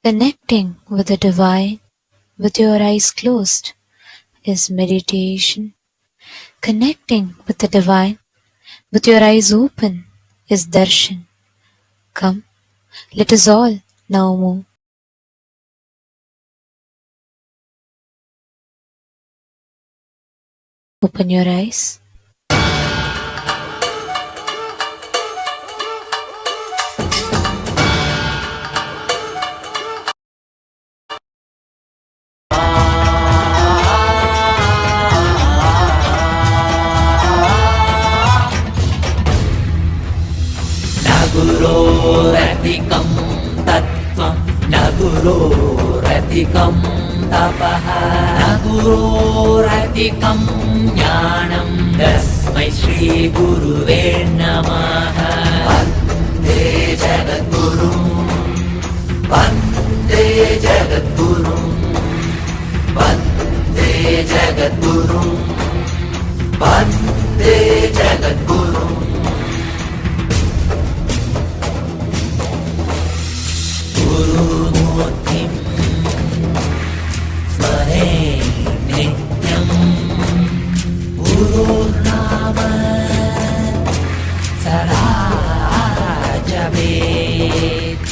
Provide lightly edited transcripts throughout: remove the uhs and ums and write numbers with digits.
Connecting with the divine with your eyes closed is meditation. Connecting with the divine with your eyes open is darshan. Come, let us all now move. Open your eyes. गुरोरधिकं तत्त्वं न गुरोरधिकं तपः न गुरोरधिकं ज्ञानं तस्मै श्रीगुरुवे नमः वन्दे जगद्गुरुं वन्दे जगद्गुरुं वन्दे जगद्गुरुं वन्दे जगद्गुरुं गुरुमूर्तिं स्मरे नित्यं गुरुर्नाम सदा जपेत्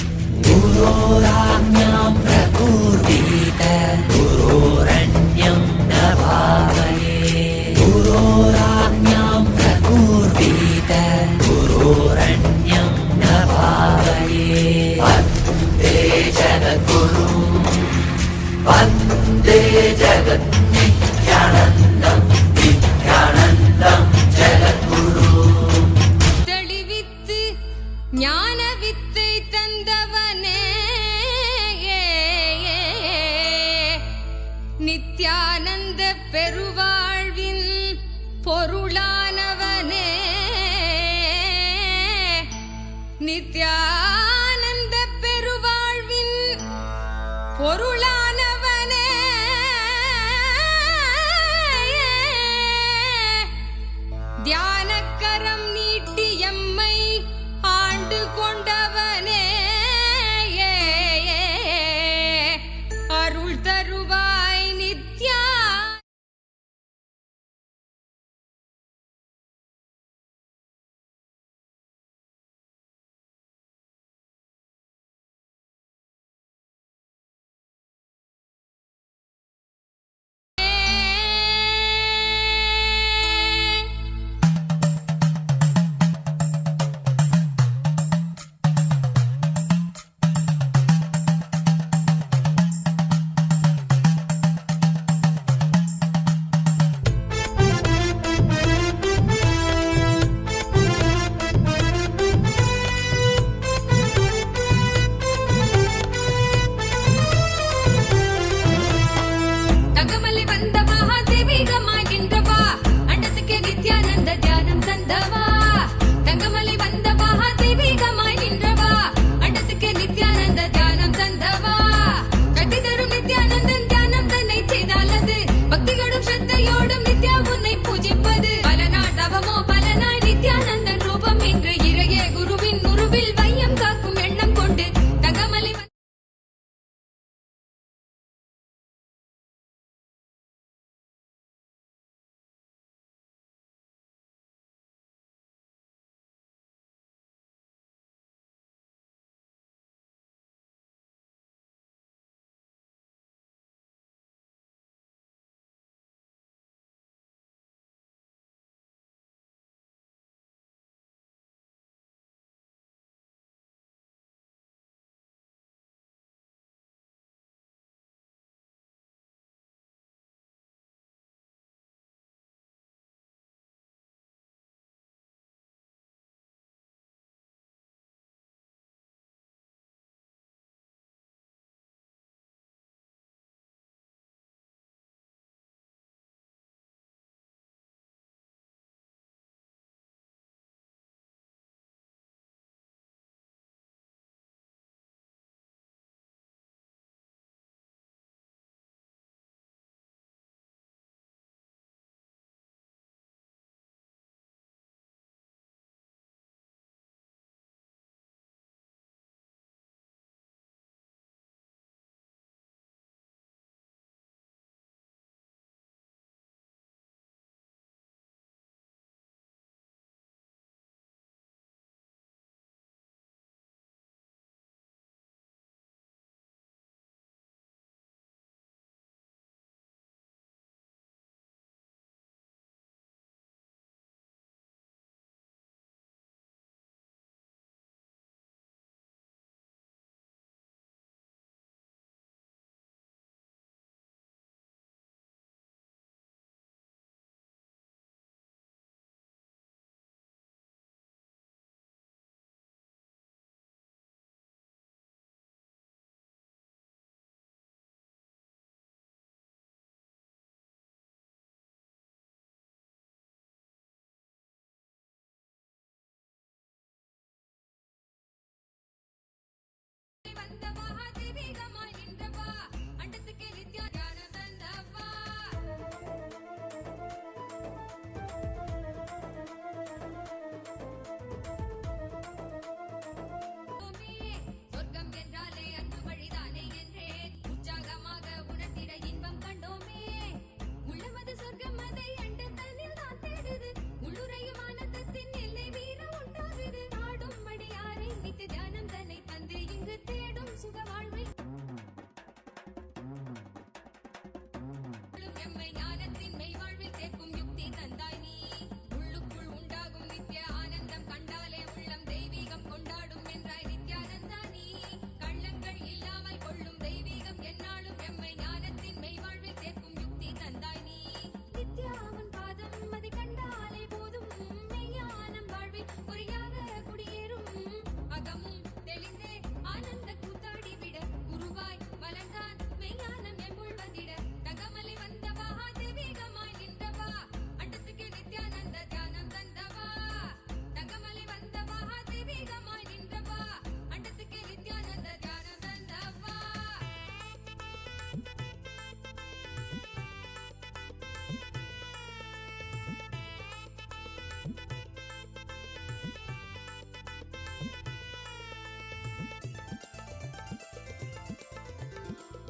गुरोराज्ञां प्रकुर्वीत गुरोरन्यं न भावयेत् गुरोराज्ञां प्रकुर्वीत गुरोरन्यं न भावयेत् वन्दे जगद्गुरुं वन्दे जगत् नित्यानन्दं नित्यानन्दं जगद्गुरुं தெளிவித்து ஞான வித்தை தந்தவனே நித்யானந்த பெருவாழ்வின் பொருளானவனே நித்யானந்த பெருவாழ்வின் பொருளானவனே தியானக்கரம் நீட்டி எம்மை ஆண்டு கொண்டவனே அருள் தருவாய் நித்யா வந்தவா தெய்வீகமாய் நின்றவா அண்டத்துக்கே நித்யா ஞானம் தந்தவா சொர்க்கம் என்றாலே அன்பு வழிதானே என்றே உற்சாகமாக உணர்த்திட இன்பம் கண்டோமே உள்ளமது சொர்க்கம் அதை அண்ட தன்னில் தான் தேடுது உள்ளுரையும் ஆனந்தத்தின் எல்லை வீர உண்டாகுது நாடும் மடியாரை நித்திய தியானம் தன்னை தந்து இங்கு தேடும் சுக வாழ்வை எம்மை ஞானத்தின் மெய் வாழ்வில் சேர்க்கும் யுக்தி தந்தாய் நீ உள்ளுக்குள் உண்டாகும் நித்திய ஆனந்தம் கண்டாலே உள்ளம் தெய்வீகம் கொண்டாடும் என்றாய் நித்யானந்தா நீ கள்ளங்கள் இல்லாமல் கொள்ளும் தெய்வீகம் என்னாலும் எம்மை ஞானத்தின் மெய் வாழ்வில் சேர்க்கும் யுக்தி தந்தாய் நீ நித்யாவின் பாதம் அதை கண்டாலே போதும் மெய்ஞானம் வாழ்வில் பொறியாக குடியேறும் அகமும் தெளிந்தே ஆனந்த கூத்தாடி விட குருவாய் வளர்ந்தான் மெய்ஞானம் எம்முள் வந்திட தகமலை வந்தவா தெய்வீகமாய் நின்றவா அண்டத்துக்கு நித்யானந்த தியானம் தந்தவா தகமலை வந்தவா தெய்வீகமாய் நின்றவா அண்டத்துக்கு நித்யானந்த தியானம் தந்தவா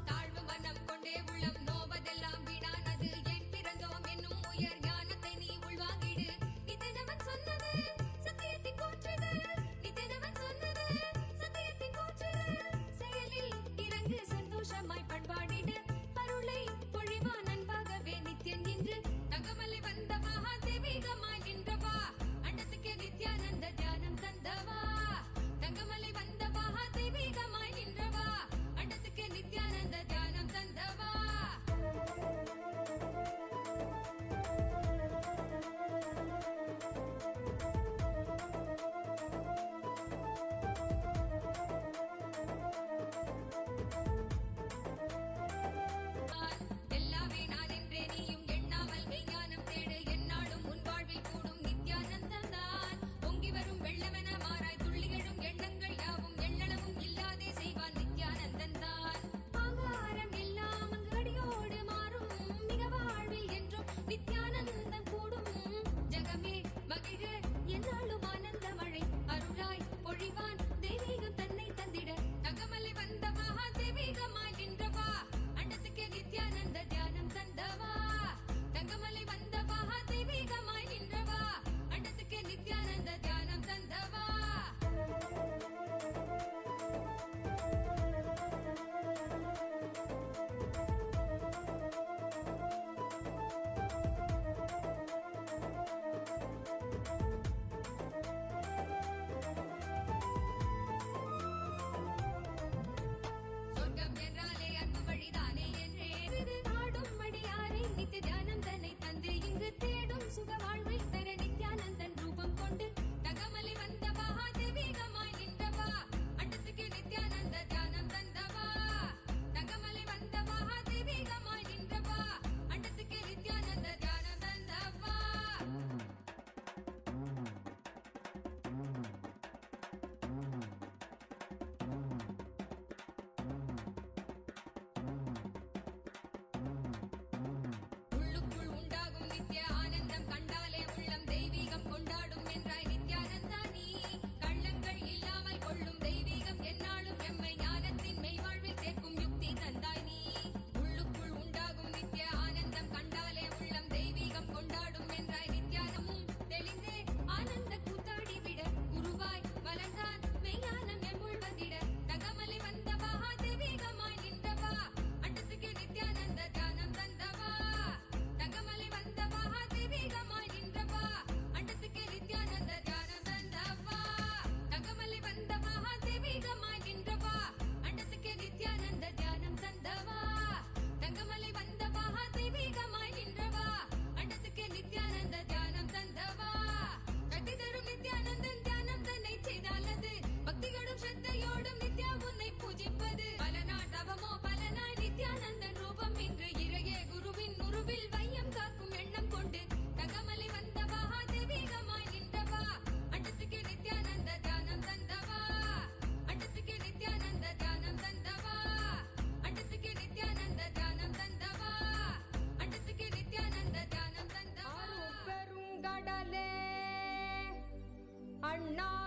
தாழ்வு மனம் கொண்டே உள்ளம் நோவதெல்லாம் வீணானது ஏன் பிறந்தோம் என்னும் உயர் ஞானத்தை நீ உள்வாங்கிடு நித்தியனவன் சொன்னது சத்தியத்தின் கூற்றுது நித்தியனவன் சொன்னது சத்தியத்தின் கூற்றுது செயலில் இறங்கு சந்தோஷமாய் பண்பாடிடு அருளை பொழிவான் அன்பாகவே நித்தியன் நின்று தகமலை வந்தவா தெய்வீகமாய் நின்றவா அண்டத்துக்கே நித்யானந்த தியானம் தந்தவா தங்கமலை வந்தவா தெய்வீகமாய் நின்றவா அண்டத்துக்கே நித்யானந்த தியானம் தந்தவா எல்லாமே நான் என்றே நீயும் எண்ணாமல் மெய்ஞானம் தேடு என்னாலும் உன் வாழ்வில் கூடும் நித்யானந்தம் தான் பொங்கி வரும் வெள்ளமென மாறாய் துள்ளி எழும் எண்ணங்கள் யாவும் எண்ணளவும் இல்லாதே செய்வான் நித்யானந்தன் தான் ஆகாரம் எல்லாம் அங்கு அடியோடு மாறும் மிக வாழ்வில் என்றும் நித்யானந்தம் கூடும் ஜகமே மகிழ என்னாலும் ஆனந்த மழை அருளாய் பொழிவான் தெய்வீகம் தன்னை தந்திட தகமலை வந்தவா தெய்வீகமாய் நின்றவா அண்டத்துக்கே நித்யானந்த தியானம் தந்தவா தங்கமலை வந்தவா தெய்வீகமாய் நின்றவா அண்டத்துக்கே நித்யானந்த தியானம் தந்தவா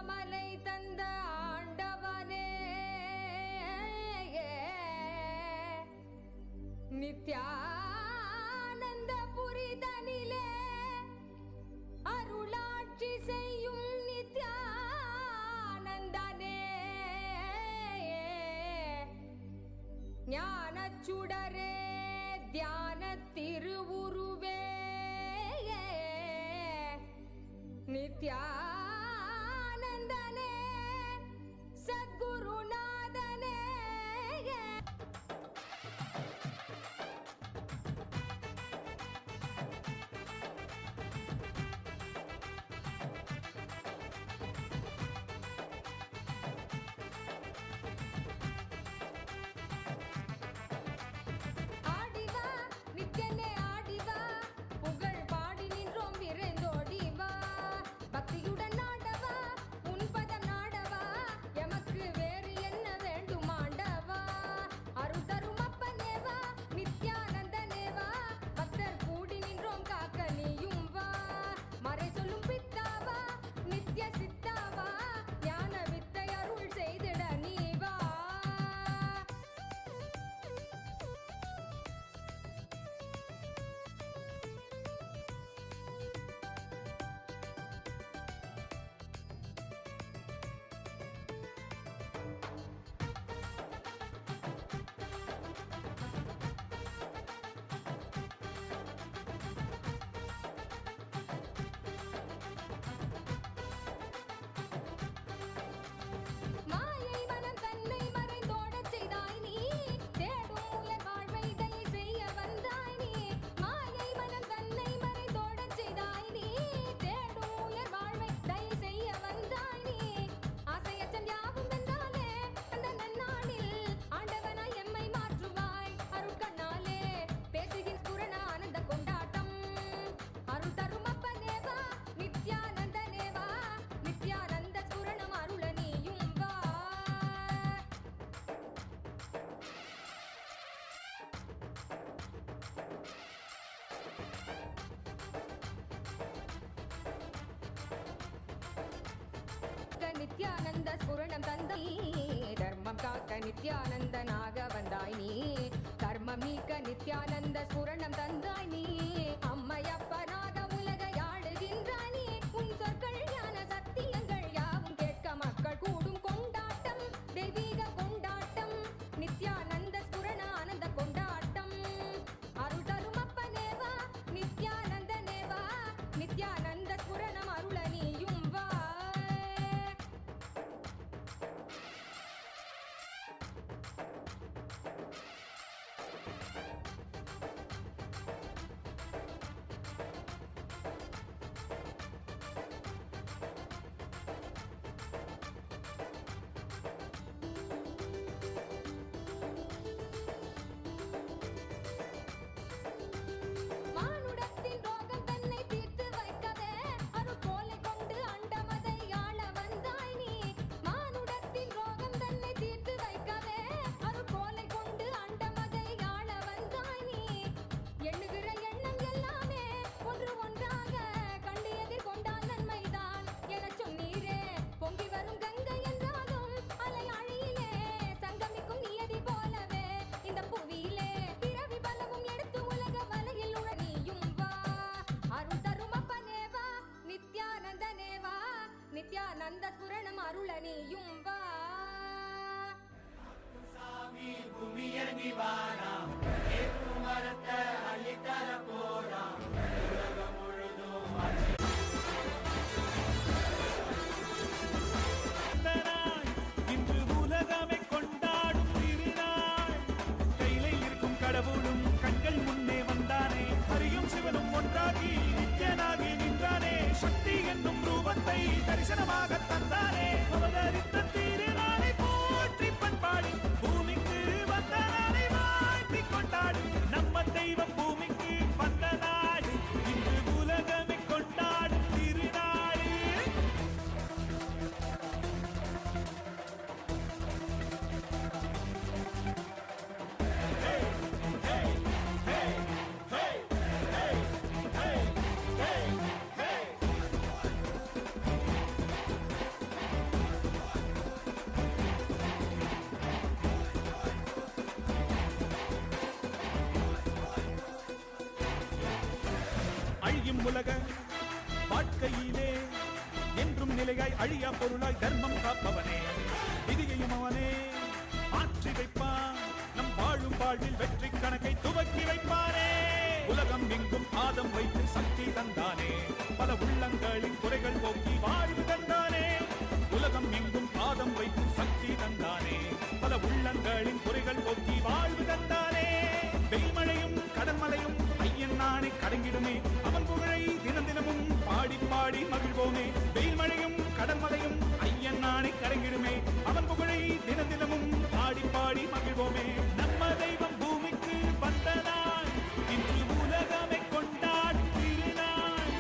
மலை தந்த ஆண்டவனே நித்யானந்த புரிதனிலே அருளாட்சி செய்யும் நித்யானந்தனே ஞானச்சுடரே தியான திருவுருவே நித்யானந்தனே சத்குருநாதனே ஆடிவா நித்யனே ஆடிவா புகழ் பாடி நின்றோம் விரைந்தோடிவா பக்தியுடன் நாடவா உன் பதம் நாடவா எமக்கு வேறு என்ன வேண்டும் ஆண்டவா அருள் தரும் அப்பனேவா நித்யானந்தனேவா பக்தர் கூடி நின்றோம் காக்க நீயும் வா மறை சொல்லும் பித்தாவா நித்ய சித்தாவா ஞான வித்தை அருள் செய்திட நீ வா மாயை மனம் தன்னை மறைந்தோடச் செய்தாய் நீ தேடும் உயர் வாழ்வை தயை செய்ய வந்தாய் நீ மாயை மனம் தன்னை மறைந்தோடச் செய்தாய் நீ தேடும் உயர் வாழ்வை தயை செய்ய வந்தாய் நீ ஆசையச்சம் யாவும் வென்றாலே அந்த நன்னாளில் ஆண்டவனாய் எம்மை மாற்றுவாய் அருட்கண்ணாலே பேசுகின் பூரண ஆனந்த கொண்டாட்டம் அருள் தரும் அப்பனேவா நித்யானந்தனேவா நித்யானந்த ஸ்புரணம் அருள நீயும் வா நித்யானந்த ஸ்புரணம் தந்தாய் தர்மம் காக்க நித்யானந்தனாக வந்தாய் நீ கர்மம் நீக்க நித்யானந்த ஸ்புரணம் தந்தாய் நீ அம்மையப்பனாக உலகை ஆளுகின்றாய் நீ உன் சொற்கள் ஞான சத்தியங்கள் யாவும் கேட்க மக்கள் கூடும் கொண்டாட்டம் தெய்வீக கொண்டாட்டம் நித்யானந்த ஸ்புரண ஆனந்த கொண்டாட்டம் அருள் தரும் அப்பனேவா நித்யானந்தனேவா நித்யானந்த ஸ்புரணம் அருள நீயும் வா மானுடத்தின் ரோகம் தன்னை தீர்த்து வைக்கவே அருட்கோலை கொண்டு அண்டமதை ஆள வந்தாய் நீ மானுடத்தின் ரோகம் தன்னை தீர்த்து வைக்கவே அருட்கோலை கொண்டு அண்டமதை ஆள வந்தாய் நீ எண்ணுகிற எண்ணம் எல்லாமே ஒன்று ஒன்றாக கண்டு எதிர்கொண்டால் நன்மைதான் எனச் சொன்னீரே பொங்கி வரும் கங்கை என்றாலும் அலை அழியிலே சங்கமிக்கும் நியதி போலவே இந்த புவியிலே பிறவி பலவும் எடுத்து உலக வலையில் உழனியும் வா அருள் தரும் அப்பனேவா நித்யானந்தனேவா நித்யானந்த ஸ்புரணம் அருள நீயும் வா சாமி பூமியங்கி வாராம் ஏற்றும் வரத்த அள்ளித்தர போறாம் உலகம் முழுதும் நாள் இன்று உலகமே கொண்டாடும் திருநாள் கையிலே இருக்கும் கடவுளும் கண்கள் முன்னே வந்தானே ஹரியும் சிவனும் ஒன்றாகி நித்யனாகி நின்றானே சக்தி என்னும் ரூபத்தை தரிசனமாக தந்தானே அவதரித்த திருநாளை போற்றி பண்பாடி பூமிக்கு வந்த நாளை வாழ்த்தி கொண்டாடு நம்ம தெய்வம் பூமிக்கு வந்த நாடு இன்று உலகமே கொண்டாடும் திருநாடு அழியும் உலக வாழ்க்கையிலே என்றும் நிலையாய் அழியா பொருளாய் தர்மம் காப்பவனே, விதியையும் அவனே மாற்றி வைப்பான். நம் வாழும் வாழ்வில் வெற்றி கணக்கை துவக்கி வைப்பானே. உலகம் எங்கும் பாதம் வைத்து சக்தி தந்தானே, பல உள்ளங்களின் குறைகள் போக்கி வாழ்வு தந்தானே. உலகம் எங்கும் பாதம் வைத்து சக்தி தந்தானே, பல உள்ளங்களின் குறைகள் போக்கி வாழ்வு தந்தானே. வெயில்மழையும் கடல்மலையும் ஐயன் நானே கடங்கிடுமே, அவன் புகழை தினம் தினமும் பாடி பாடி மகிழ்வோமே. வெயில்மழையும் கடல்மலையும் ஐயன் நானே கடங்கிடுமே, அவன் புகழை தினம் தினமும் பாடி பாடி மகிழ்வோமே. நம்ம தெய்வம் பூமிக்கு வந்த நாள், இன்று உலகமை கொண்டாடும் திருநாள்.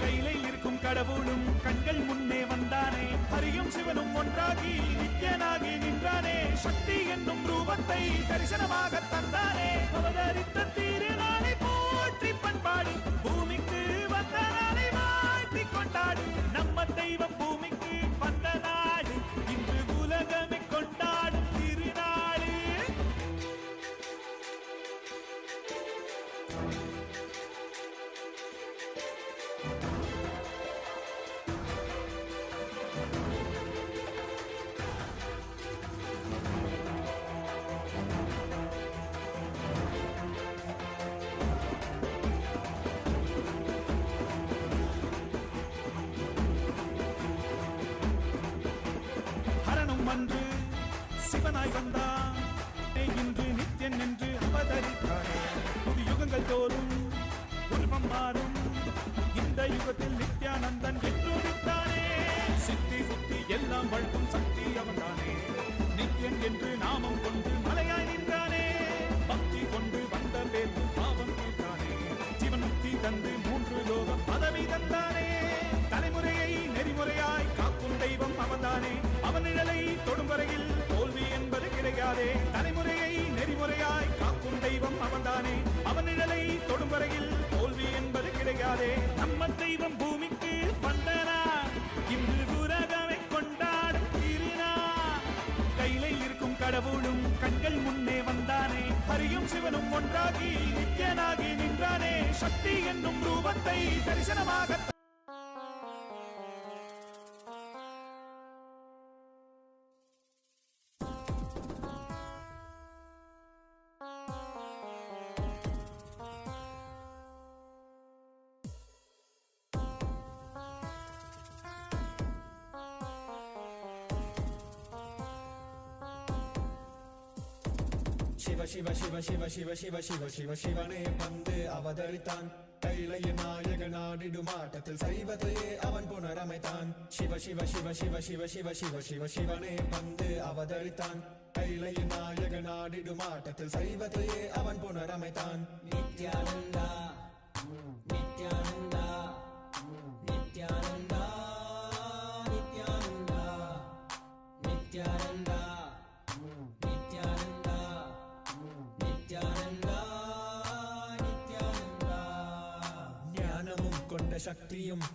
கையிலே இருக்கும் கடவுளும் கண்கள் முன்னே வந்தானே, ஹரியும் சிவனும் ஒன்றாகி நித்யனாகி நின்றானே. சக்தி என்னும் ரூபத்தை தரிசனமாக தந்தானே, அவதரித்த திருநாளை போற்றி பண்பாடி பூமிக்கு வந்த நாளை வாழ்த்தி கொண்டாடி. நம்ம தெய்வம் பூமிக்கு வந்த நாடு, இன்று உலகமே கொண்டாடும் திருநாடு. ஹரனும் அன்று சிவனாய் வந்தான், இன்று நித்யன் என்று அவதரித்தானே. புது யுகங்கள் தோறும் உருவம் மாறும், இந்த யுகத்தில் நித்யானந்தன் என்றுதித்தானே. சித்தி சுத்தி எல்லாம் வழங்கும் சக்தி அவன்தானே, நித்யன் என்று நாமம் கொண்டு மலையாய் நின்றானே. பக்தி கொண்டு வந்த பேர்ந்து பாவம் தீர்த்தானே, ஜீவன் முக்தி தந்து 3 லோகம் பதவி தந்தானே. தலைமுறையை நெறிமுறையாய் காக்கும் தெய்வம் அவன்தானே, அவன் நிழலை தொடும் வரையில் தோல்வி என்பது கிடையாதே. தலைமுறையை நெறிமுறையாய் காக்கும் தெய்வம் அவன்தானே, அவன் நிழலை தொடும் வரையில் தோல்வி என்பது கிடையாதே. நம்ம தெய்வம் பூமிக்கு வந்தனார், இன்று உலகமை கொண்டாடும் திருநாள். கையிலே இருக்கும் கடவுளும் கண்கள் முன்னே வந்தானே, ஹரியும் சிவனும் ஒன்றாகி நித்யனாகி நின்றானே. சக்தி என்னும் ரூபத்தை தரிசனமாக சிவ சிவ சிவ சிவ சிவ சிவ சிவ சிவ சிவனே வந்து அவதரித்தான். கைலைய நாயக நாடிடும் ஆட்டத்தில் சைவத்தையே அவன் புனரமைத்தான். சிவ சிவ சிவ சிவ சிவ சிவ சிவ சிவ சிவனே வந்து அவதரித்தான். கைலைய நாயக நாடிடும் ஆட்டத்தில் சைவத்தையே அவன் புனரமைத்தான். நித்யானந்தா நித்யானந்தா நித்யானந்தா நித்யானந்தா நித்யானந்தா நித்யானந்தா நித்யானந்தா நித்யானந்தா. ஞானமும் கொண்ட சக்தியும்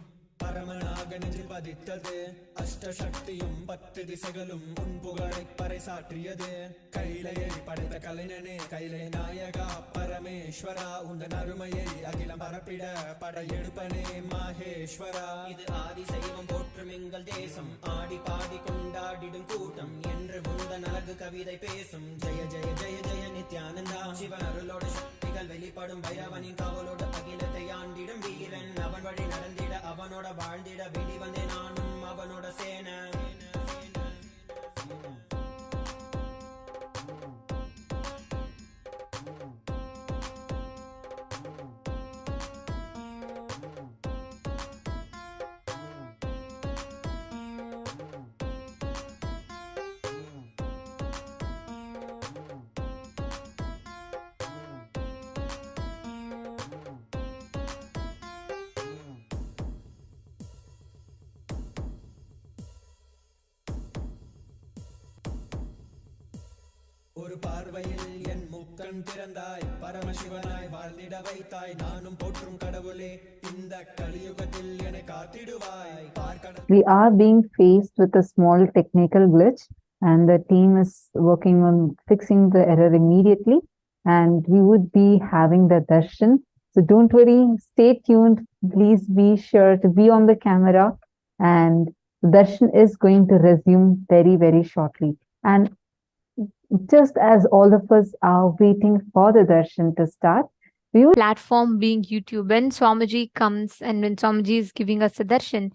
பரமனாக நெஞ்சில் பதித்தது. அஷ்டசக்தியும் 10 திசைகளும் உன் புகழை பறைசாற்றியது. கைலையை படைத்த கலைஞனே கைலை நாயகா பரமேஸ்வரா, உந்தன் அருமையை அகிலம் பரப்பிட படையெடுப்பனே மாஹேஸ்வரா. இது ஆதி சைவம் போற்றும் எங்கள் தேசம், ஆடி பாடி கொண்டாடிடும் கூட்டம் என்று முந்தன் அழகு கவிதை பேசும். ஜெய ஜெய ஜெய ஜெய நித்யானந்தா. சிவன் அருளோட சக்திகள் வெளிப்படும் பைரவனின் காவலோட அகிலத்தை ஆண்டிடும் வீரன். அவன் வழி நடந்திட அவனோட வாழ்ந்திட வெளி வந்தே நானும் அவனோட சேன. ஒரு பார்வையில் என் முக்கண் திறந்தாய், பரமசிவனாய் வாழ்ந்திட வைத்தாய். நானும் போற்றும் கடவுளே இந்த கலியுகத்தில் என்னை காத்திடுவாய். We are being faced with a small technical glitch and the team is working on fixing the error immediately, and we would be having the darshan So don't worry, stay tuned. Please be sure to be on the camera, and darshan is going to resume very, very shortly. And just as all of us are waiting for the darshan to start, we will platform being YouTube. When Swamiji comes and when Swamiji is giving us a darshan,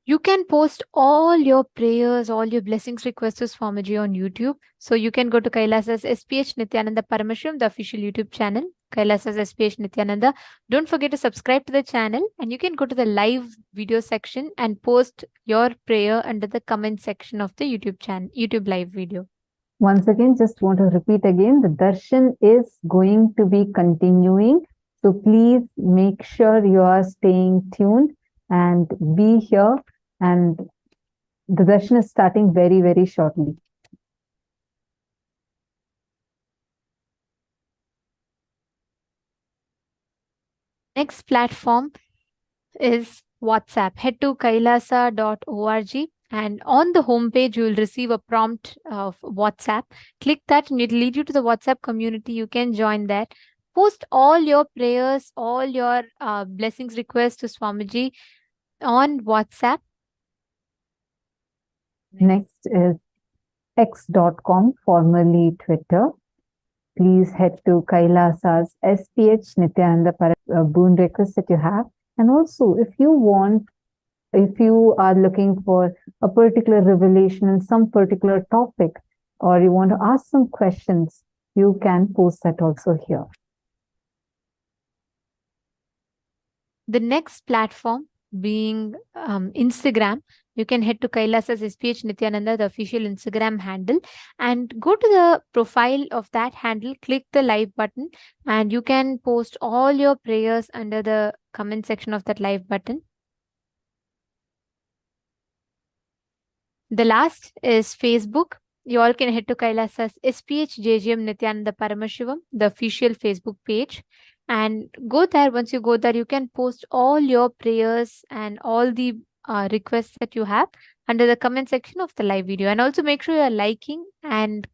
you can post all your prayers, all your blessings requests to Swamiji on YouTube. So you can go to Kailasa's SPH Nithyananda Paramashivam, the official YouTube channel, Kailasa's SPH Nithyananda. Don't forget to subscribe to the channel, and you can go to the live video section and post your prayer under the comment section of the YouTube channel, YouTube live video. once again, just want to repeat again, the darshan is going to be continuing. So please make sure you are staying tuned and be here. And the darshan is starting very, very shortly. Next platform is WhatsApp. Head to kailasa.org, and on the homepage, you will receive a prompt of WhatsApp. Click that and it will lead you to the WhatsApp community. You can join that. Post all your prayers, all your blessings requests to Swamiji on WhatsApp. Next is x.com, formerly Twitter. Please head to Kailasa's SPH Nithyananda boon request that you have. And also, if you are looking for a particular revelation in some particular topic, or you want to ask some questions, you can post that also here. The next platform being Instagram. You can head to Kailasa's SPH Nithyananda, the official Instagram handle, and go to the profile of that handle, click the live button, and you can post all your prayers under the comment section of that live button. The last is Facebook. You all can head to Kailasa's SPH Nithyananda Paramashivam, the official Facebook page, and go there. Once you go there, you can post all your prayers and all the requests that you have under the comment section of the live video. And also make sure you are liking and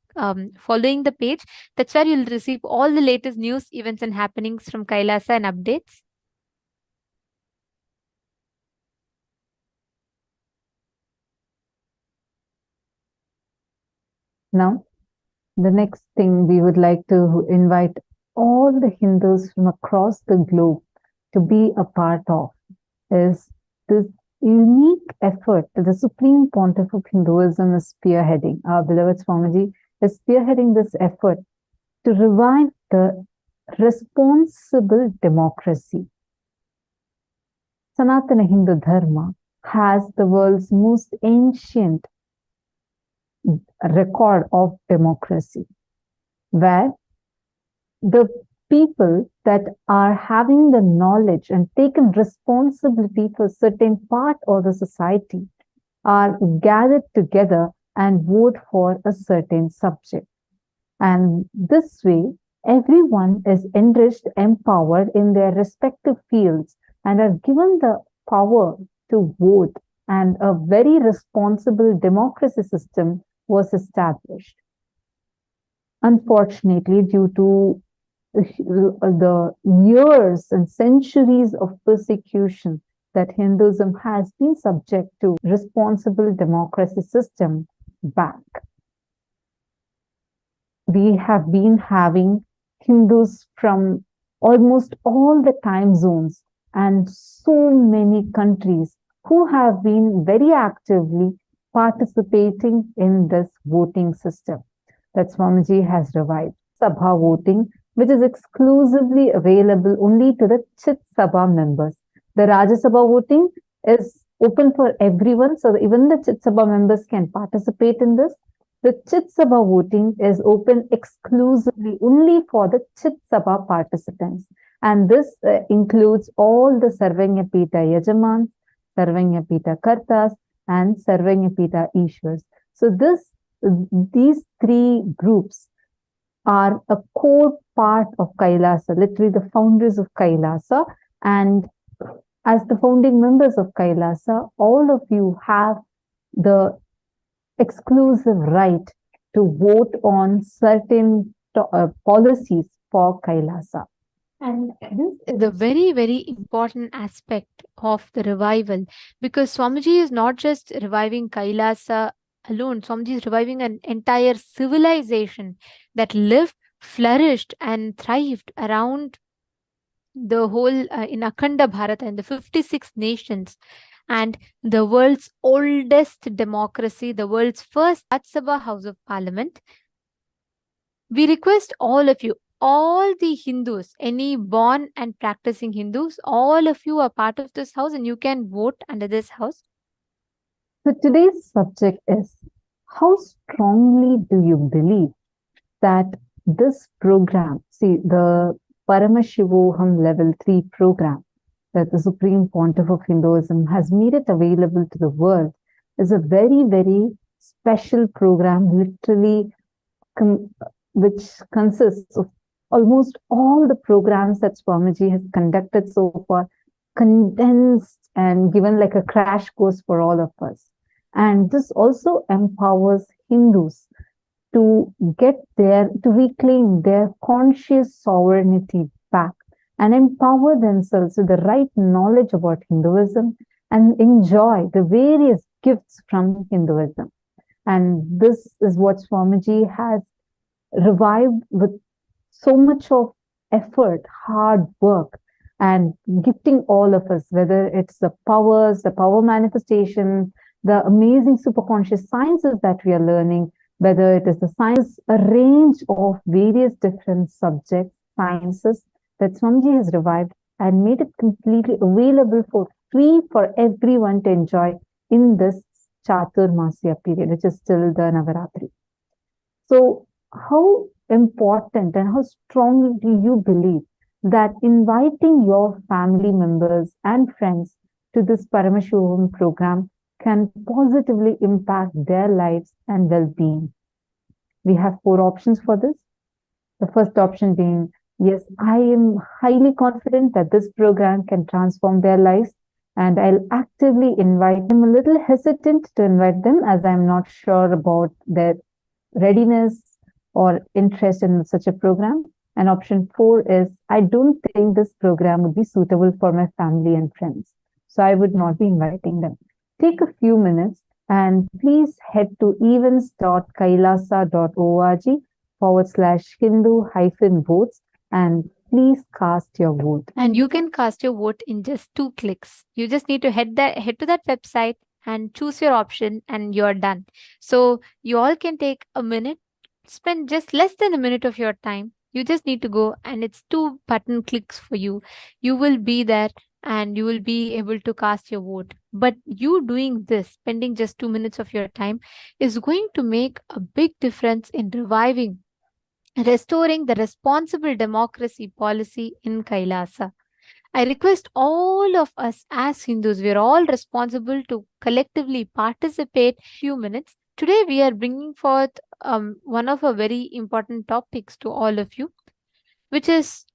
following the page. That's where you'll receive all the latest news, events, and happenings from Kailasa and updates. Now, the next thing we would like to invite all the Hindus from across the globe to be a part of is this unique effort that the Supreme Pontiff of Hinduism is spearheading. Our beloved Swamiji is spearheading this effort to revive the responsible democracy. Sanatana Hindu Dharma has the world's most ancient record of democracy, where the people that are having the knowledge and taken responsibility for a certain part of the society are gathered together and vote for a certain subject. And this way, everyone is enriched, empowered in their respective fields, and are given the power to vote, and a very responsible democracy system was established. Unfortunately, due to the years and centuries of persecution that Hinduism has been subject to, responsible democracy system back. We have been having Hindus from almost all the time zones and so many countries who have been very actively participating in this voting system that Swamiji has revived. Sabha voting, which is exclusively available only to the Chit Sabha members. The Rajya Sabha voting is open for everyone, so even the Chit Sabha members can participate in this. The Chit Sabha voting is open exclusively only for the Chit Sabha participants. And this includes all the Sarvanyapita Yajamans, Sarvanyapita Kartas, and Sarvanyapita Ishwars. So these three groups are a core part of Kailasa, literally the founders of Kailasa. And as the founding members of Kailasa, all of you have the exclusive right to vote on certain policies for Kailasa. And this is a very, very important aspect of the revival, because Swamiji is not just reviving Kailasa alone. Swamiji is reviving an entire civilization that lived, flourished, and thrived around the whole in Akhanda Bharat and the 56 nations, and the world's oldest democracy, the world's first Raj Sabha House of Parliament. We request all of you, all the Hindus, any born and practicing Hindus, all of you are part of this house and you can vote under this house. So today's subject is, how strongly do you believe that this program, see the Paramashivoham Level 3 program that the Supreme Pontiff of Hinduism has made it available to the world, is a very, very special program, literally, which consists of almost all the programs that Swamiji has conducted so far, condensed and given like a crash course for all of us. And this also empowers Hindus to reclaim their conscious sovereignty back and empower themselves with the right knowledge about Hinduism and enjoy the various gifts from Hinduism. And this is what Swamiji has revived with so much of effort, hard work, and gifting all of us, whether it's the powers, the power manifestation, the amazing superconscious sciences that we are learning, whether it is the science, a range of various different subjects, sciences that Swamiji has revived and made it completely available for free for everyone to enjoy in this Chaturmasya period, which is still the Navaratri. So, how important and how strongly do you believe that inviting your family members and friends to this Paramashivam program can positively impact their lives and well-being? We have 4 options for this. The first option being, yes, I am highly confident that this program can transform their lives, and I'll actively invite them. I'm a little hesitant to invite them as I'm not sure about their readiness or interest in such a program. And option 4 is, I don't think this program would be suitable for my family and friends, so I would not be inviting them. Take a few minutes and please head to events.kailasa.org/Hindu-votes and please cast your vote. And you can cast your vote in just 2 clicks. You just need to head to that website and choose your option and you're done. So you all can take a minute, spend just less than a minute of your time. You just need to go and it's 2 button clicks for you. You will be there and you will be able to cast your vote. But you doing this, spending just 2 minutes of your time, is going to make a big difference in reviving, restoring the responsible democracy policy in Kailasa. I request all of us as Hindus, we are all responsible to collectively participate few minutes. Today we are bringing forth one of our very important topics to all of you, which is,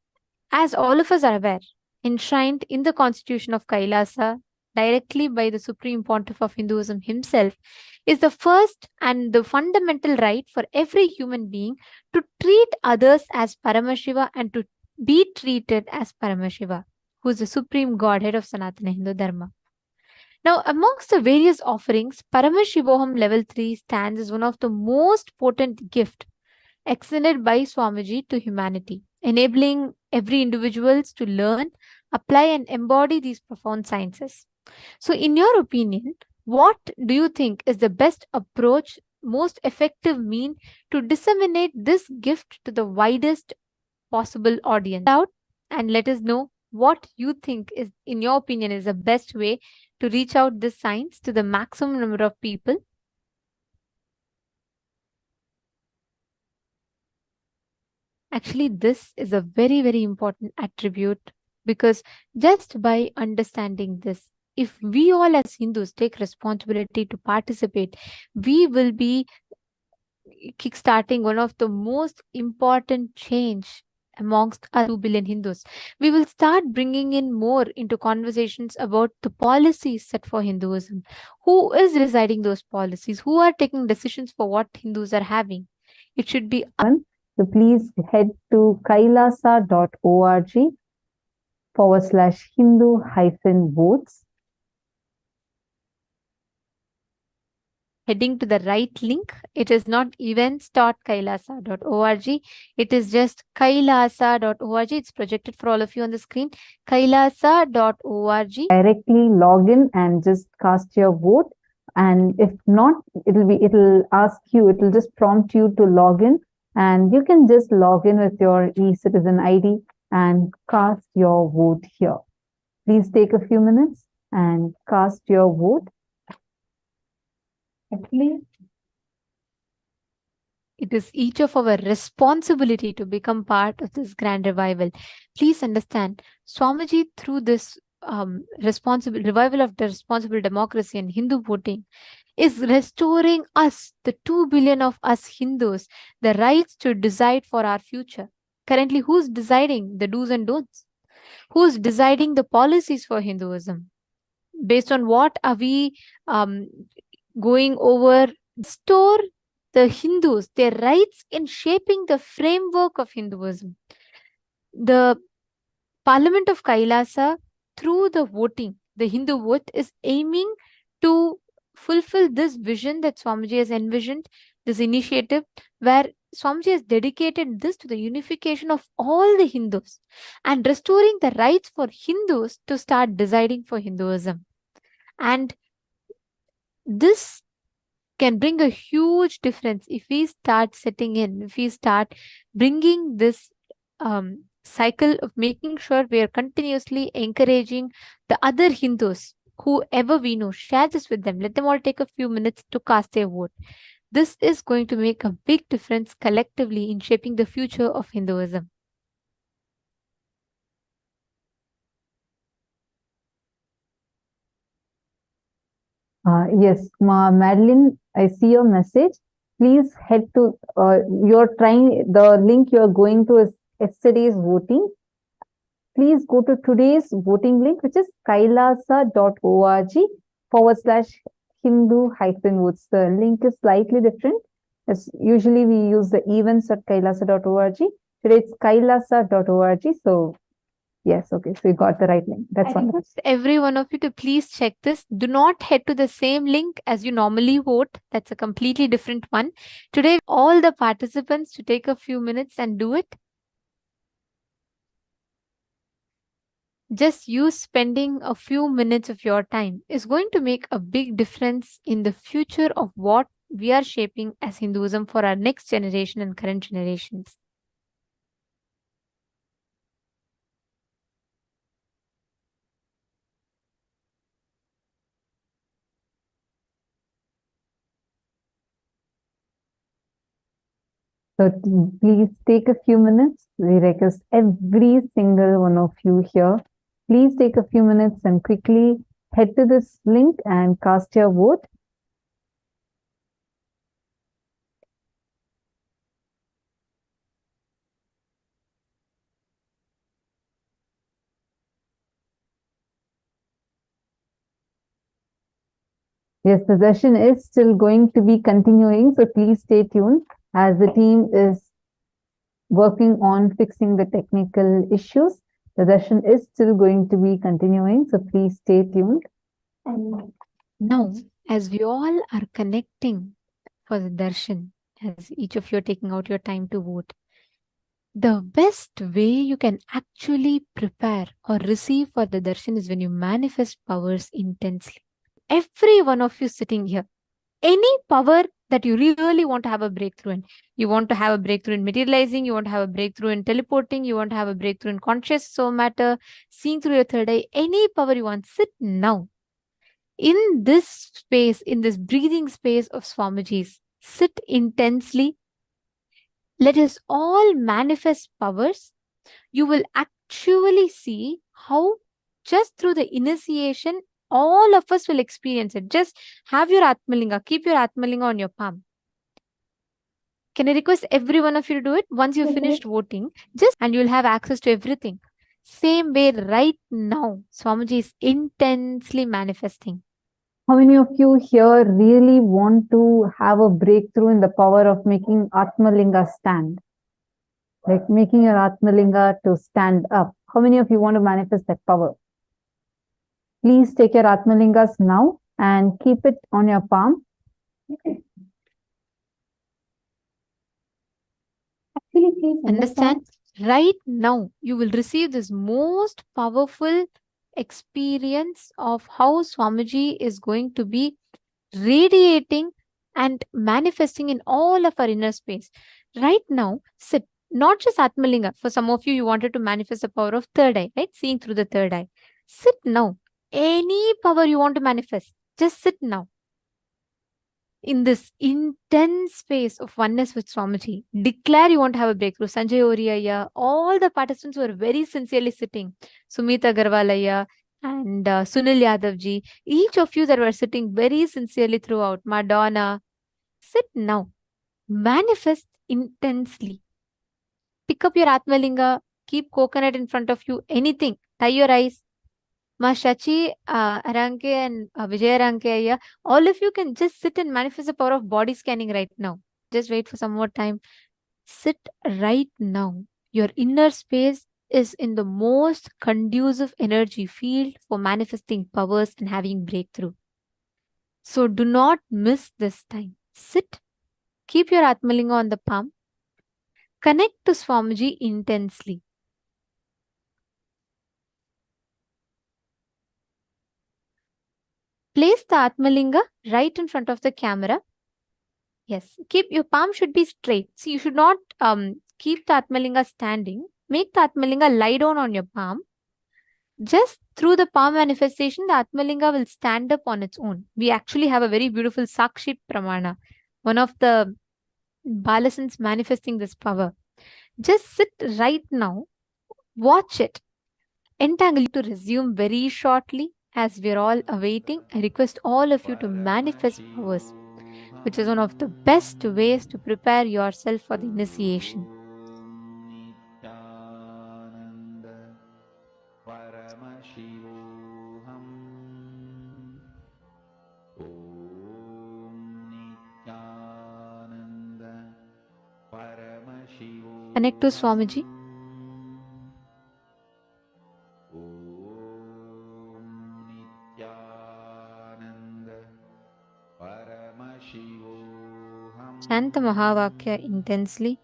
as all of us are aware, enshrined in the constitution of Kailasa directly by the Supreme Pontiff of Hinduism himself, is the first and the fundamental right for every human being to treat others as Paramashiva and to be treated as Paramashiva, who is the supreme godhead of Sanatana Hindu Dharma. Now, amongst the various offerings, Paramashivoham Level 3 stands as one of the most potent gift extended by Swamiji to humanity, enabling every individual to learn, apply and embody these profound sciences. So in your opinion, what do you think is the best approach, most effective mean to disseminate this gift to the widest possible audience? Out and let us know what you think is, in your opinion, is the best way to reach out this science to the maximum number of people. Actually, this is a very, very important attribute, because just by understanding this, if we all as Hindus take responsibility to participate, we will be kickstarting one of the most important change amongst us 2 billion Hindus. We will start bringing in more into conversations about the policies set for Hinduism. Who is deciding those policies? Who are taking decisions for what Hindus are having? It should be So please head to kailasa.org/Hindu-votes. Heading to the right link, it is not events.kailasa.org. It is just kailasa.org. It's projected for all of you on the screen. Kailasa.org. Directly log in and just cast your vote. And if not, it'll ask you, it'll just prompt you to log in, and you can just log in with your e-citizen ID and cast your vote here. Please take a few minutes and cast your vote. Actually, it is each of our responsibility to become part of this grand revival. Please understand, Swamiji, through this responsible revival of the responsible democracy and Hindu voting, is restoring us, the 2 billion of us Hindus, the rights to decide for our future. Currently, who's deciding the do's and don'ts? Who's deciding the policies for Hinduism? Based on what are we going over? Restore the Hindus their rights in shaping the framework of Hinduism. The Parliament of Kailasa, through the voting, the Hindu vote, is aiming to fulfill this vision that Swamiji has envisioned, this initiative, where Swamiji has dedicated this to the unification of all the Hindus and restoring the rights for Hindus to start deciding for Hinduism. And this can bring a huge difference if we start setting in, if we start bringing this cycle of making sure we are continuously encouraging the other Hindus, whoever we know, share this with them. Let them all take a few minutes to cast their vote. This is going to make a big difference collectively in shaping the future of Hinduism. Yes, Madeline, I see your message. Please head to, the link you're going to is yesterday's voting. Please go to today's voting link, which is kailasa.org/Hindu-votes. The link is slightly different. As usually we use the events.kailasa.org. Today it's kailasa.org. So yes, okay. So you got the right link. That's wonderful. Request every one of you to please check this. Do not head to the same link as you normally vote. That's a completely different one. Today, all the participants to take a few minutes and do it. Just you spending a few minutes of your time is going to make a big difference in the future of what we are shaping as Hinduism for our next generation and current generations. So please take a few minutes. We request every single one of you here. Please take a few minutes and quickly head to this link and cast your vote. Yes, the session is still going to be continuing, so please stay tuned as the team is working on fixing the technical issues. The session is still going to be continuing, so please stay tuned. And now, as we all are connecting for the darshan, as each of you are taking out your time to vote, the best way you can actually prepare or receive for the darshan is when you manifest powers intensely. Every one of you sitting here, any power that you really want to have a breakthrough in. You want to have a breakthrough in materializing, you want to have a breakthrough in teleporting, you want to have a breakthrough in conscious soul matter, seeing through your third eye, any power you want, sit now. In this space, in this breathing space of Swamiji's, sit intensely. Let us all manifest powers. You will actually see how just through the initiation, all of us will experience it. Just have your Atmalinga, keep your Atmalinga on your palm. Can I request every one of you to do it? Once you've finished voting, and you'll have access to everything. Same way right now, Swamiji is intensely manifesting. How many of you here really want to have a breakthrough in the power of making Atmalinga stand? like making your Atmalinga to stand up. How many of you want to manifest that power? Please take your Atmalingas now and keep it on your palm. Actually, please Understand? Right now, you will receive this most powerful experience of how Swamiji is going to be radiating and manifesting in all of our inner space. Right now, sit. Not just Atmalinga. For some of you, you wanted to manifest the power of third eye, right? Seeing through the third eye. Sit now. Any power you want to manifest, just sit now. In this intense space of oneness with Swamiji, declare you want to have a breakthrough. Sanjay Oriya, all the participants were very sincerely sitting. Sumit Agarwalaya and Sunil Yadavji, each of you that were sitting very sincerely throughout. Madonna, sit now. Manifest intensely. Pick up your Atmalinga, keep coconut in front of you, anything. Tie your eyes. Ma Shachi, Aranke and Vijay Aranke, all of you can just sit and manifest the power of body scanning right now. Just wait for some more time. Sit right now. Your inner space is in the most conducive energy field for manifesting powers and having breakthrough. So do not miss this time. Sit. Keep your Atmalinga on the palm. Connect to Swamiji intensely. Place the Atmalinga right in front of the camera. Yes, keep your palm should be straight. See, you should not keep the Atmalinga standing. Make the Atmalinga lie down on your palm. Just through the palm manifestation, the Atmalinga will stand up on its own. We actually have a very beautiful Sakshi Pramana, one of the Balasans manifesting this power. Just sit right now. Watch it. Entangle to resume very shortly. As we're all awaiting, I request all of you to manifest powers, which is one of the best ways to prepare yourself for the initiation. Nithyananda Paramashivam Om Nithyananda Paramashivam Connect to Swamiji. Chant the Mahavakya intensely.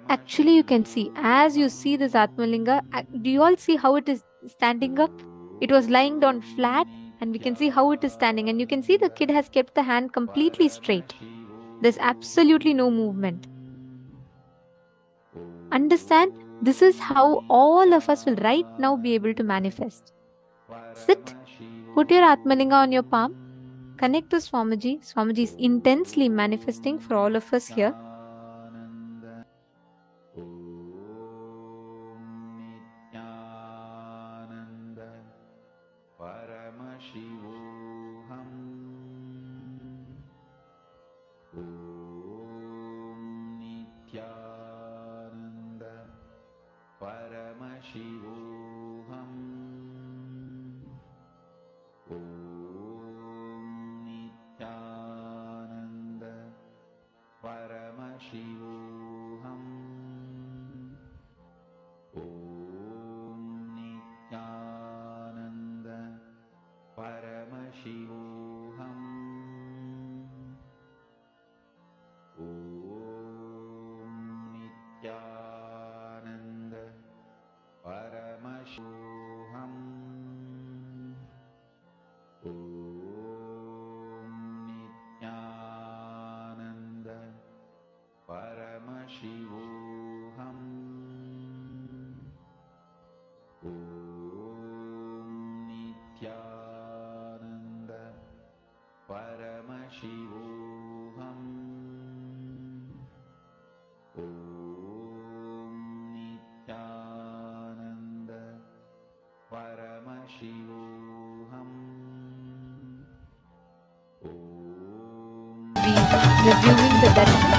Actually, you can see, as you see this Atmalinga, do you all see how it is standing up? It was lying down flat, and we can see how it is standing. And you can see the kid has kept the hand completely straight. There's absolutely no movement. Understand? This is how all of us will right now be able to manifest. Sit. Put your Atmalinga on your palm. Connect to Swamiji. Swamiji is intensely manifesting for all of us here. Resuming the darshan.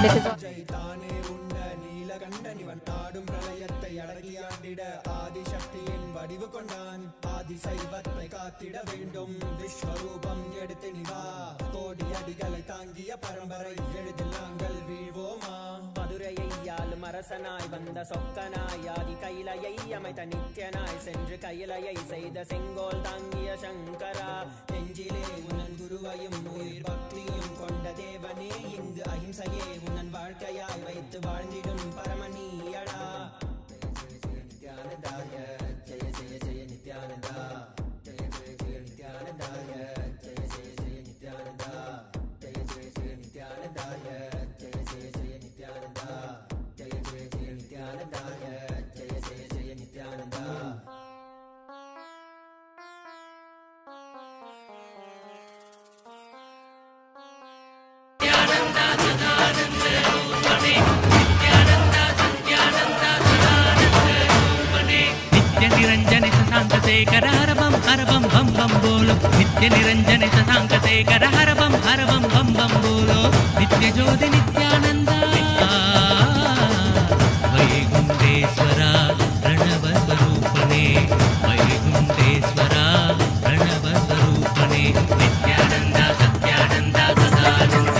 Let us all ஜெய்தானே உண்ட நீலகண்டன் இவன் ஆடும் பிரளயத்தை அடக்கியாண்டிட ஆதிசக்தியின் வடிவு கொண்டான். ஆதி சைவத்தை காத்திட வேண்டும். விஸ்வரூபம் எடுத்து நிவா, கோடி அடிகளை தாங்கிய பரம்பரை எழுதில் நாங்கள் வீழ்வோமா? மதுரையை ஆளும் அரசனாய் வந்த சொக்கனாய் ஆதி கைலையை அமைத்த நித்யனாய் சென்று கைலையை செய்த செங்கோல் தாங்கிய சங்கரா, நெஞ்சிலே உன்னன் குருவையும் உயிர் பக்தியும் கொண்ட தேவனே, இங்கு அஹிம்சையே உன்னன் வாழ்க்கையாய் வைத்து வாழ்ந்திடும் பரமணியடா. நித்யானந்தாய ஜெய ஜெய ஜெய நித்யானந்தா, ஜெய ஜெய ஜெய நித்யானந்தாய ஜெய ஜெய ஜெய நித்யானந்தா, ஜெய ஜெய ஜெய நித்யானந்தாய ஜெய ஜெய ஜெய நித்யானந்தா, ஜெய ஜெய ஜெய நித்யானந்தாய ஜெய ஜெய ஜெய நித்யானந்தா. निरंजन शशांक शेखर हर बम बम बम बोलो, नित्य निरंजन शशांक शेखर हर बम बम बोलो, नित्य ज्योति नित्यानंद वैकुंठेश्वरा प्रणव स्वरूपने, वैकुंठेश्वरा प्रणव स्वरूपने, नित्यानंद सत्यानंद सदानंद.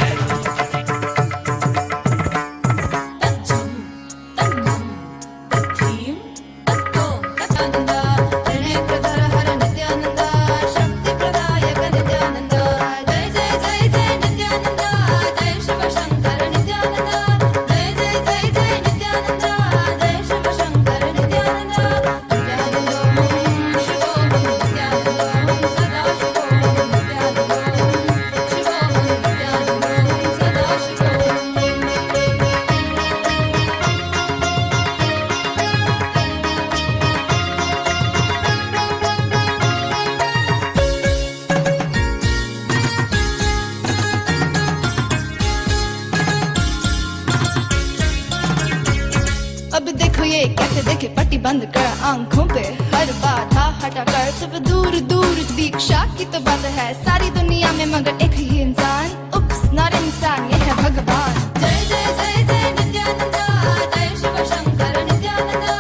कैसे देखे पट्टी बंद कर आंखों पे, हर बाधा हटा कर सब दूर दूर दीक्षा की तो बात है सारी दुनिया में, मगर एक ही इंसान, उप्स नॉट इंसान, ये है भगवान. जय जय जय जय नित्यानंदा, जय शिव शंकर नित्यानंदा,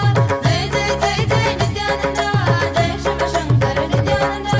जय जय जय जय नित्यानंदा, जय शिव शंकर नित्यानंदा,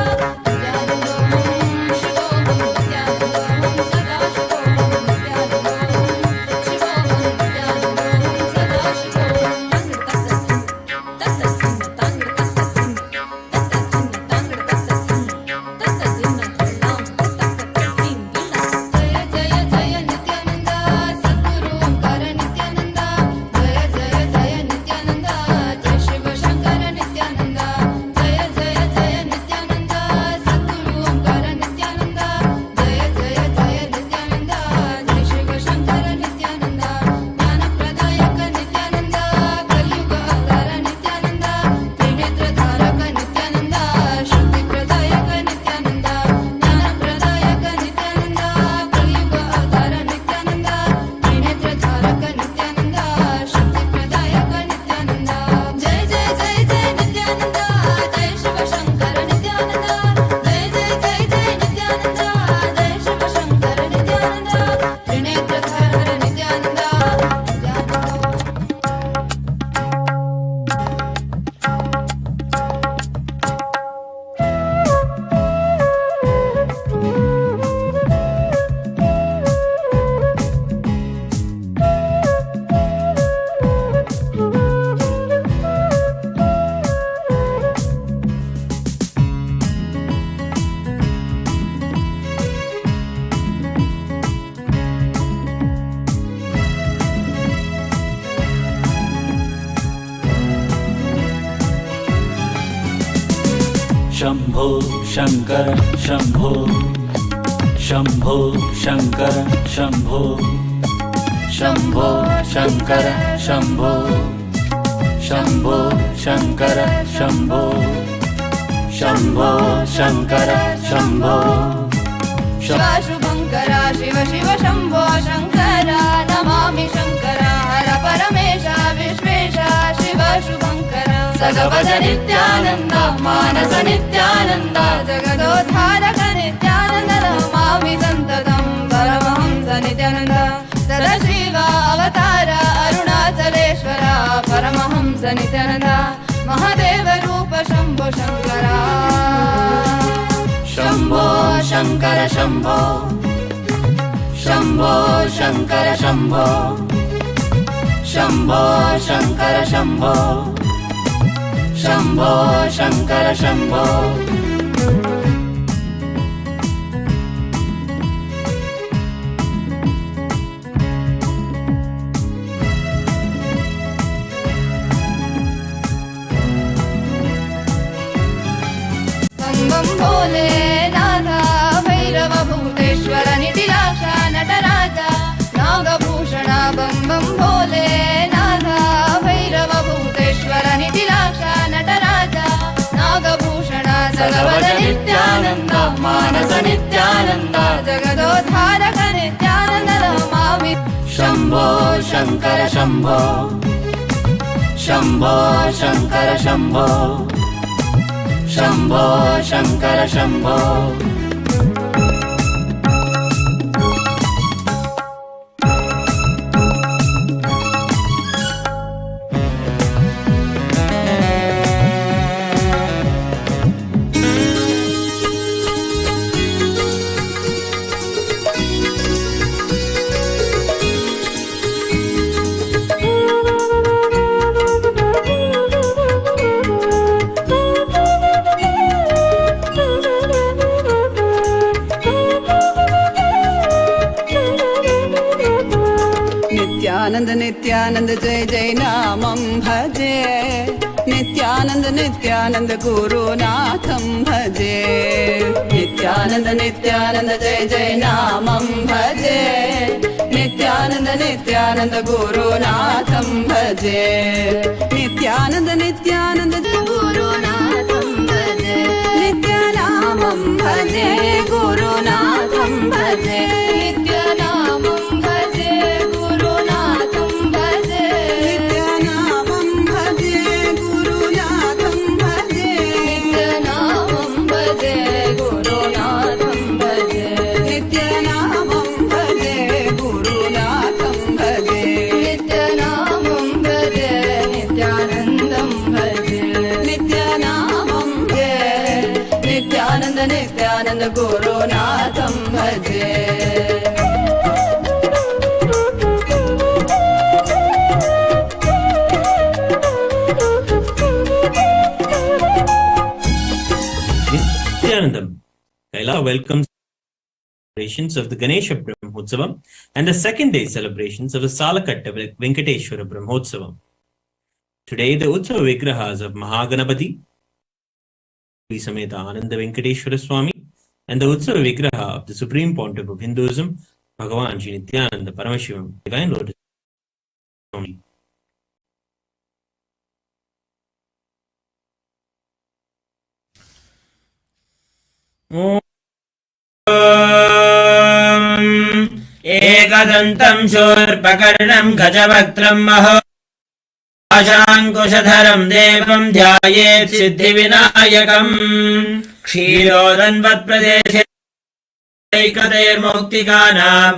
शंभो शंकर शंभो, शंभो शंकर शंभो, शंभो शंकर शंभो, शंभो शंकर शंभो, शंभो शंकर शंभो. शिव शुभंकर शिव शिव शंभो शंकर, नमामि शंकर हर परमेश विश्वेश शिव शुभंकर. सगवद नित्यानंद मानस नित्यानंद, जगदोद्धारक नित्यानंद, नमामि संततं परमहंस नित्यानंद. सदाशिव अवतार अरुणाचलेश्वर परमहंस नित्यानंद, महादेव रूप शंभो शंकर. शङ्कर शम्भो शम्भो शङ्कर शम्भो शम्भो शङ्कर शम्भो शम्भो शङ्कर शम्भो बम भोले नाथा भैरव भूतेश्वर निधिलाक्षा नटराजा नागभूषण बम बम भोले नाथा भैरव भूतेश्वर निधिलाक्षा नटराजा नागभूषण जगवद नित्यानंद मानस नित्यानंद जगदोद्धारक नित्यानंद नमामि शम्भो शङ्कर शम्भो शम्भो शङ्कर शम्भो शम्भो शङ्कर शम्भो नित्यानंद नित्यानंद जय जय नामं भजे नित्यानंद नित्यानंद गुरुनाथं भजे नित्यानंद नित्यानंद जय जय नामं भजे नित्यानंद नित्यानंद गुरुनाथं भजे नित्यानंद नित्यानंद गुरुनाथं भजे नित्यानामं भजे गुरुनाथं भजे नित्यानामं भजे गुरुनाथं भजे नित्यानामं भजे गुरुनाथं भजे नित्यानामं भजे गुरुनाथं भजे नित्यानामं भजे गुरुनाथं भजे नित्यानामं भजे नित्यानन्दं भजे नित्यानामं भजे नित्यानन्द नित्यानन्द गुरुनाथं भजे Nithyanandam. Kaila welcomes celebrations of the Ganesha Brahmotsavam and the second day celebrations of the Salakatta Venkateshwara Brahmotsavam. Today the Utsava Vigrahas of Mahaganapati, Sameta Ananda Venkateshwara Swami, and the Utsava Vigraha of the Supreme Pontiff of Hinduism, Bhagavan Nithyananda Paramashivam, Divine Lord Swami. एकदन्तं शूर्पकर्णं गजवक्त्रं महो आशाङ्कुशधरं देवं ध्यायेत् सिद्धिविनायकम् क्षीरोदन्वत्प्रदेशे ऐकदैर्मौक्तिकानां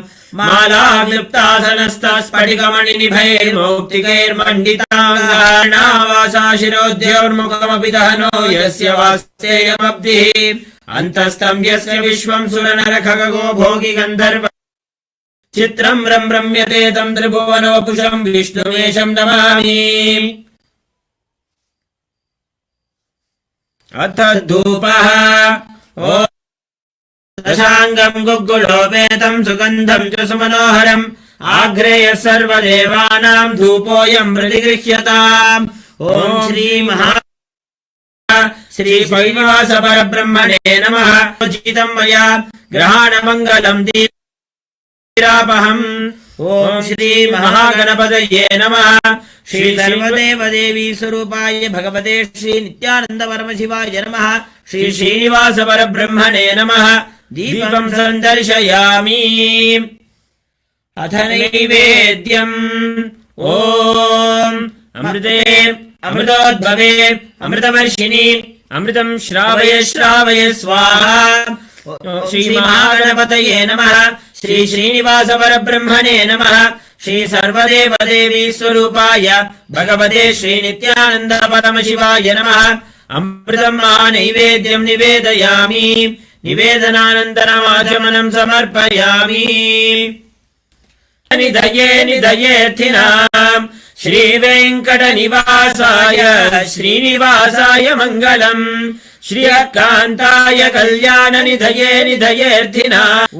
मालाग्लिप्तासनस्तस्फटिकमणिनिभैर्मौक्तिकैर्मण्डिताङ्गार्णावासा शिरोद्योर्मुखमपि दहनो यस्य वास्तेयमब्धिः अन्तस्तं यस्य विश्वं सुरनरखगो भोगि गन्धर्व चित्रं रम्यते तं त्रिभुवनवपुषं विष्णुवेशं नमामि अथ धूपः ॐ दशाङ्गं गुग्गुलोपेतं सुगन्धं च सुमनोहरम् आग्रेयः सर्वदेवानां धूपोऽयं प्रतिगृह्यताम् ॐ श्रीश्रीनिवास परब्रह्मणे नमः उचितं मया ग्रहाणमङ्गलं दीरापहम् ॐ श्री महागणपतये नमः श्री सर्वदेव देवी स्वरूपाय भगवते श्री नित्यानंद परमशिवाय नमः श्री श्रीनिवास परब्रह्मणे नमः दीपं सन्दर्शयामि अथ नैवेद्यम् ॐ अमृते अमृतोद्भवे अमृतवर्षिणि अमृतं श्रावय श्रावय स्वाहा श्री महागणपतये नमः श्री श्रीनिवास परब्रह्मणे नमः श्री सर्वदेव देवी स्वरूपाय भगवते श्री नित्यानंद परमशिवाय नमः अमृतं महानैवेद्यं निवेदयामि निवेदनानन्तरमाचमनं समर्पयामि। निधये निधयेऽर्थिनाम् श्रीवेङ्कटनिवासाय श्रीनिवासाय मङ्गलम्। श्रियकान्ताय कल्याणनिधये निधयेऽर्थिनाम्। ॐ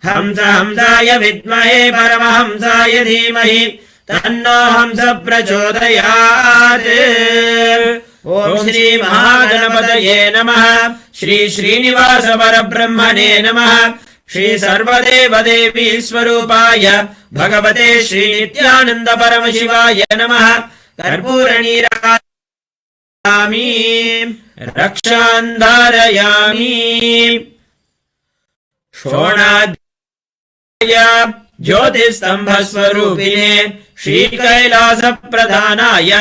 हंस हंसाय विद्महे परमहंसाय धीमहि तन्नो हंस प्रचोदयात्। ॐ श्री महागणपतये नमः। श्री श्रीनिवास परब्रह्मणे नमः। श्री सर्वदेवदेवी स्वरूपाय भगवते श्री नित्यानंद परमशिवाय नमः। कर्पूरनीराजयामि रक्षान् धारयामि। शोणाध्याय ज्योतिस्तम्भस्वरूपिणे श्रीकैलासप्रधानाय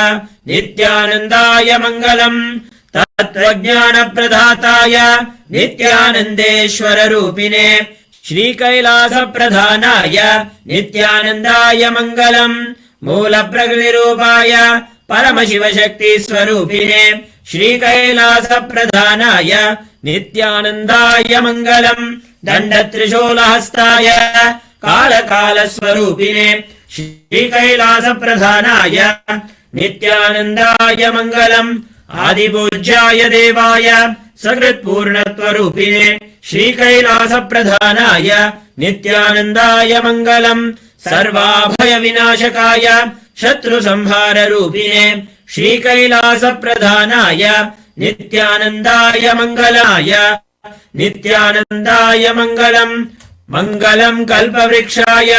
नित्यानन्दाय मङ्गलम्। तत्त्वज्ञानप्रदाताय नित्यानन्देश्वररूपिणे श्रीकैलासप्रधानाय नित्यानन्दाय मङ्गलम्। मूलप्रकृतिरूपाय परमशिवशक्तिस्वरूपिणे श्रीकैलासप्रधानाय नित्यानन्दाय मङ्गलम्। दण्डत्रिशूलहस्ताय कालकालस्वरूपिणे श्रीकैलासप्रधानाय नित्यानन्दाय मङ्गलम्। आदिपूज्याय देवाय सकृत्पूर्णत्वरूपिणे श्रीकैलासप्रधानाय नित्यानन्दाय मङ्गलम्। सर्वाभयविनाशकाय शत्रुसंहाररूपिणे श्रीकैलासप्रधानाय नित्यानन्दाय मङ्गलाय नित्यानन्दाय मङ्गलम्। मङ्गलम् कल्पवृक्षाय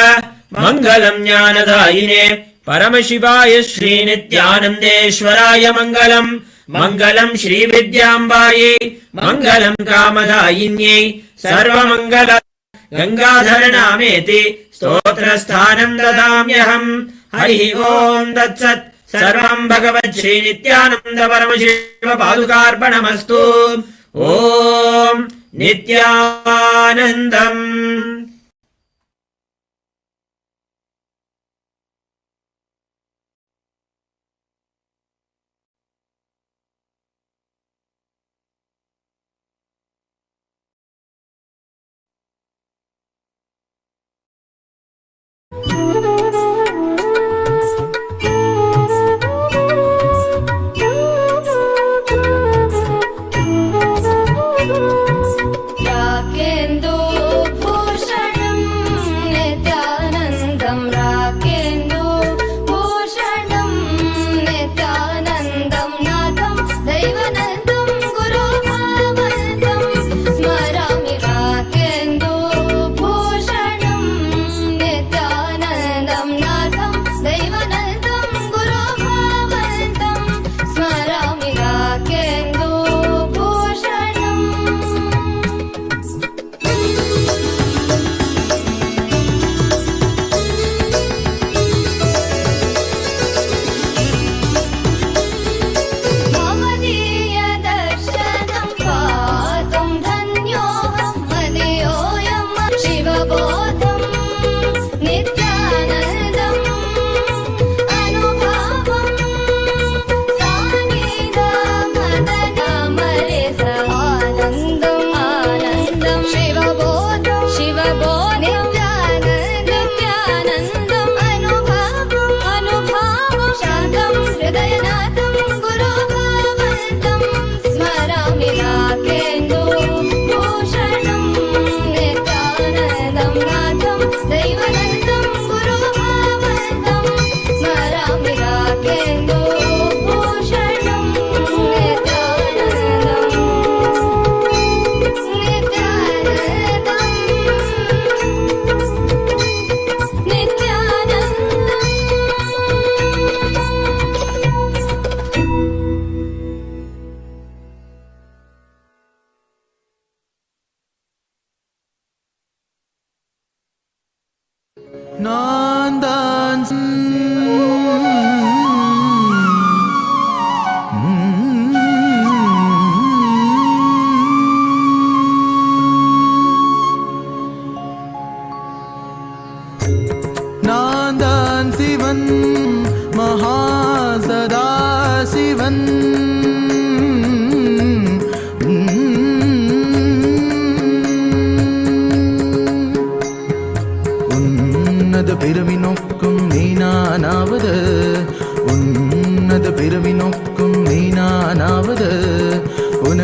मङ्गलम् ज्ञानदायिने परमशिवाय श्रीनित्यानन्देश्वराय मङ्गलम्। मङ्गलम् श्रीविद्याम्बायै मङ्गलम् कामदायिन्यै सर्वमङ्गल गङ्गाधरनामेति स्तोत्रस्थानम् ददाम्यहम्। हरिः ओम् तत्सत्। सर्वम् भगवत् श्रीनित्यानन्द परमशिव पादुकार्पणमस्तु। ॐ नित्यानन्दम्। याकेन्दु भूषण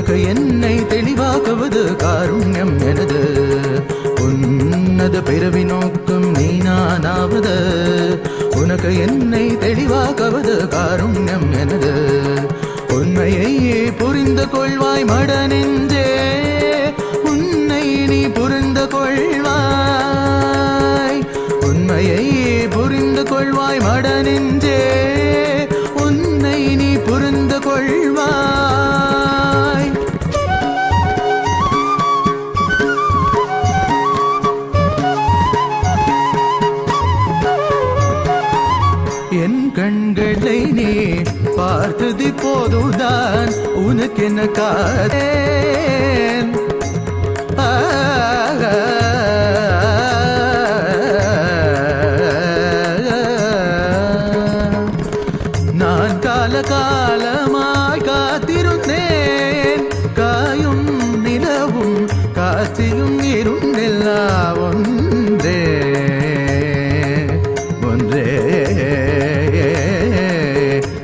உனக்கு என்னை தெளிவாக்குவது காருண்யம் எனது. உன்னத பிறவி நோக்கம் நீ நானாவது. உனக்கு என்னை தெளிவாக்குவது காருண்யம் எனது. உண்மையை புரிந்து கொள்வாய் மட நெஞ்சே, உன்னை நீ புரிந்து கொள்வாய். உண்மையை புரிந்து கொள்வாய் மட நெஞ்சே, உன்னை நீ புரிந்து கொள்வாய். என் கண்களை நீ பார்த்தது போதுதான் உனக்கென்ன காதேன். நான் காலகாலமாய் காத்திருந்தேன். காயும் நிலவும் காற்றிலும் இருந்தெல்லா ஒன்றே ஒன்றே.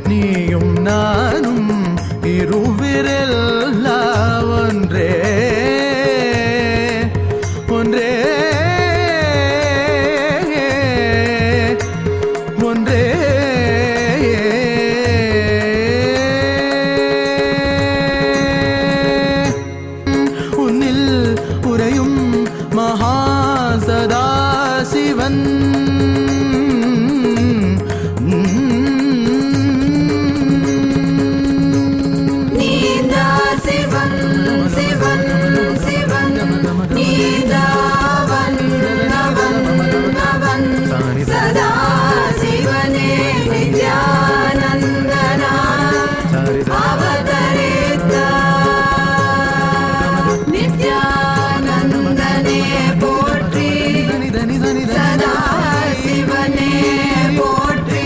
நீயும் நானும் இருவிரல்லா ஒன்றே ஒன்றே ஒன்றே. உன்னில் உறையும் மகா சதாசிவன் நீதா சிவன் சிவன் சிவன் நீதாவன் அவன் அவன் சதா சிவனே நித்யானந்தனா அவதரித்த நித்யானந்தனே போற்றி சதா சிவனே போற்றி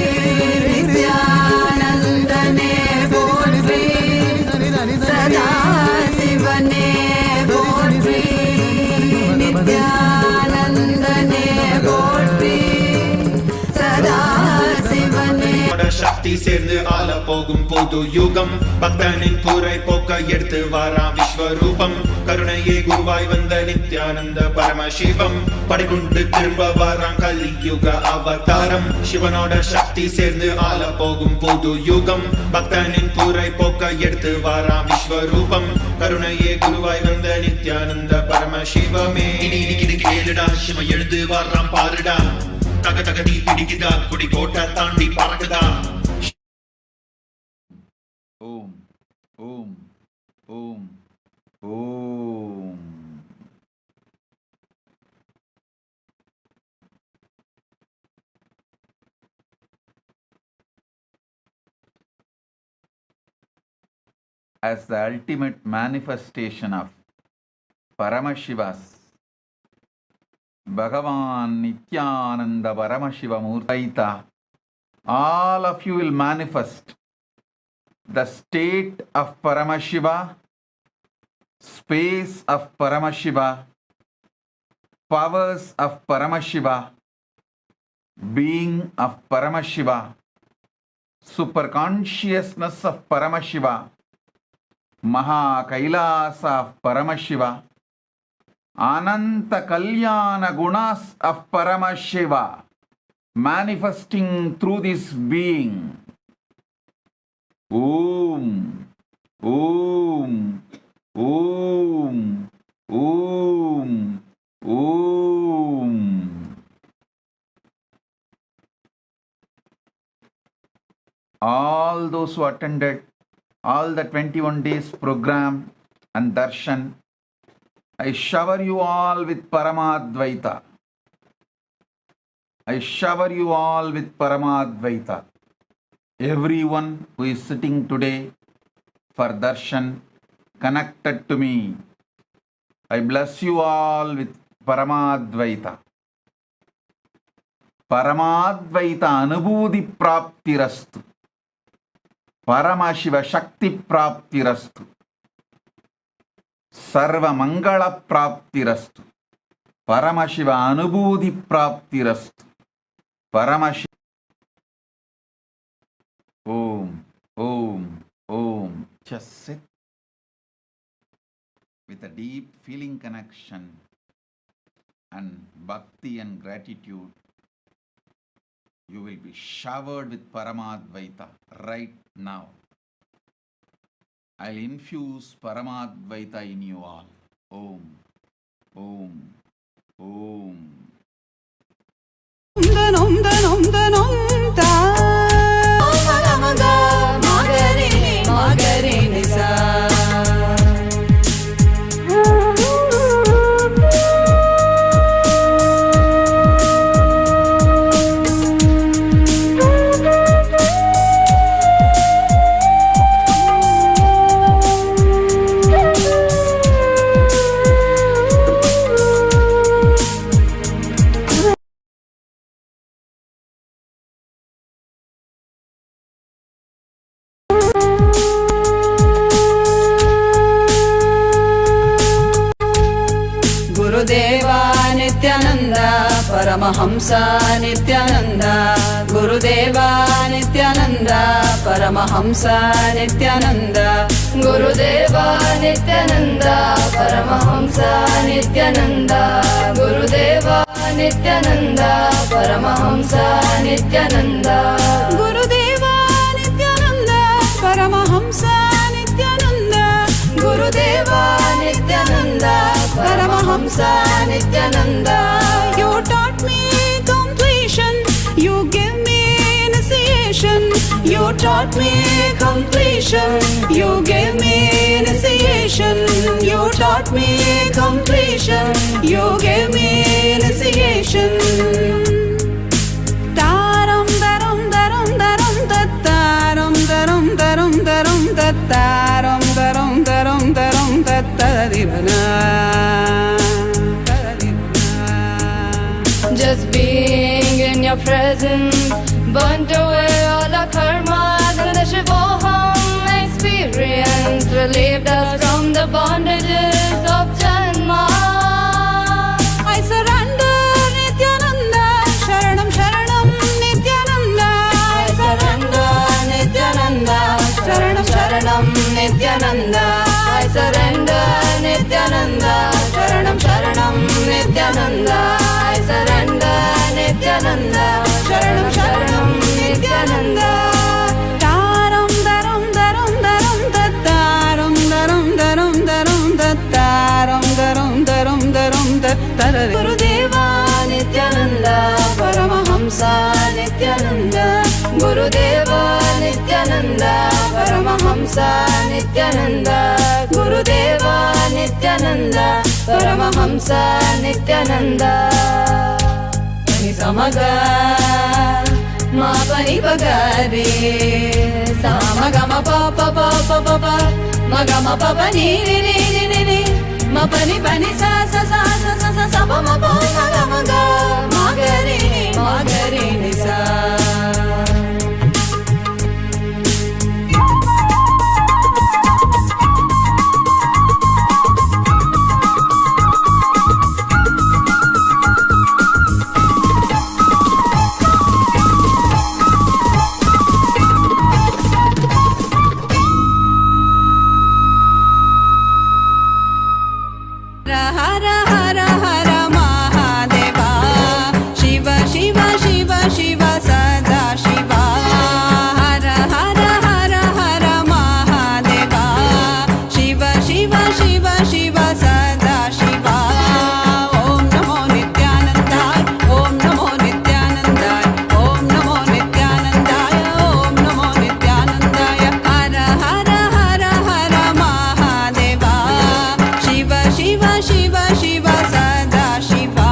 நித்யானந்தனே போற்றி சதா சிவனே போற்றி நித்யானந்தனே போற்றி சதா சிவனே. சக்தி சேர்ந்து ஆள போகும் புது யுகம், பக்தனின் குறை போக்க எடுத்து வாராம் விஸ்வரூபம். கருணையே குருவாய் வந்த நித்யானந்த பரமசிவம், படைகுண்டு திரும்ப வாராம் கலியுக அவதாரம். சிவனோட சக்தி சேர்ந்து ஆள போகும் புது யுகம், பக்தனின் குறை போக்க எடுத்து வாராம் விஸ்வரூபம். கருணையே குருவாய் வந்த நித்யானந்த பரமசிவமே. இனி கேளுடா, சிவ எழுந்து வாராம் பாருடா. தக தக தீ பிடிக்குதா, குடி கோட்டை தாண்டி பறக்குதா. ஓம் ஓம் ஓம் ஓம். As the ultimate manifestation of Paramashiva's Bhagavan Nithyananda Paramashiva Murtaita, all of you will manifest the state of Paramashiva, space of Paramashiva, powers of Paramashiva, being of Paramashiva, superconsciousness of Paramashiva, Maha Kailasa of Paramashiva, Ananta Kalyana Gunas of Paramashiva, manifesting through this being. Om, Om, Om, Om, Om. All those who attended all the 21 days program and darshan, I shower you all with Paramadvaita. I shower you all with Paramadvaita. Everyone who is sitting today for darshan connected to me, I bless you all with Paramadvaita. Paramadvaita Anubhuti Praptirastu. Paramashiva Shakti Praptirastu. Sarva Mangala Praptirastu. Paramashiva Anubhuti Praptirastu. Paramashiva. Om, Om, Om. Just sit with a deep feeling connection and bhakti and gratitude, you will be showered with Paramadvaita right now. I'll infuse Paramadvaita in you all. Om, Om, Om. Nithyananda Paramahamsa Nithyananda Gurudeva Nithyananda Paramahamsa Nithyananda Gurudeva Nithyananda Paramahamsa Nithyananda Gurudeva Nithyananda Paramahamsa Nithyananda Gurudeva Nithyananda Paramahamsa Nithyananda Gurudeva Nithyananda Paramahamsa Nithyananda. You taught me completion, you gave me initiation. You taught me completion, you gave me initiation. You taught me completion, you gave me initiation. Taram daram daram daram taram daram daram daram taram daram daram daram tatarivana. Just being in your presence burnt away all our karmas, and the Shivoham experience relieved us from the bondages of Janma. I surrender Nithyananda, Sharanam Sharanam Nithyananda. I surrender Nithyananda, Sharanam Sharanam Nithyananda. I surrender Nithyananda, Sharanam Sharanam Nithyananda. I surrender Nithyananda, Sharanam Sharanam Nithyananda. Taram daram daram daram taram daram daram daram taram daram daram daram taram. Gurudeva Nithyananda Paramahamsa Nithyananda. Gurudeva Nithyananda Paramahamsa Nithyananda. Gurudeva Nithyananda Paramahamsa Nithyananda. Pani samaga ma pani bagare samaga ma pa pa pa pa pa pa ma ga ma pa pa ni ni ni ni ni ma pani pani sa sa sa sa sa sa sa pa ma pa ma ga ma ga ma ga re ni sa. Hara Hara Hara Mahadeva Shiva Shiva Shiva Shiva Sada Shiva. Hara Hara Hara Hara Mahadeva Shiva Shiva Shiva Shiva Sada Shiva. Om Namo Nithyanandaya, Om Namo Nithyanandaya, Om Namo Nithyanandaya, Om Namo Nithyanandaya. Hara Hara Hara Hara Mahadeva Shiva Shiva Shiva Shiva Sada Shiva.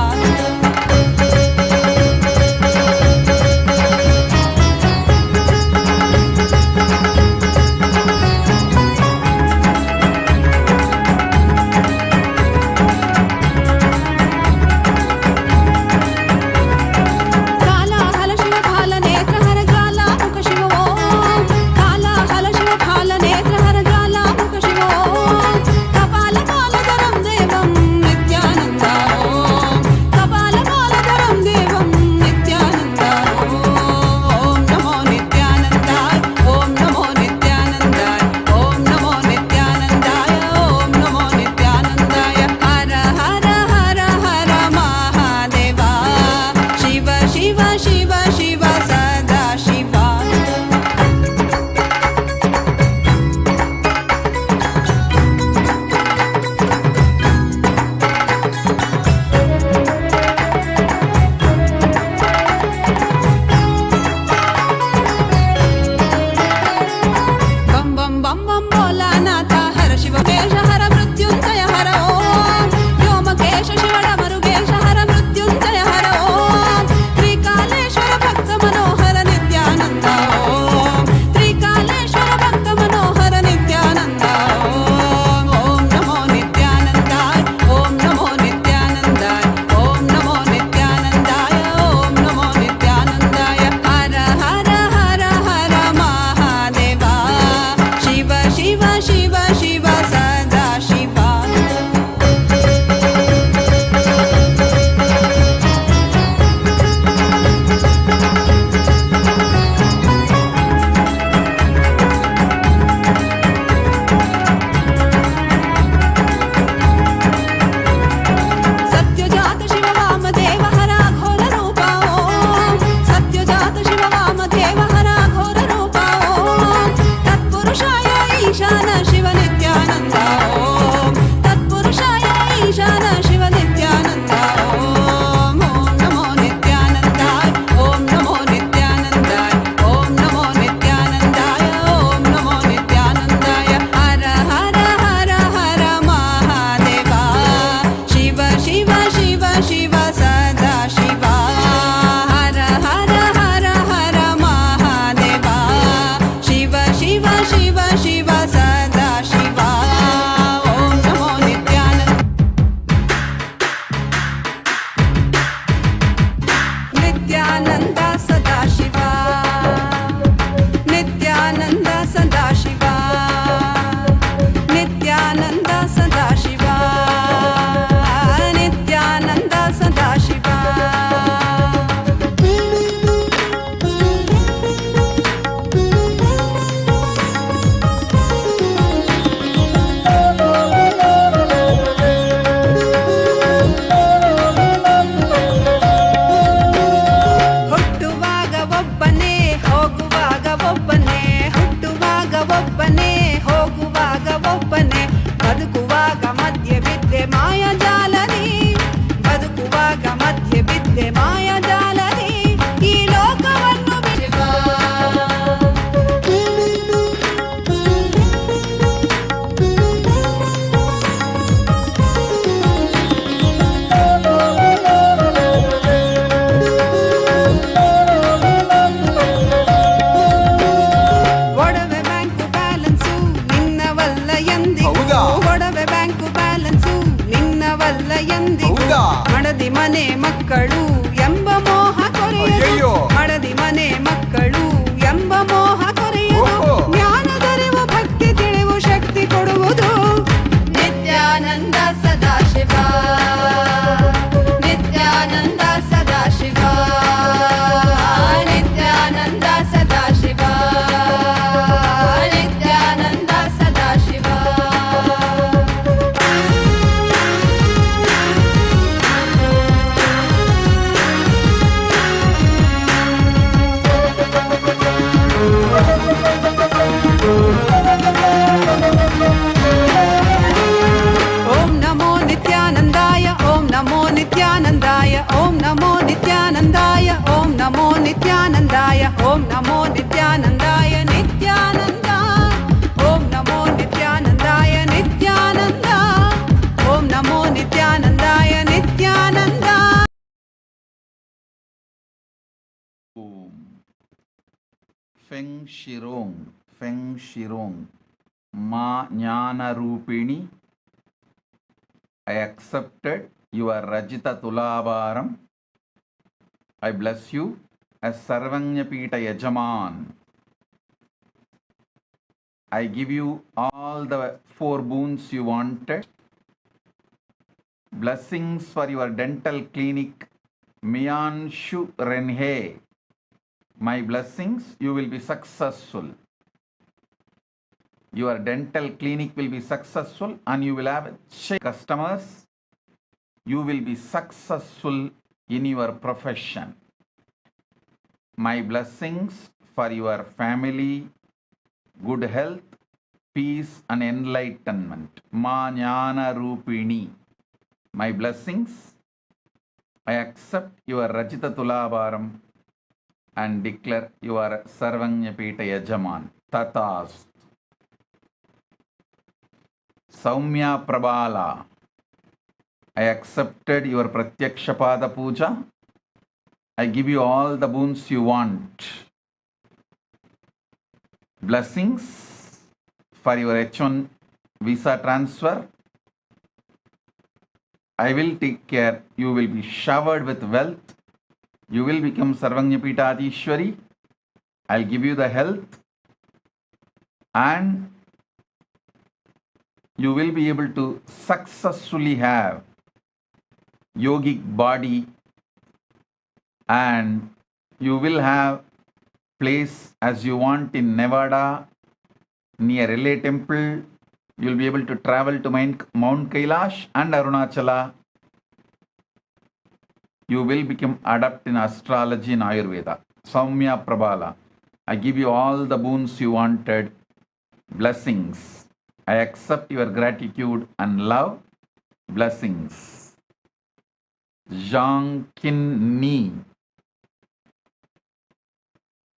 ಬದುಕುವಾಗ ಮಧ್ಯೆ ಬಿದ್ದೆ ಮಾಯಜಾಲದಿ ಬದುಕುವಾಗ ಮಧ್ಯೆ ಬಿದ್ದೆ ಮಾಯಜಾಲದಿ ಈ ಲೋಕವನ್ನು ಒಡವೆ bank balance ನಿನ್ನವಲ್ಲ ಎಂದಿಗೂ ಒಡವೆ bank balance ನಿನ್ನವಲ್ಲ ಎಂದಿಗೂ ಮಡದಿ ಮನೆ ಮಕ್ಕಳು ಎಂಬ ಮೋಹ ಕೊರೆಯದು ಮಡದಿ ಮನೆ ಮಕ್ಕಳು ಎಂಬ ಮೋಹ ಕೊರೆಯದು ಜ್ಞಾನದರಿವು ಭಕ್ತಿ ತಿಳಿವು ಶಕ್ತಿ ಕೊಡುವುದು ನಿತ್ಯಾನಂದ ಸದಾಶಿವ ನಿತ್ಯಾನಂದ ಸದಾಶಿವ ನಿತ್ಯಾನಂದ ಸದಾಶಿವ ನಿತ್ಯಾನಂದ ಸದಾಶಿವ ಓಂ ನಮೋ ನಿತ್ಯಾನಂದಾಯ ಓಂ ನಮೋ ನಿತ್ಯಾನಂದಾಯ ಓಂ ನಮೋ ನಿತ್ಯಾನಂದಾಯ ಓಂ ನಮೋ ನಿತ್ಯಾನಂದಾಯ ಓಂ ನಮೋ ನಿತ್ಯಾನಂದಾಯ ನಿತ್ಯಾನಂದ ಓಂ ನಮೋ ನಿತ್ಯಾನಂದಾಯ ನಿತ್ಯಾನಂದ ಓಂ ನಮೋ ನಿತ್ಯಾನಂದಾಯ Nithyananda Feng Shirong, Ma Jnana Rupini. I accepted your Rajita Tulavaram. I bless you as Sarvanyapita Yajaman. I give you all the 4 boons you wanted. Blessings for your dental clinic, Miyanshu Renhe. My blessings, you will be successful. Your dental clinic will be successful and you will have customers. You will be successful in your profession. My blessings for your family, good health, peace and enlightenment. Ma Jnana Rupini. My blessings, I accept your Rajita Tulavaram and declare you are Sarvanyapita Yajaman. Tatas. Saumya Prabala. I accepted your Pratyakshapada Puja. I give you all the boons you want. Blessings for your H1 visa transfer. I will take care. You will be showered with wealth. You will become Sarvanyapita Adishwari. I'll give you the health and you will be able to successfully have yogic body and you will have place as you want in Nevada near LA temple. You'll be able to travel to Mount Kailash and Arunachala. You will become adept in astrology and Ayurveda. Saumya Prabala. I give you all the boons you wanted. Blessings. I accept your gratitude and love. Blessings. Zhang Kin Ni.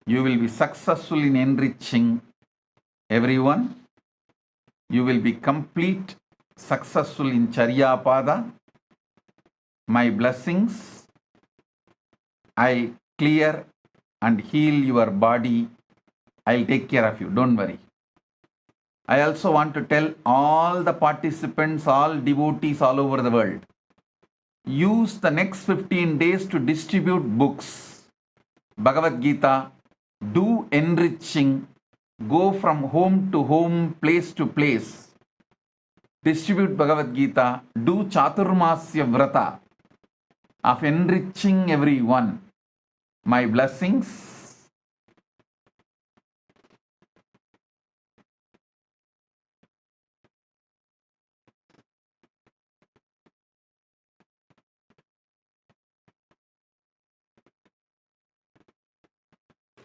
You will be successful in enriching everyone. You will be complete, successful in Charya Pada. My blessings, I'll clear and heal your body. I'll take care of you. Don't worry. I also want to tell all the participants, all devotees all over the world, use the next 15 days to distribute books. Bhagavad Gita, do enriching, go from home to home, place to place. Distribute Bhagavad Gita, do Chaturmasya Vrata of enriching everyone. My blessings.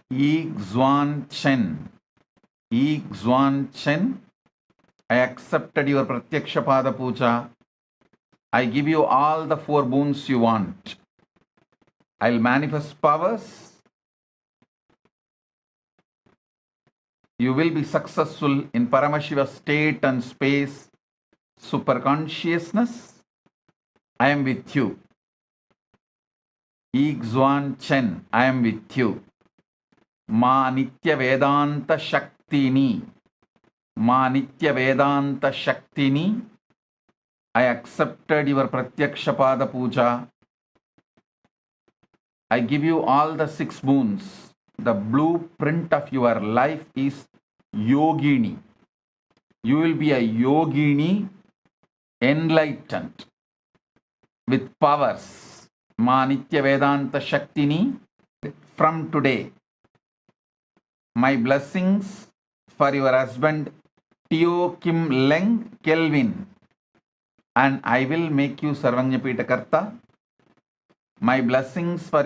Yi Xuan Chen. Yi Xuan Chen. I accepted your Pratyakshapada Puja. I give you all the 4 boons you want. I'll manifest powers. You will be successful in Paramashiva state and space, superconsciousness. I am with you. Igzwan Chen, I am with you. Ma Nitya Vedanta Shaktini. Ma Nitya Vedanta Shaktini. I accepted your Pratyakshapada Puja. I give you all the 6 boons. The blueprint of your life is Yogini. You will be a Yogini, enlightened, with powers. Ma Nitya Vedanta Shaktini. From today, my blessings for your husband Teo Kim Leng Kelvin, and I will make you Sarvanyapita Karta. My blessings for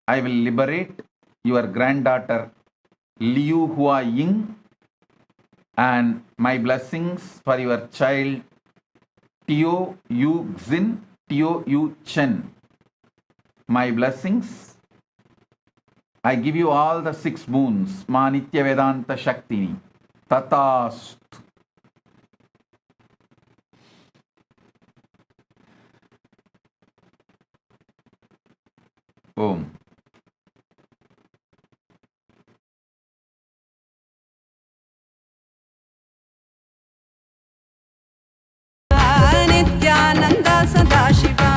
I will liberate your granddaughter Liu Hua Ying, and my blessings for your child Teo Yu Xin, Teo Yu Chen. My blessings. I give you all the 6 boons. Ma Nitya Vedanta Shaktini. Tatastu. Om. Nithyananda Sadashiva.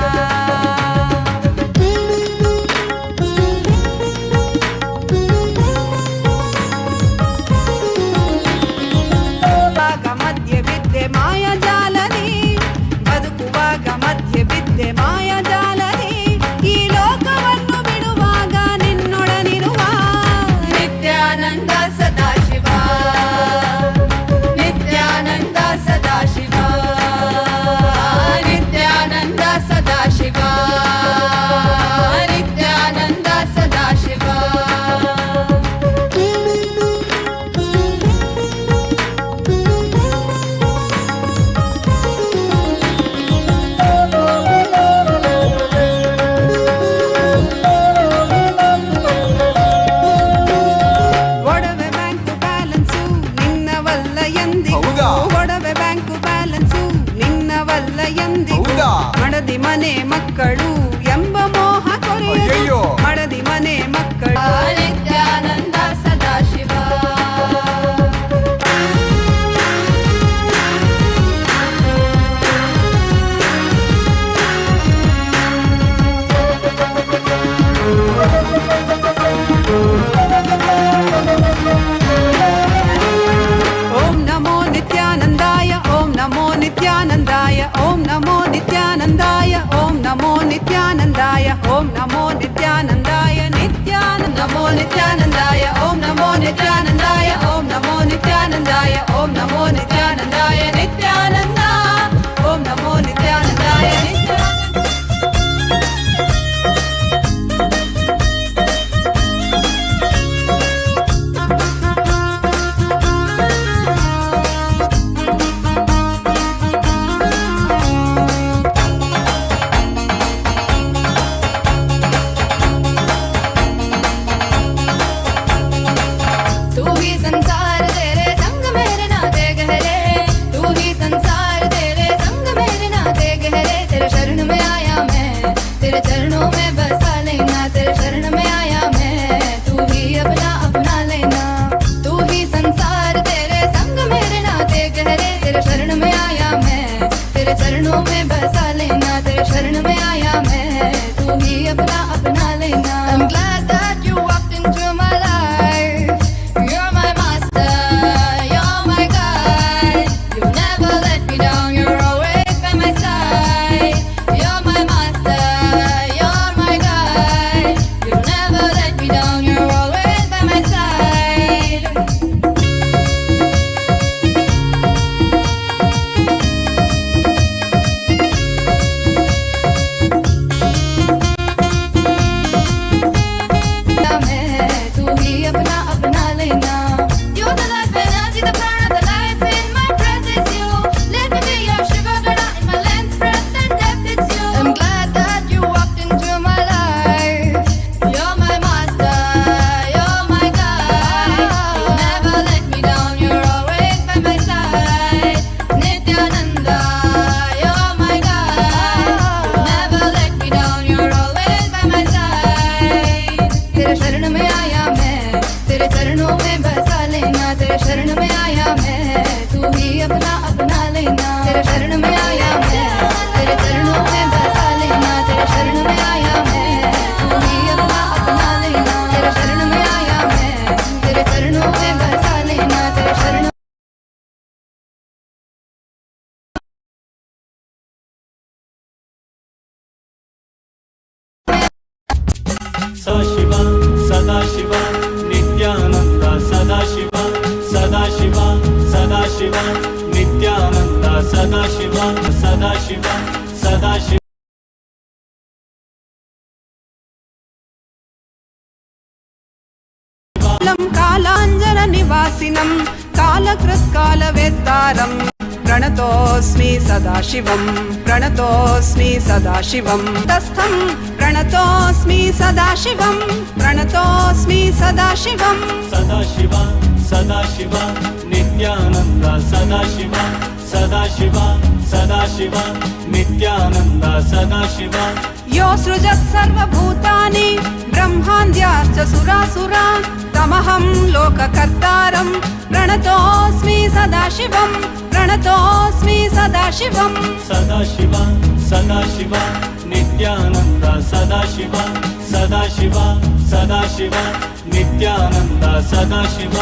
ಮಾಯಾ ಜಾಲನಿ ಬದುಕುವಾಗ ಮಧ್ಯೆ ಬಿದ್ದೆ ಮಾಯಾ ಜಾಲನಿ ಈ ಲೋಕವನ್ನು ಬಿಡುವಾಗ ನಿನ್ನೊಡನಿರುವ ನಿತ್ಯಾನಂದ ಸದಾಶಿವ ನಿತ್ಯಾನಂದ ಸದಾಶಿವ ನಿತ್ಯಾನಂದ ಸದಾಶಿವ ನಿತ್ಯಾನಂದ ಸದಾಶಿವ ಮಡದಿ ಮನೆ ಮಕ್ಕಳು ಎಂಬ ಮೋಹ ಕೊರೆಯೋ ಮಡದಿ ಮನೆ ಮಕ್ಕಳು ನಿತ್ಯಾನಂದ ಸದಾಶಿವ ಓಂ ನಮೋ ನಿತ್ಯಾನಂದಾಯ ಓಂ ನಮೋ ನಿತ್ಯಾನಂದಾಯ ಓಂ ನಮೋ ನಿತ್ಯಾನಂದಾಯ ಓಂ ನಮೋ ನಿತ್ಯಾನಂದಾಯ ಓಂ ನಮೋ ನಿತ್ಯಾನಂದಾಯ ನಮೋ ನಿತ್ಯಾನಂದಾಯ ಓಂ ನಮೋ ನಿತ್ಯಾನಂದಾಯ ಓಂ ನಮೋ ನಿತ್ಯಾನಂದಾಯ ಓಂ ನಮೋ ನಿತ್ಯಾನಂದಾಯ ನಿತ್ಯಾನಂದ ಓಂ ನಮೋ ನಿತ್ಯಾನಂದಾಯ I'm glad that you walked into my life. You're my master, you're my guide. You never let me down, you're always by my side. You're my master, you're my guide. You never let me down, you're always by my side. You're the life energy, the part of the life in my तेरे शरण में आया मैं, तेरे चरणों में बसा लेना, तेरे शरण में आया मैं, तू ही अपना अपना लेना, तेरे शरण में आया मैं, तेरे चरणों में बसा लेना, तेरे शरण सशिव सदाशिव नित्यानन्द सदाशिव सदाशिव सदाशिव नित्यानन्द सदाशिव सदाशिव सदाशिव कालाञ्जन निवासिनं कालकृत्कालवेत्तारं प्रणतोऽस्मि सदाशिवं, प्रणतोऽस्मि सदाशिवं तस्थं प्रणतोऽस्मि सदाशिवं, प्रणतोऽस्मि सदाशिवं सदाशिव सदाशिव नित्यानन्द सदाशिव सदाशिव सदाशिव नित्यानन्द सदाशिव यो सृजत् सर्वभूतानि ब्रह्माद्याश्च सुरासुरा तमहं लोककर्तारं प्रणतोऽस्मि सदाशिवं, प्रणतोऽस्मि सदाशिवं सदाशिव सदाशिव नित्यानन्द सदाशिव सदाशिव सदाशिव नित्यानन्द सदाशिव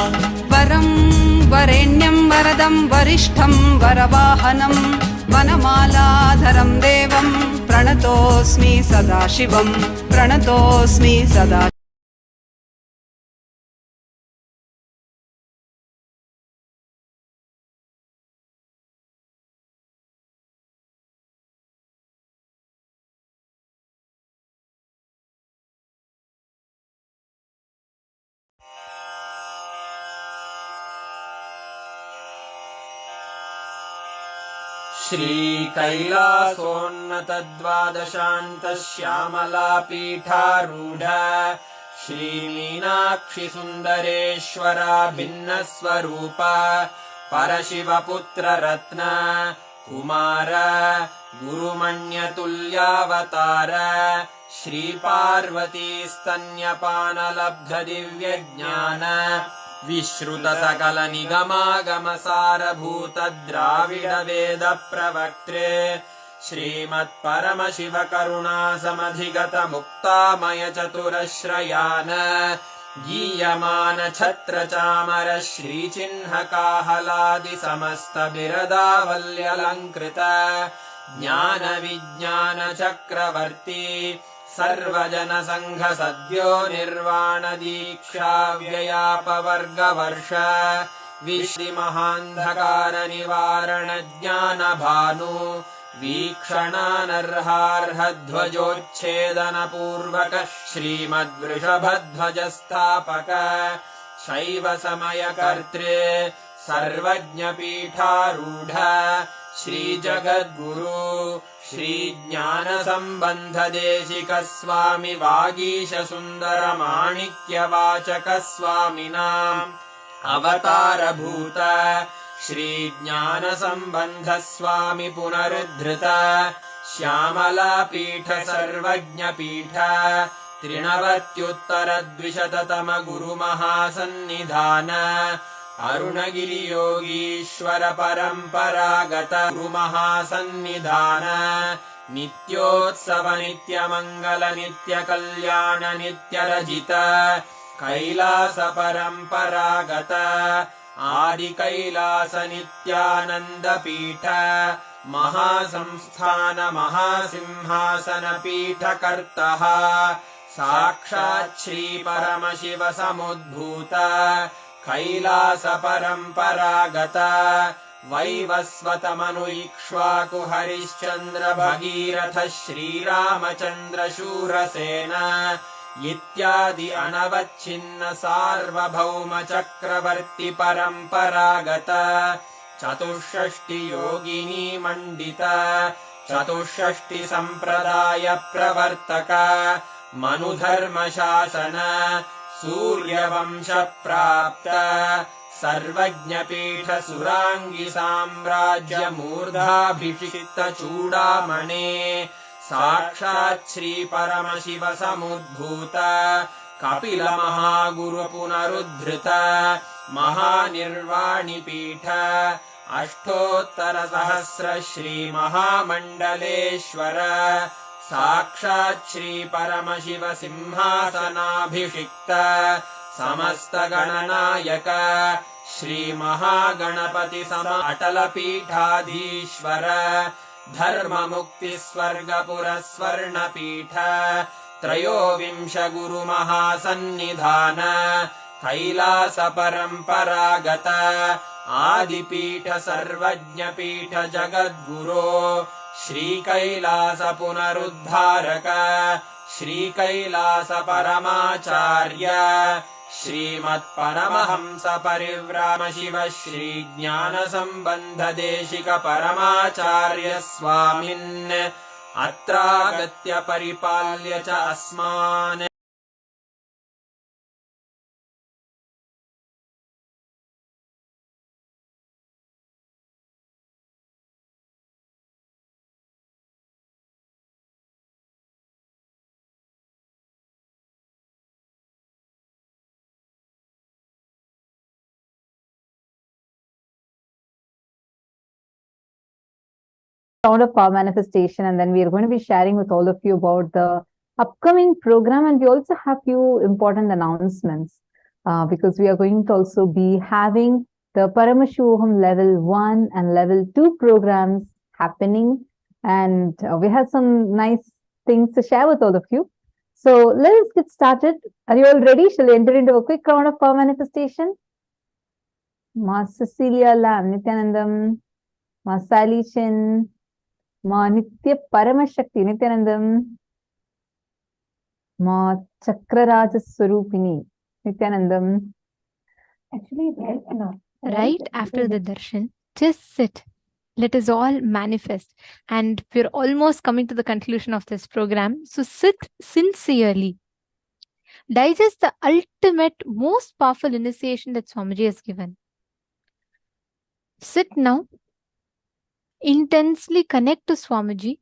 वरं वरेण्यं वरदं वरिष्ठं वरवाहनं वनमालाधरं देवं प्रणतोऽस्मि सदाशिवं, प्रणतोऽस्मि सदा श्रीकैलासोन्नतद्वादशान्तश्यामलापीठारूढ श्रीमीनाक्षिसुन्दरेश्वरा भिन्नस्वरूप परशिवपुत्ररत्न कुमार गुरुमण्यतुल्यावतार श्रीपार्वतीस्तन्यपानलब्धदिव्यज्ञान विश्रुतसकलनिगमागमसारभूत द्राविड वेद प्रवक्त्रे श्रीमत्परमशिवकरुणासमधिगत मुक्तामय चतुरश्रयान गीयमान छत्रचामर श्रीचिह्नकाहलादि समस्त बिरदावल्यलङ्कृत ज्ञान विज्ञान चक्रवर्ती सर्वजन संघ सद्यो निर्वाण दीक्षा व्ययापवर्गवर्ष विश्रि महान्धकार निवारण ज्ञान भानु वीक्षणानर्हार्हध्वजोच्छेदन पूर्वक श्रीमद्वृषभध्वजस्थापक शैव समय कर्त्रे सर्वज्ञपीठारूढ श्रीजगद्गुरु श्रीज्ञानसम्बन्धदेशिक स्वामि वागीश सुन्दर माणिक्यवाचक स्वामिनाम् अवतारभूत श्रीज्ञानसम्बन्ध स्वामि पुनरुद्धृत श्यामलापीठ सर्वज्ञपीठ त्रिनवत्युत्तरद्विशततम गुरुमहासन्निधान अरुणगिरियोगीश्वर परम्परागत गुरुमहासन्निधान नित्योत्सव नित्यमङ्गल नित्यकल्याण नित्यरजित कैलास परम्परागत आदिकैलास नित्यानन्दपीठ महासंस्थान महासिंहासन पीठकर्तः साक्षात् श्रीपरमशिव समुद्भूत कैलास परम्परागत वैवस्वतमनु इक्ष्वाकु हरिश्चन्द्र भगीरथ श्रीरामचन्द्र शूरसेन इत्यादि अनवच्छिन्न सार्वभौम चक्रवर्ति परम्परागत चतुष्षष्टि योगिनी मण्डित चतुष्षष्टि सम्प्रदाय प्रवर्तक मनुधर्म शासन सूर्यवंश प्राप्त सर्वज्ञपीठ सुराङ्गि साम्राज्य मूर्धाभिषिक्त चूडामणे साक्षात् श्री परमशिव समुद्भूत कपिल महागुरु पुनरुद्धृत महानिर्वाणि पीठ अष्टोत्तरसहस्र श्रीमहामण्डलेश्वर साक्षात् श्रीपरमशिव सिंहासनाभिषिक्त समस्तगणनायक श्रीमहागणपति सम अटलपीठाधीश्वर धर्ममुक्तिस्वर्गपुरस्वर्णपीठ त्रयोविंश गुरुमहासन्निधान कैलासपरम्परागत आदिपीठ सर्वज्ञपीठ जगद्गुरो श्रीकैलास पुनरुद्धारक श्रीकैलास परमाचार्य श्रीमत्परमहंस परिव्राम शिव श्रीज्ञानसम्बन्धदेशिक परमाचार्य स्वामिन् अत्रागत्य परिपाल्य च अस्मान् round of power manifestation, and then we are going to be sharing with all of you about the upcoming program, and we also have few important announcements because we are going to also be having the Paramashivam level 1 and level 2 programs happening, and we have some nice things to share with all of you. So let us get started. Are you all ready? Shall we enter into a quick round of power manifestation? Ma Cecilia Lam, Nithyanandam, Ma Sally Chen, Ma Nitya Paramashakti Nithyanandam, Ma Chakraraja Swarupini Nithyanandam. Actually, right after the darshan, just sit. Let us all manifest. And we're almost coming to the conclusion of this program. So sit sincerely. Digest the ultimate, most powerful initiation that Swamiji has given. Sit now. Intensely connect to Swamiji.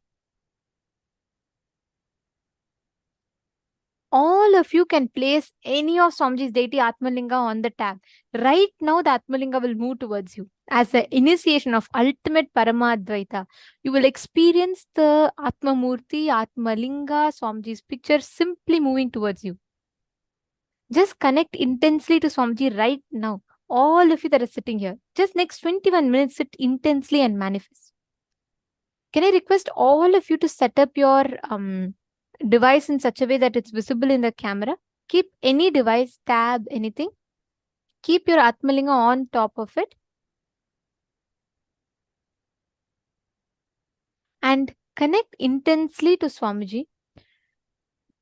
All of you can place any of Swamiji's deity Atmalinga on the tab. Right now, the Atmalinga will move towards you. As the initiation of ultimate Paramadvaita, you will experience the Atmamurti, Atmalinga, Swamiji's picture simply moving towards you. Just connect intensely to Swamiji right now. All of you that are sitting here, just next 21 minutes, sit intensely and manifest. Can I request all of you to set up your device in such a way that it's visible in the camera? Keep any device, tab, anything. Keep your Atmalinga on top of it. And connect intensely to Swamiji.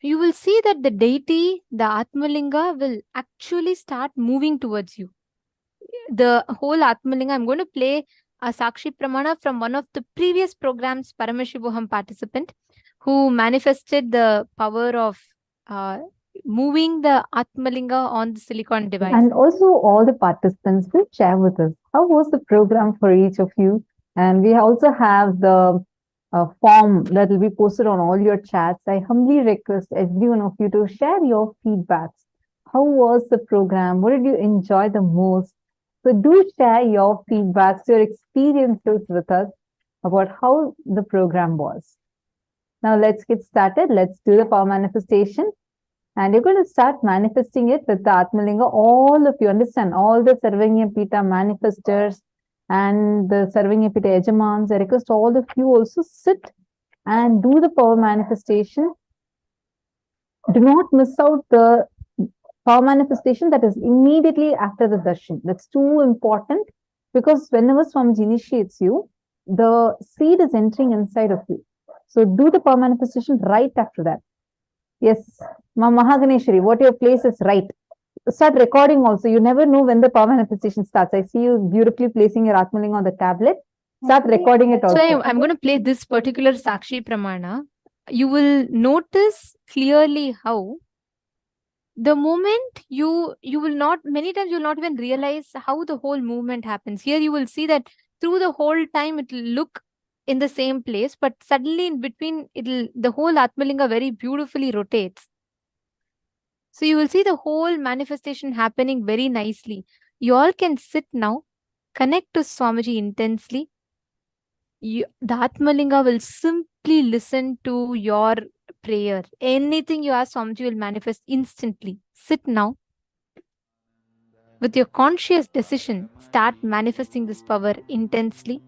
You will see that the deity, the Atmalinga, will actually start moving towards you. The whole Atmalinga, I'm going to play a Sakshi Pramana from one of the previous programs, Paramashivam participant, who manifested the power of moving the Atmalinga on the silicon device. And also all the participants will share with us how was the program for each of you. And we also have the form that will be posted on all your chats. I humbly request every one of you to share your feedbacks. How was the program? What did you enjoy the most? So do share your feedbacks, your experiences with us about how the program was. Now let's get started. Let's do the power manifestation. And you're going to start manifesting it with the Atmalinga. All of you understand, all the Sarvanya Pita manifestors and the Sarvanya Pita Ejamans. I request all of you also sit and do the power manifestation. Do not miss out the power manifestation that is immediately after the darshan. That's too important because whenever Swamiji initiates you, the seed is entering inside of you. So do the power manifestation right after that. Yes, Ma Mahaganeshwari, what your place is right. Start recording also. You never know when the power manifestation starts. I see you beautifully placing your Atmalinga on the tablet. Start recording it also. So I'm going to play this particular Sakshi Pramana. You will notice clearly how the moment you will not, many times you will not even realize how the whole movement happens. Here you will see that through the whole time it will look in the same place, but suddenly in between the whole Atmalinga very beautifully rotates. So you will see the whole manifestation happening very nicely. You all can sit now Connect to Swamiji intensely. The Atmalinga will simply listen to your prayer. Anything you ask, Swamiji will manifest instantly. Sit now. With your conscious decision, start manifesting this power intensely.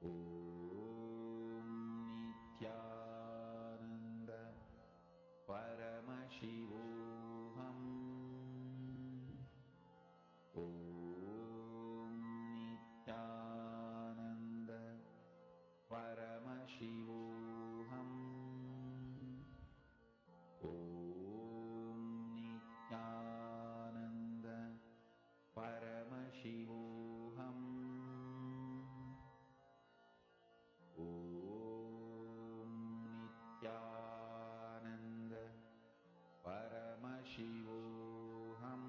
Om Nithyananda Paramashivam. Om Nithyananda Paramashivam. Om Nithyananda Paramashivam. Om Nithyananda Paramashivam.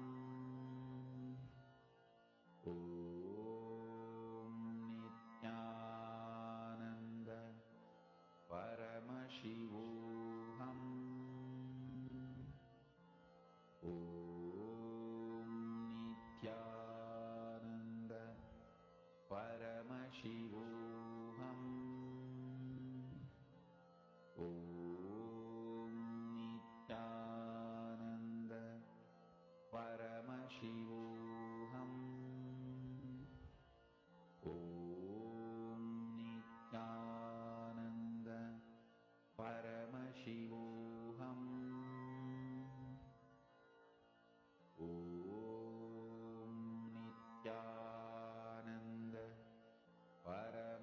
Om Nithyananda Paramashivam. Om Nithyananda Paramashivam. Om Nithyananda Paramashivam. Om Nithyananda Paramashivam. Om Nithyananda Paramashivam.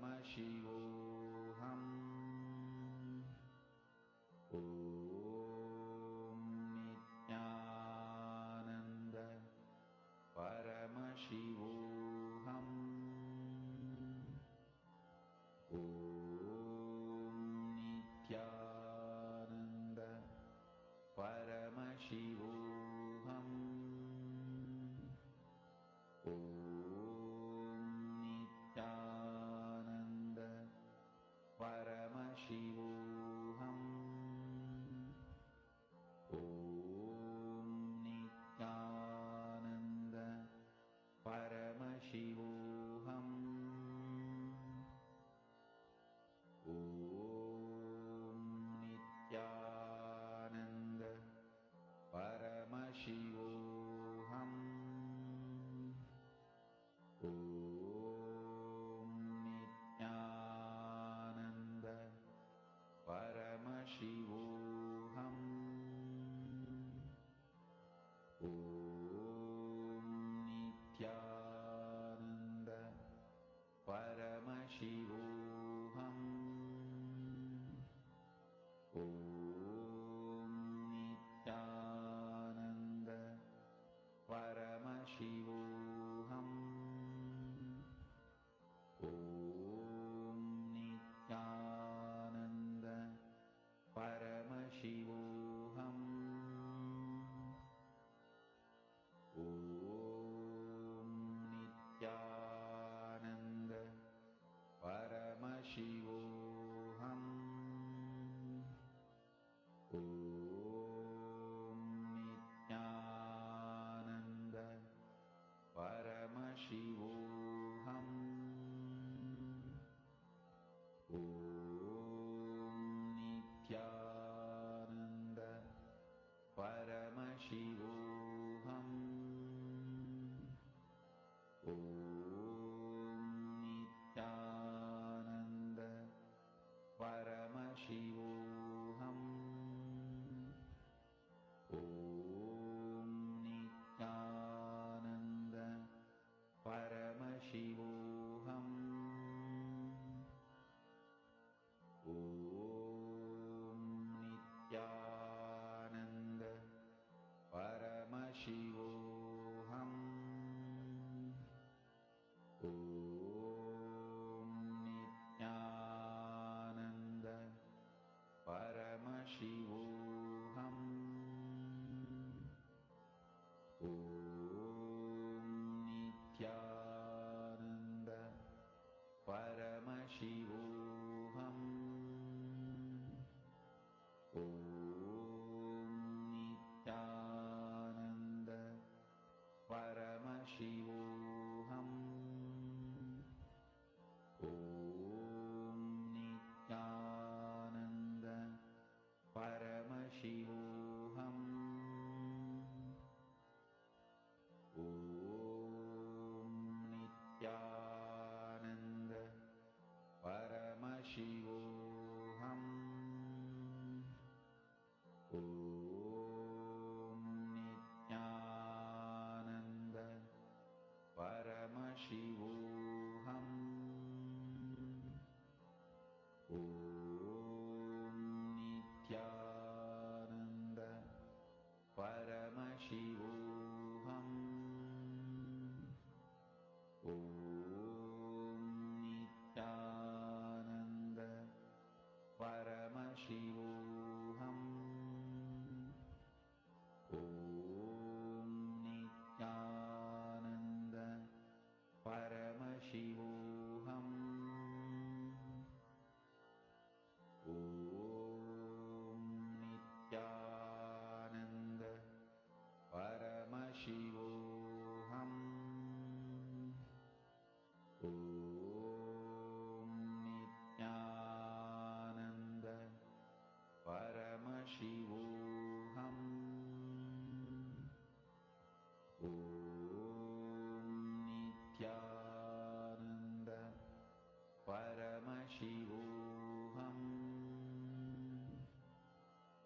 Paramashivoham.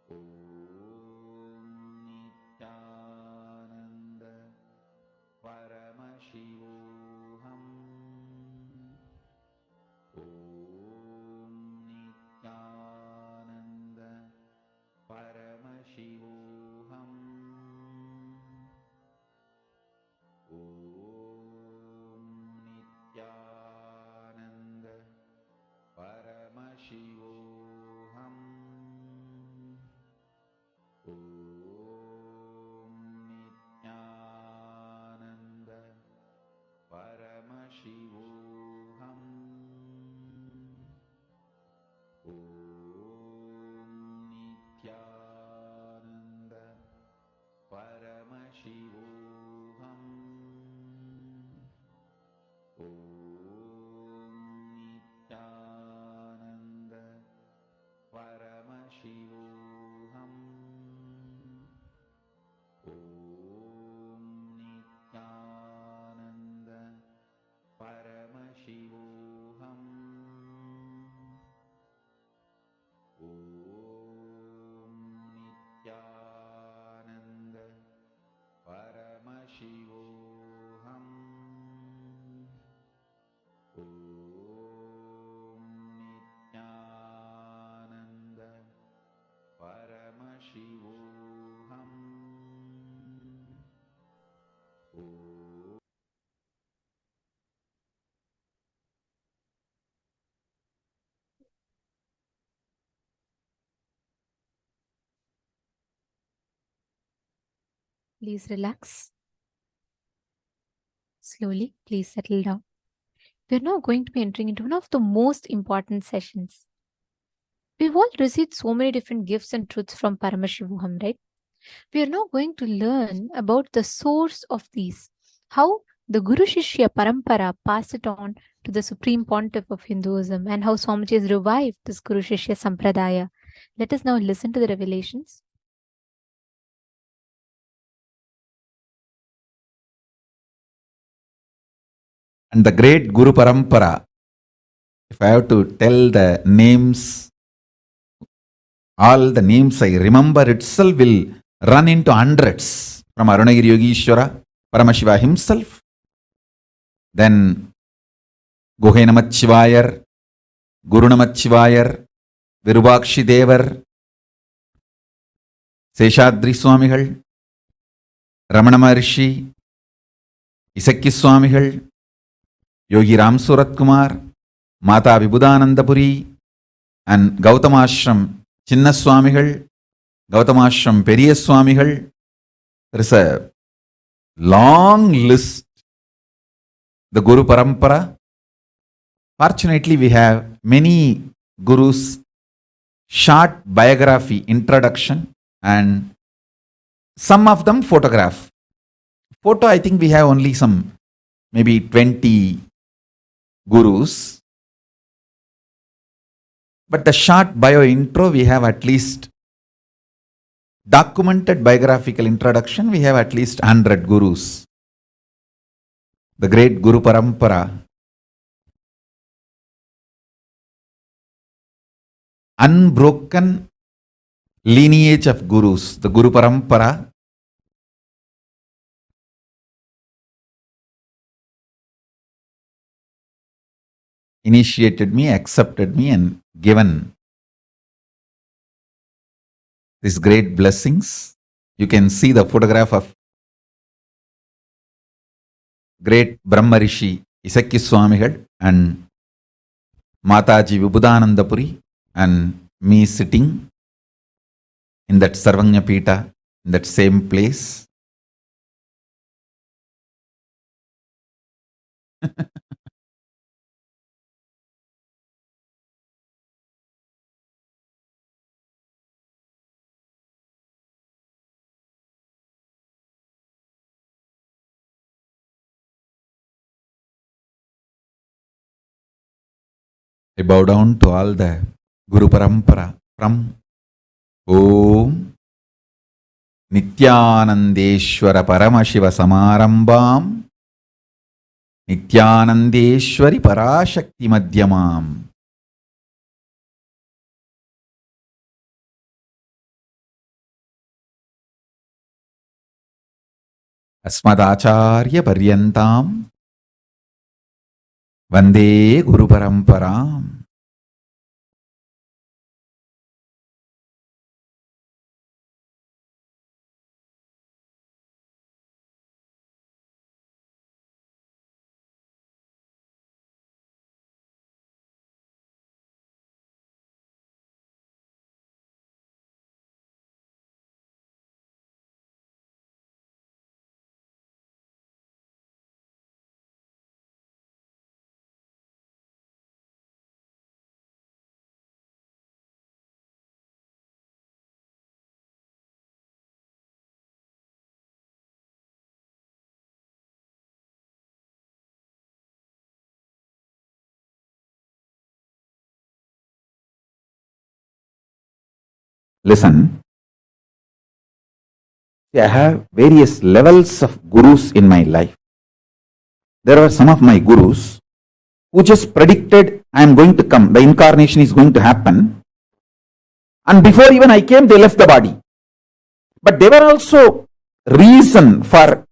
Om Nithyananda Paramashivoham. Om Nithyananda Paramashivoham. Om Nithyananda Paramashivoham. Om Nithyananda Paramashivoham. Om Nithyananda Paramashivoham. Om Nithyananda Paramashivoham. Om Nithyananda Paramashivoham. Om Nithyananda Paramashivoham. Om Nithyananda Paramashivoham. Om. Please relax. Slowly, please settle down. We're now going to be entering into one of the most important sessions. We've all received so many different gifts and truths from Paramashivoham, right? We are now going to learn about the source of these, how the Guru Shishya Parampara passed it on to the Supreme Pontiff of Hinduism, and how Swamiji has revived this Guru Shishya Sampradaya. Let us now listen to the revelations. And the great Guru Parampara, if I have to tell the names, all the names I remember itself will run into hundreds. From Arunagiri Yogishwara, Paramashiva himself, then Guhe Namachivayar, Guru Namachivayar, Virubakshi Devar, Seshadri Swamigal, Ramana Maharishi, Isakki Swamigal, Yogi Ram Surat Kumar, Mata Vibhudanandapuri, and Gautamashram Chinna Swamigal, Gautamashram Periya Swamigal. There is a long list. The Guru Parampara. Fortunately, we have many Gurus, short biography, introduction, and some of them photograph. Photo, I think we have only some, maybe 20 Gurus. But the short bio intro, we have at least documented biographical introduction, we have at least 100 Gurus. The great Guru Parampara, unbroken lineage of Gurus. The Guru Parampara initiated me, accepted me, and given these great blessings. You can see the photograph of great Brahma Rishi Isakki Swamigal and Mataji Vibhudanandapuri, and me sitting in that Sarvanya Pita, in that same place. I bow down to all the Guru Parampara from Om Nithyanandeshwara Paramashiva Samarambam Nithyanandeshwari Parashakti Madhyamam अस्मदाचार्य पर्यन्तां वन्दे गुरुपरम्पराम्. Listen, I have various levels of gurus in my life. There are some of my gurus who just predicted I am going to come, the incarnation is going to happen. And before even I came, they left the body. But they were also reason for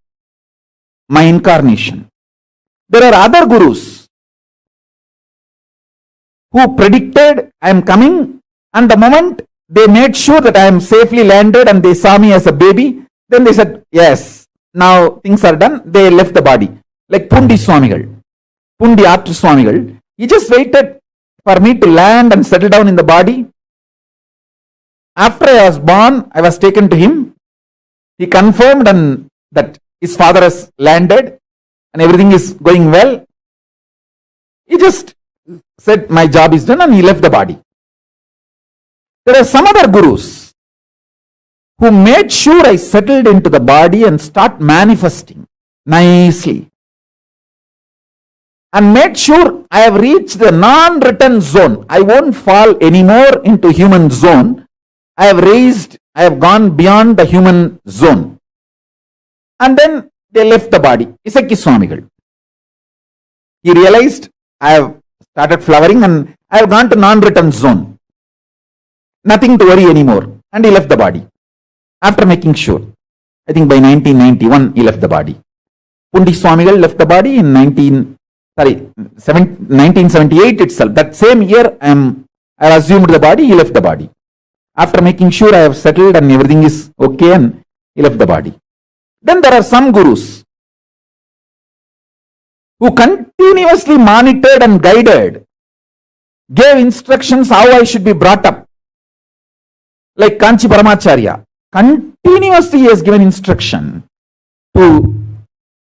my incarnation. There are other gurus who predicted I am coming, and the moment they made sure that I am safely landed and they saw me as a baby, then they said, yes, now things are done. They left the body. Like Pundi Swamigal, Pundi Atra Swamigal. He just waited for me to land and settle down in the body. After I was born, I was taken to him. He confirmed and that his father has landed and everything is going well. He just said, my job is done, and he left the body. There are some other gurus who made sure I settled into the body and start manifesting nicely, and made sure I have reached the non-return zone. I won't fall anymore into human zone. I have gone beyond the human zone. And then they left the body. Isaki Swamigal. He realized I have started flowering and I have gone to non-return zone. Nothing to worry anymore. And he left the body. After making sure. I think by 1991 he left the body. Pundi Swamigal left the body in 1978 itself. That same year I assumed the body, he left the body. After making sure I have settled and everything is okay, and he left the body. Then there are some gurus who continuously monitored and guided, gave instructions how I should be brought up. Like Kanchi Paramacharya, continuously he has given instruction to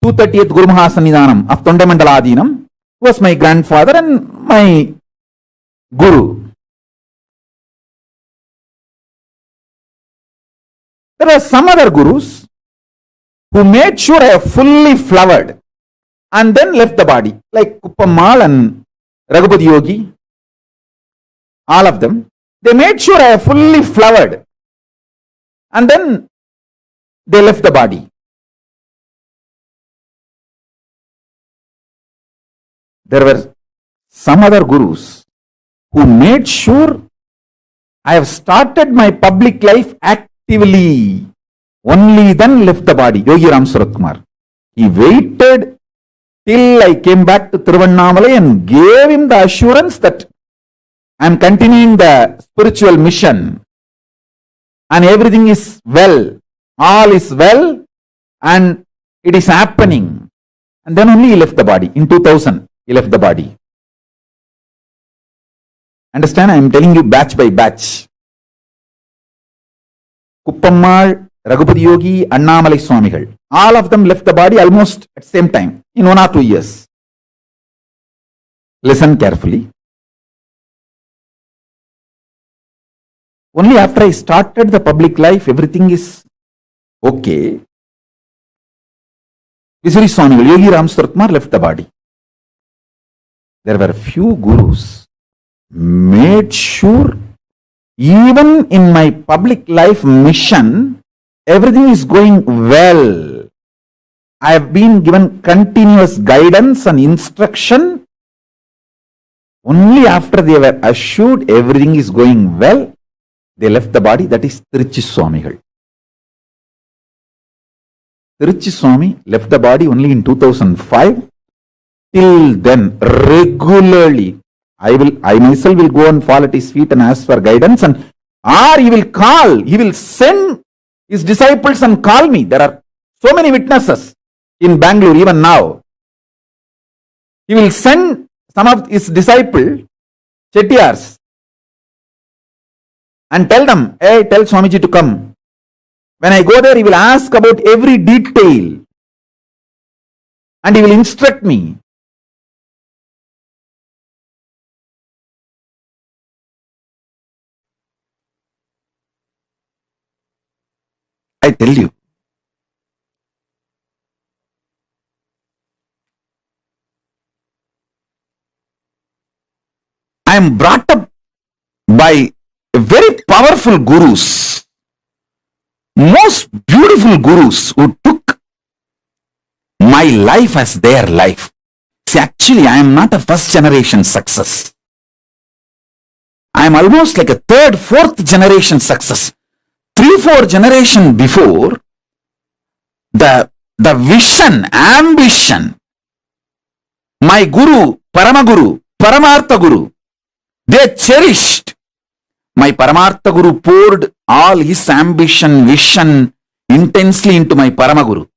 230th Guru Mahasannidhanam of Tondaimandaladinam, who was my grandfather and my guru. There are some other gurus who made sure I have fully flowered and then left the body, like Kuppammal and Raghupati Yogi, all of them. They made sure I have fully flowered and then they left the body. There were some other gurus who made sure I have started my public life actively. Only then left the body. Yogi Ram Surat Kumar. He waited till I came back to Tiruvannamalai and gave him the assurance that I am continuing the spiritual mission and everything is well. All is well and it is happening. And then only he left the body. In 2000, he left the body. Understand? I am telling you batch by batch. Kuppammal, Raghupati Yogi, Annamalai Swamigal. All of them left the body almost at the same time, in 1 or 2 years. Listen carefully. Only after I started the public life, everything is okay. Visuri Swamigal, Yogi Ram Surat Kumar left the body. There were few gurus made sure even in my public life mission, everything is going well. I have been given continuous guidance and instruction. Only after they were assured everything is going well, they left the body. That is Tiruchi Swamigal. Tiruchi Swami left the body only in 2005. Till then, regularly, I myself will go and fall at his feet and ask for guidance, or he will send his disciples and call me. There are so many witnesses in Bangalore even now. He will send some of his disciples, Chettiars, and tell them, hey, tell Swamiji to come. When I go there, he will ask about every detail and he will instruct me. I tell you, I am brought up by very powerful gurus, most beautiful gurus who took my life as their life. See, actually, I am not a first generation success. I am almost like a third, fourth generation success. 3-4 generations before, the vision, ambition, my guru, Paramaguru, Paramartha Guru, they cherished. My Paramartha Guru poured all his ambition, vision intensely into my Paramaguru.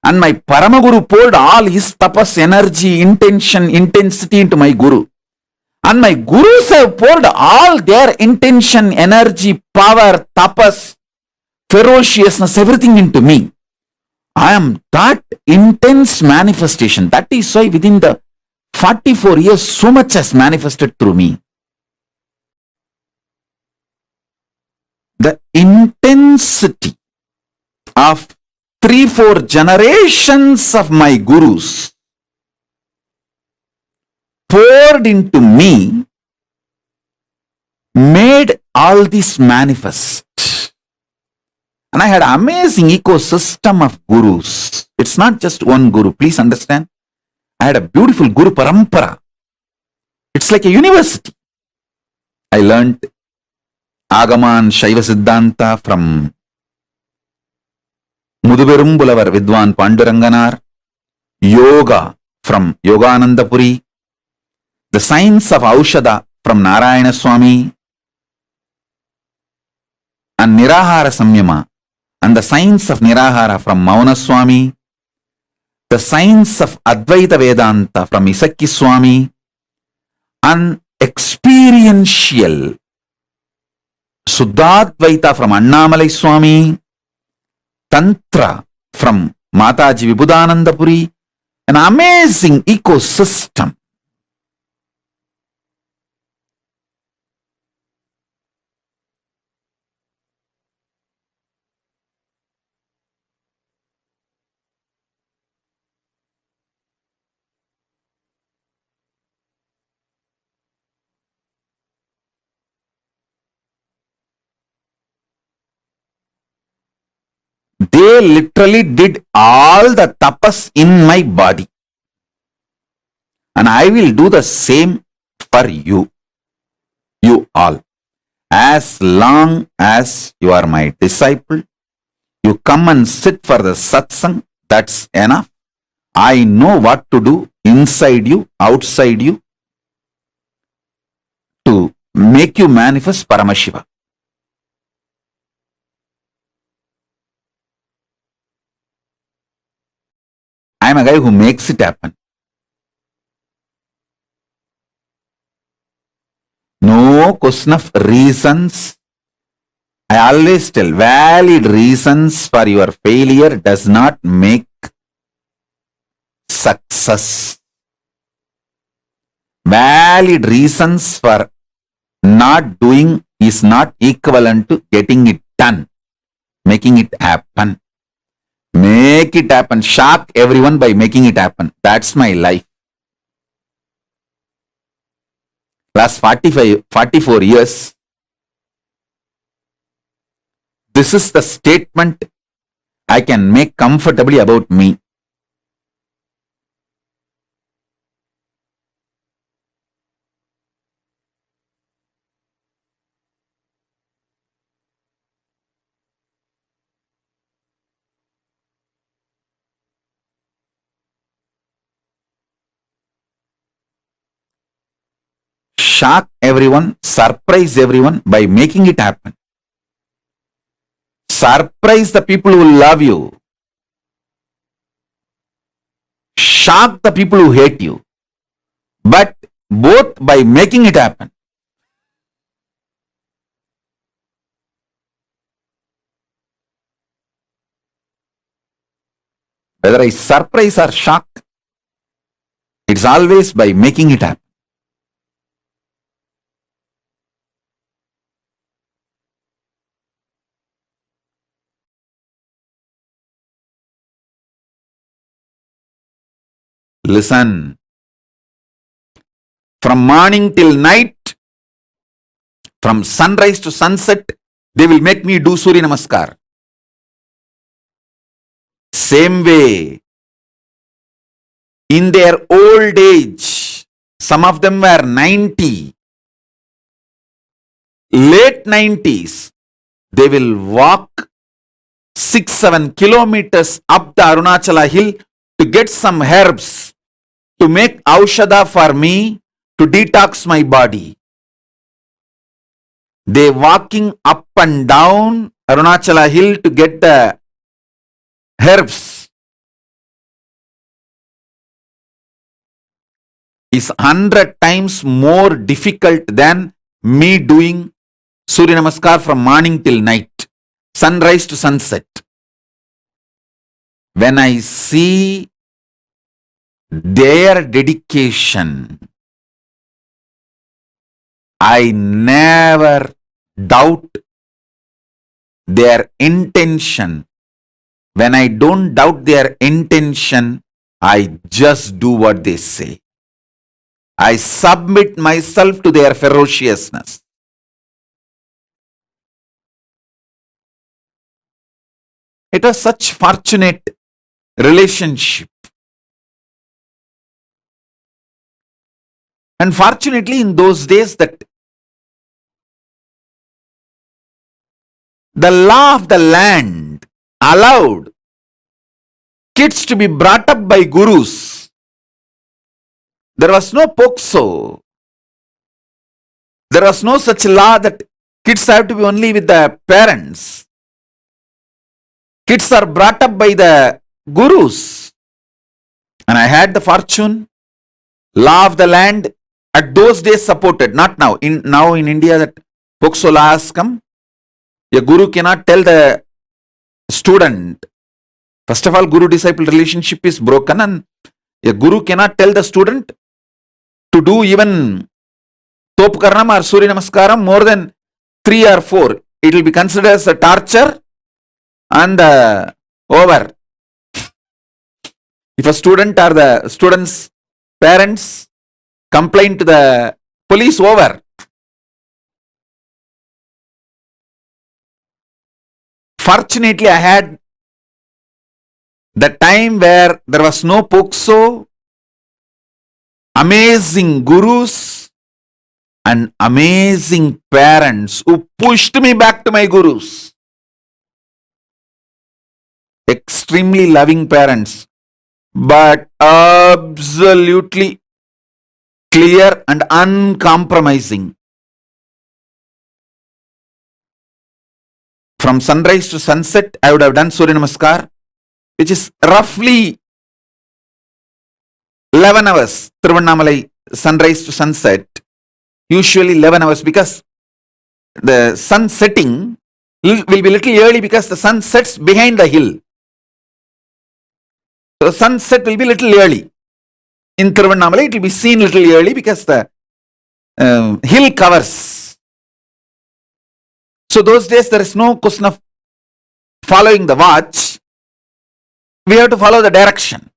And my Paramaguru poured all his tapas, energy, intention, intensity into my Guru. And my Gurus have poured all their intention, energy, power, tapas, ferociousness, everything into me. I am that intense manifestation. That is why within the 44 years, so much has manifested through me. The intensity of 3-4 generations of my gurus poured into me made all this manifest. And I had an amazing ecosystem of gurus. It's not just one guru, please understand. I had a beautiful Guru Parampara. It's like a university. I learned Agaman Shaiva Siddhanta from Muduberumbulavar Vidwan Panduranganar, Yoga from Yogananda Puri, the science of Aushada from Narayana Swami, and Nirahara Samyama, and the science of Nirahara from Mauna Swami, the science of Advaita Vedanta from Isakki Swami, and experiential Suddhadvaita from Annamalai Swami, Tantra from Mataji Vibhudananda Puri, an amazing ecosystem. They literally did all the tapas in my body. And I will do the same for you all. As long as you are my disciple, you come and sit for the satsang, that's enough. I know what to do inside you, outside you, to make you manifest Paramashiva. I am a guy who makes it happen. No question of reasons. I always tell, valid reasons for your failure does not make success. Valid reasons for not doing is not equivalent to getting it done, making it happen. Make it happen. Shock everyone by making it happen. That's my life. Last 44 years, this is the statement I can make comfortably about me. shock everyone, surprise everyone by making it happen. Surprise the people who love you. Shock the people who hate you. But both by making it happen. Whether I surprise or shock, it's always by making it happen. Listen. From morning till night, from sunrise to sunset, they will make me do Surya Namaskar. Same way, in their old age, some of them were 90, late 90s, they will walk 6-7 kilometers up the Arunachala hill to get some herbs to make aushadha for me to detox my body. They walking up and down Arunachala hill to get the herbs is 100 times more difficult than me doing Surya Namaskar from morning till night, sunrise to sunset. When I see their dedication, I never doubt their intention. When I don't doubt their intention, I just do what they say. I submit myself to their ferociousness. It was such fortunate relationship. And fortunately, in those days, that the law of the land allowed kids to be brought up by gurus. There was no POXO. There was no such law that kids have to be only with the parents. Kids are brought up by the gurus. And I had the fortune, law of the land at those days supported, not now. Now in India that POXO law has come. A guru cannot tell the student. First of all, guru-disciple relationship is broken, and a guru cannot tell the student to do even Topkaranam or Surya Namaskaram more than 3 or 4. It will be considered as a torture and over. If a student or the student's parents complain to the police, over. Fortunately, I had the time where there was no POXO, amazing gurus and amazing parents who pushed me back to my gurus. Extremely loving parents, but absolutely clear and uncompromising. From sunrise to sunset, I would have done Surya Namaskar, which is roughly 11 hours. Tiruvannamalai, sunrise to sunset, usually 11 hours, because the sun setting will be little early because the sun sets behind the hill. So sunset will be little early. In Tiruvannamalai, it will be seen little early because the hill covers. So those days there is no question of following the watch. We have to follow the direction.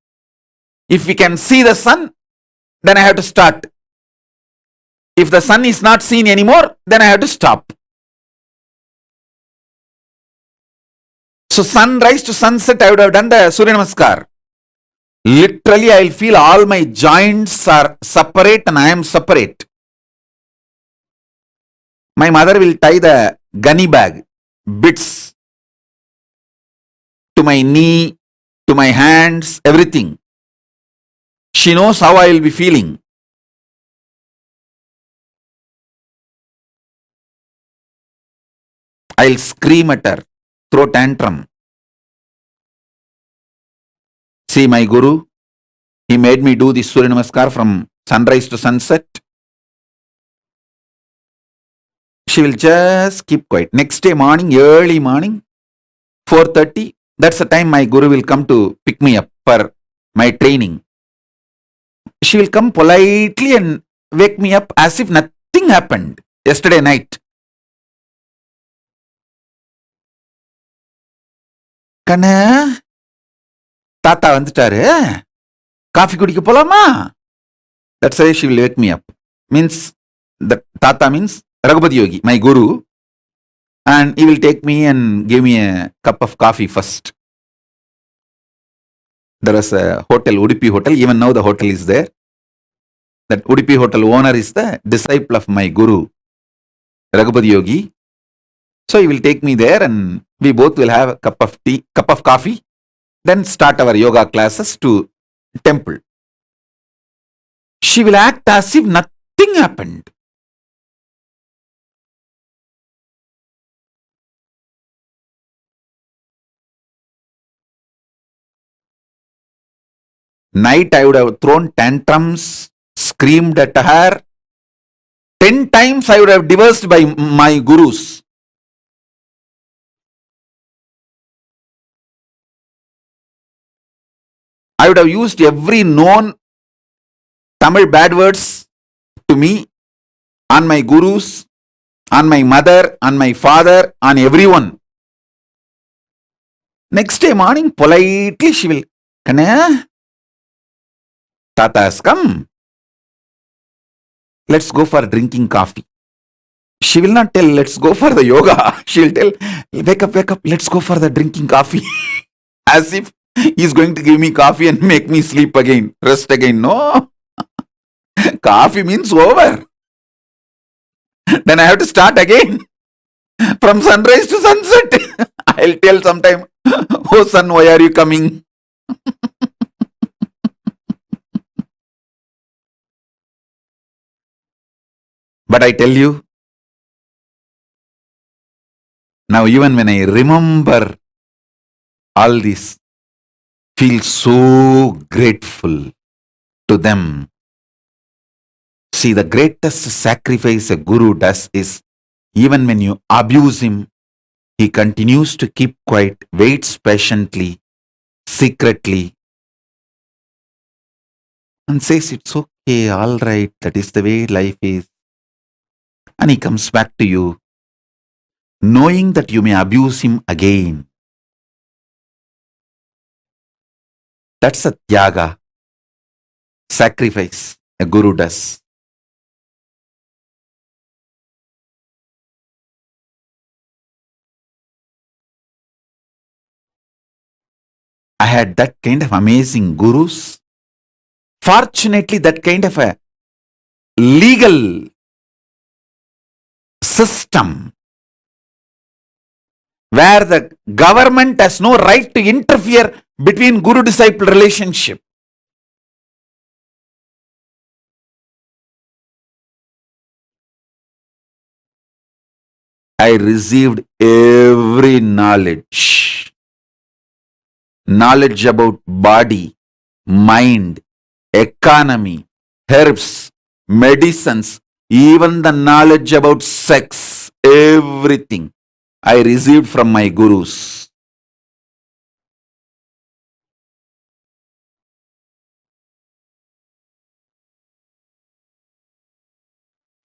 If we can see the sun, then I have to start. If the sun is not seen anymore, then I have to stop. So sunrise to sunset, I would have done the Surya Namaskar. Literally, I will feel all my joints are separate and I am separate. My mother will tie the gunny bag, bits, to my knee, to my hands, everything. She knows how I will be feeling. I'll scream at her, throw tantrum. See my Guru, he made me do this Surya Namaskar from sunrise to sunset. She will just keep quiet. Next day morning, early morning, 4:30, that's the time my Guru will come to pick me up for my training. She will come politely and wake me up as if nothing happened yesterday night. Kana, Tata வந்துட்டாரு, coffee குடிக்க போலாமா? That's why she will wake me up. Means, the Tata means Raghupati Yogi, my Guru, and he will take me and give me a cup of coffee first. There was a hotel, Udupi Hotel, even now the hotel is there. That Udupi Hotel owner is the disciple of my Guru, Raghupati Yogi. So he will take me there and we both will have a cup of coffee, then start our yoga classes to temple. She will act as if nothing happened. Night I would have thrown tantrums, screamed at her. 10 times I would have divorced by my gurus. I would have used every known Tamil bad words to me, on my gurus, on my mother, on my father, on everyone. Next day morning, politely she will, Kana, Tata has come. Let's go for drinking coffee. She will not tell, let's go for the yoga. She will tell, wake up, let's go for the drinking coffee. As if he's going to give me coffee and make me sleep again, rest again. No. Coffee means over. Then I have to start again. From sunrise to sunset. I'll tell sometime, oh son, why are you coming? But I tell you, now even when I remember all this, feel so grateful to them. See, the greatest sacrifice a guru does is, even when you abuse him, he continues to keep quiet, waits patiently, secretly, and says, it's okay, all right, that is the way life is. And he comes back to you, knowing that you may abuse him again. That's a tyaga, sacrifice a guru does. I had that kind of amazing gurus. Fortunately, that kind of a legal system where the government has no right to interfere between guru-disciple relationship. I received every knowledge. Knowledge about body, mind, economy, herbs, medicines, even the knowledge about sex, everything I received from my gurus.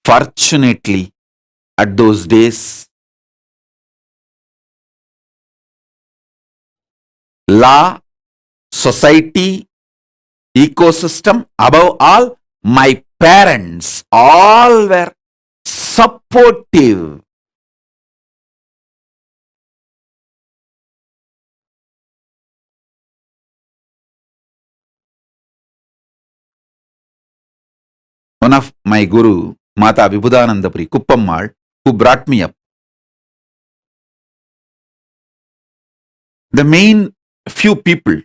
Fortunately, at those days, law, society, ecosystem, above all, my parents, all were supportive. One of my guru, Mata Vibhudanandapuri, Kuppammal, who brought me up, the main few people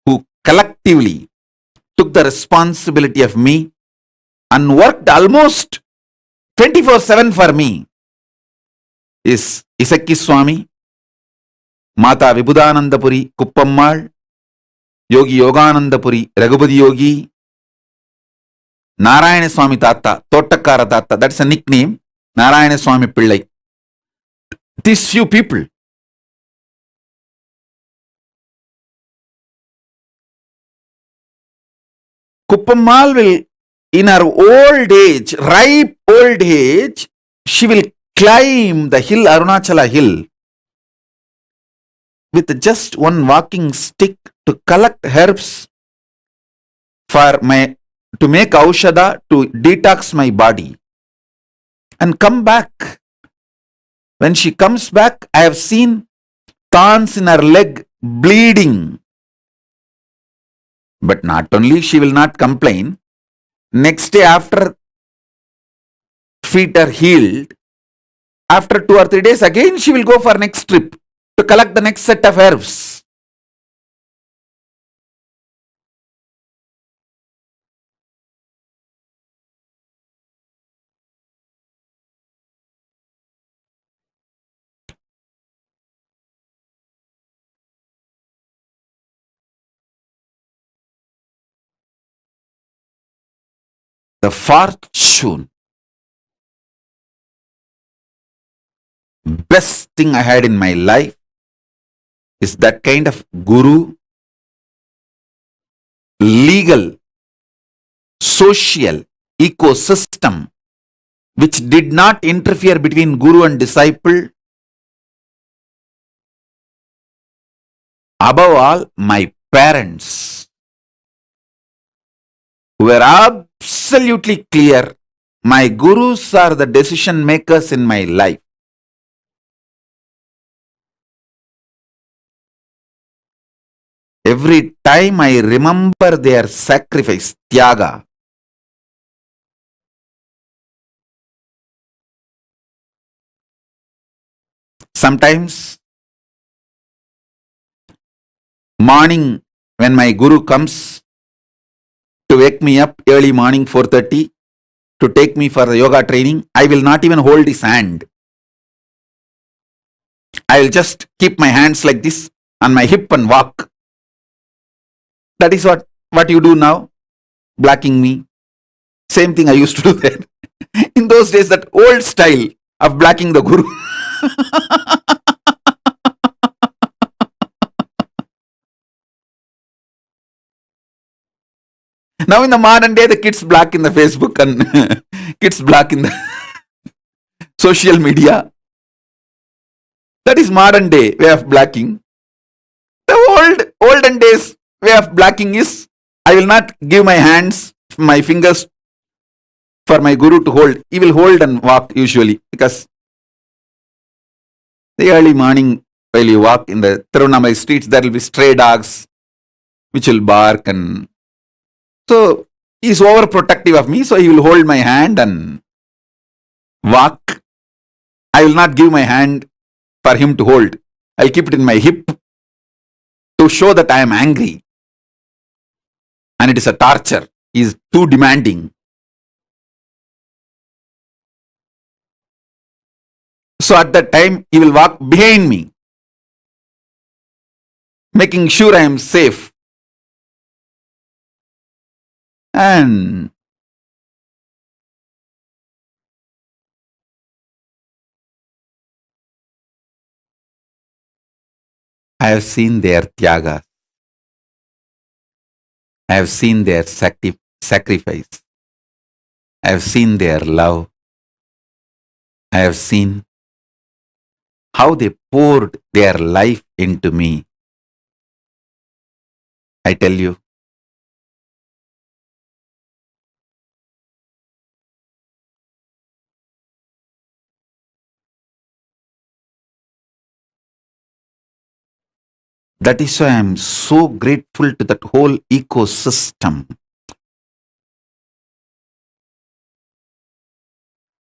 who collectively took the responsibility of me and worked almost 24/7 for me is Isakki Swami, Mata Vibhudanandapuri Kuppammal, Yogi Yoganandapuri Raghupati Yogi, Narayana Swami Tata, Tottakara Tata, that's a nickname, Narayana Swami Pillai. These few people. Kuppammal will, in her old age, ripe old age, she will climb the hill, Arunachala hill, with just one walking stick to collect herbs for to make aushadha, to detox my body, and come back. When she comes back, I have seen thorns in her leg bleeding. But not only she will not complain, next day after feet are healed, after 2 or 3 days again she will go for next trip to collect the next set of herbs. The fortune, best thing I had in my life is that kind of guru, legal, social ecosystem which did not interfere between guru and disciple. Above all, my parents were absolutely clear. My gurus are the decision makers in my life. Every time I remember their sacrifice, tyaga, sometimes morning when my guru comes to wake me up early morning 4:30 to take me for the yoga training, I will not even hold his hand. I will just keep my hands like this on my hip and walk. That is what you do now, blacking me. Same thing I used to do then. In those days, that old style of blacking the guru. Now in the modern day, the kids black in the Facebook and kids black in the social media. That is modern day way of blacking. The olden days way of blacking is, I will not give my hands, my fingers for my guru to hold. He will hold and walk usually, because the early morning while you walk in the Tirunamai streets, there will be stray dogs which will bark, and so he is overprotective of me, so he will hold my hand and walk. I will not give my hand for him to hold. I'll keep it in my hip to show that I am angry. And it is a torture. He is too demanding. So at that time, he will walk behind me, making sure I am safe. And I have seen their tyaga. I have seen their sacrifice. I have seen their love. I have seen how they poured their life into me. I tell you, that is why I am so grateful to that whole ecosystem.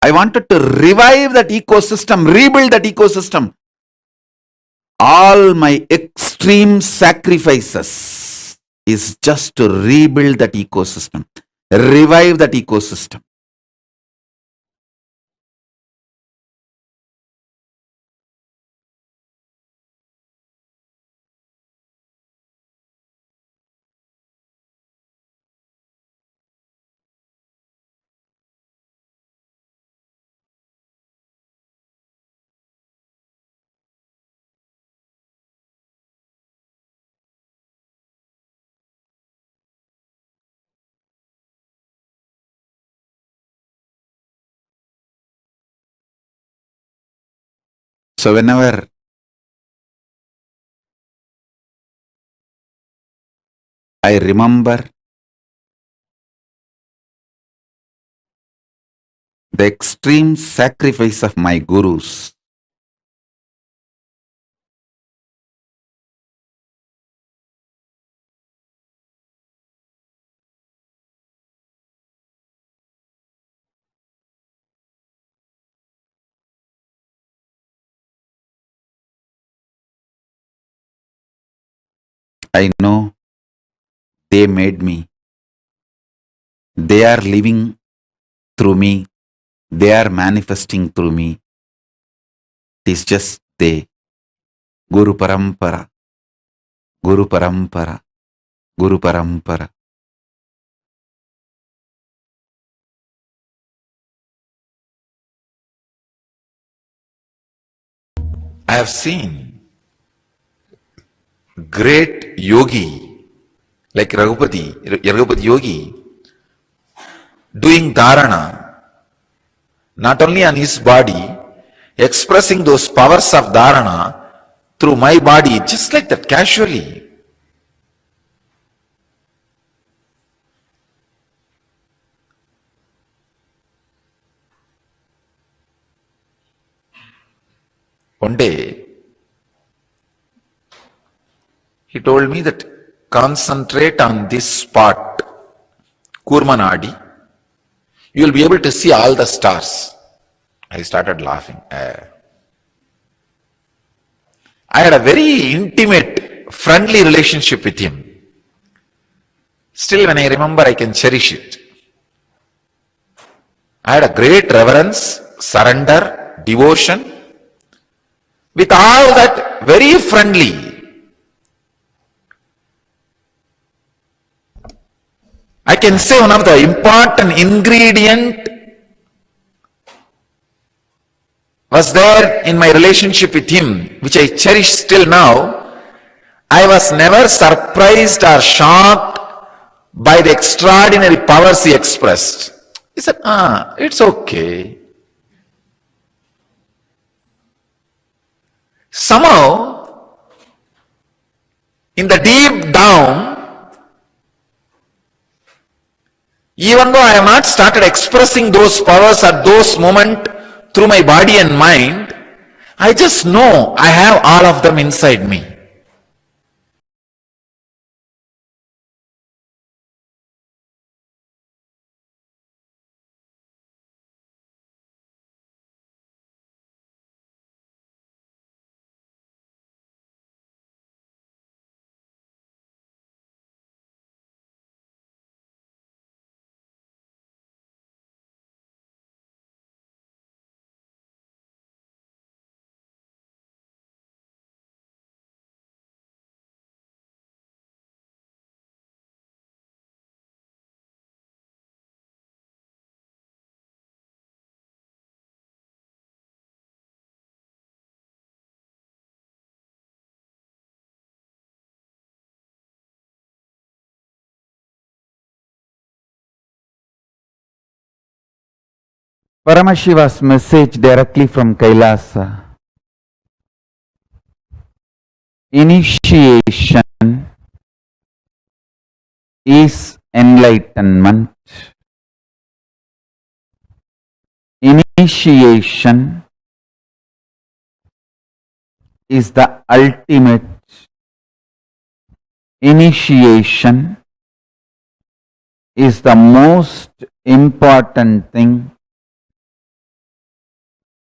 I wanted to revive that ecosystem, rebuild that ecosystem. All my extreme sacrifices is just to rebuild that ecosystem, revive that ecosystem. So whenever I remember the extreme sacrifice of my gurus, I know they made me. They are living through me. They are manifesting through me. It is just they. Guru Parampara, Guru Parampara, Guru Parampara. I have seen great yogi like Raghupati Yogi doing dharana not only on his body, expressing those powers of dharana through my body, just like that, casually. One day, he told me that concentrate on this spot, Kurmanadi, you will be able to see all the stars. I started laughing. I had a very intimate, friendly relationship with him. Still, when I remember, I can cherish it. I had a great reverence, surrender, devotion. With all that, very friendly. I can say one of the important ingredient was there in my relationship with him, which I cherish still now. I was never surprised or shocked by the extraordinary powers he expressed. He said, it's okay. Somehow, in the deep down, even though I have not started expressing those powers at those moments through my body and mind, I just know I have all of them inside me. Paramashiva's message directly from Kailasa. Initiation is enlightenment. Initiation is the ultimate. Initiation is the most important thing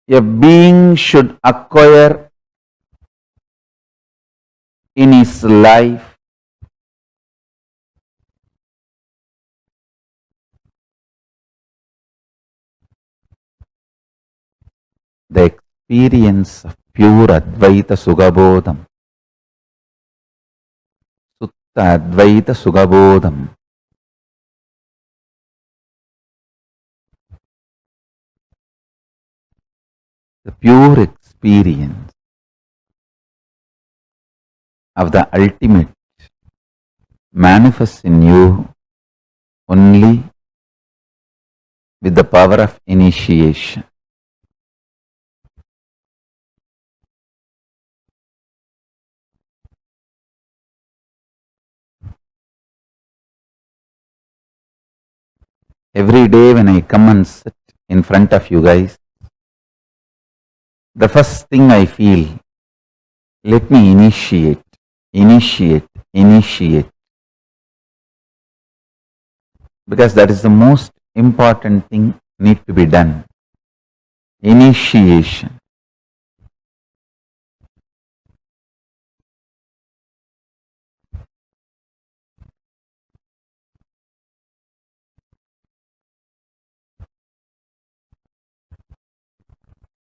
a being should acquire in his life. The experience of pure Advaita Sugabodham. Sutta Advaita Sugabodham. The pure experience of the ultimate manifests in you only with the power of initiation. Every day when I come and sit in front of you guys, the first thing I feel, let me initiate. Because that is the most important thing need to be done. Initiation.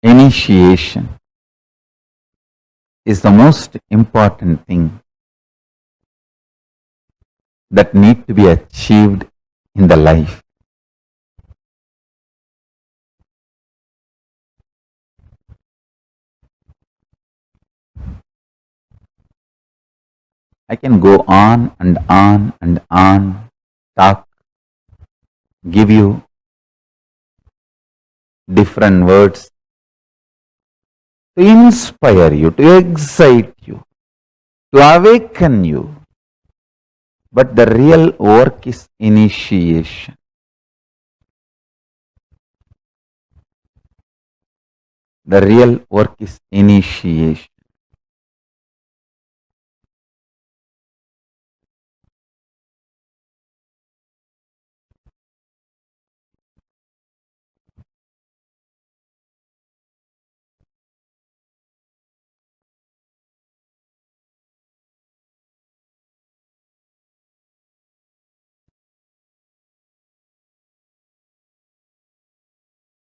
Initiation is the most important thing that need to be achieved in the life. I can go on and on and on, talk, give you different words to inspire you, to excite you, to awaken you. But the real work is initiation. The real work is initiation.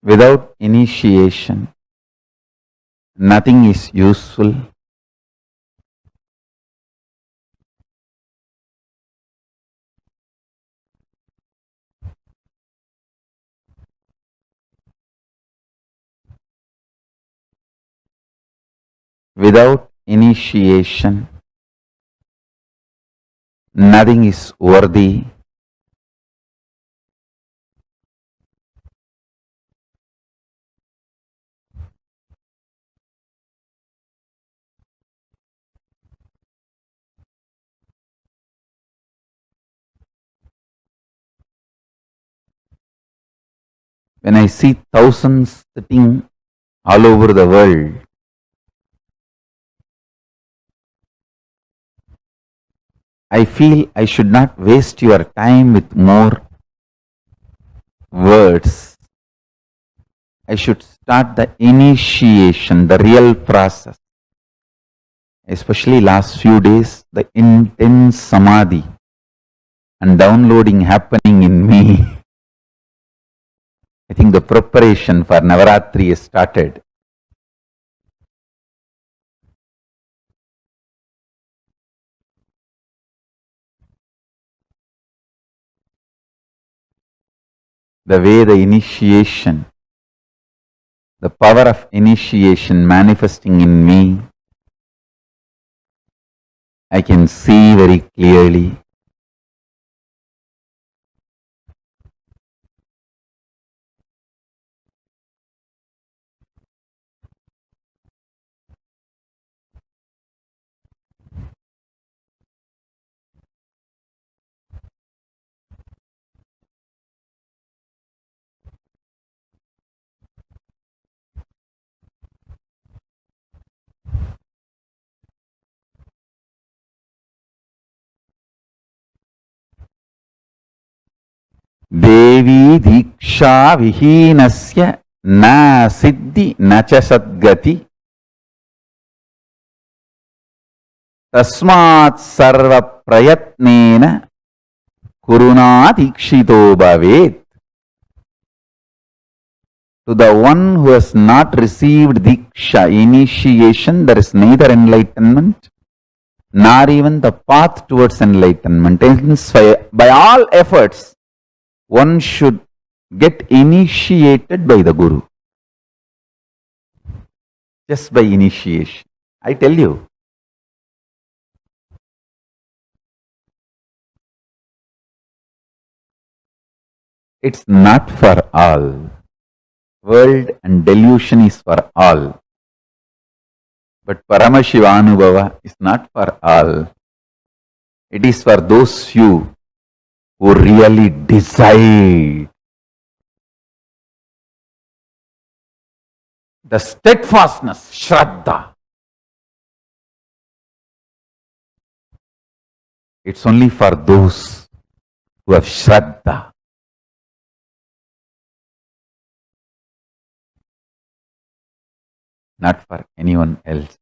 Without initiation, nothing is useful. Without initiation, nothing is worthy. When I see thousands sitting all over the world, I feel I should not waste your time with more words. I should start the initiation, the real process. Especially last few days, the intense samadhi and downloading happening in me. I think the preparation for Navaratri has started. The way the initiation, the power of initiation manifesting in me, I can see very clearly. Devi Diksha Vihinasya Na Siddhi Nacha Sadgati Tasmat Sarva Prayatnena Kuruna Dikshito Bhavet. To the one who has not received Diksha, initiation, there is neither enlightenment nor even the path towards enlightenment. Hence, by all efforts, one should get initiated by the Guru. Just by initiation. I tell you. It's not for all. World and delusion is for all. But Paramashivanubhava is not for all. It is for those few who really decide the steadfastness, Shraddha. It's only for those who have Shraddha. Not for anyone else.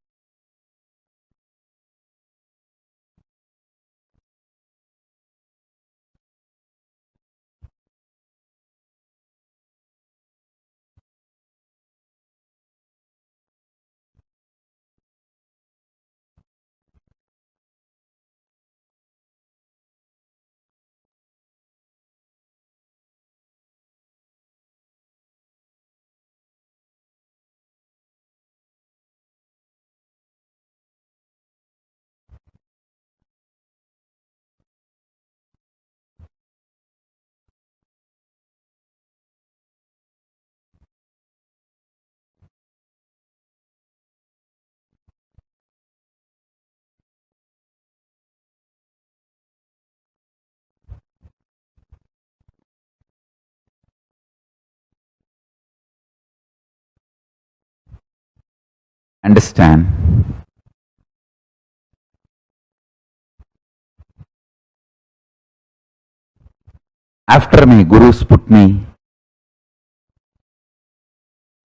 Understand? After my gurus put me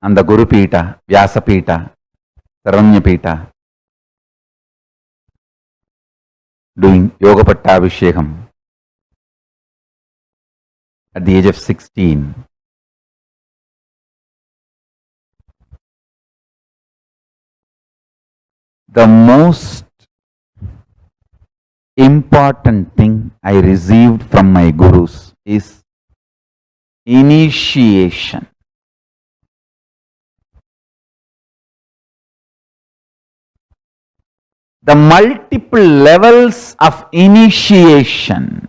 on the Guru Pita, Vyasa Pita, Sarvanya Pita, doing Yoga Pattabhishekam at the age of 16. The most important thing I received from my gurus is initiation. The multiple levels of initiation.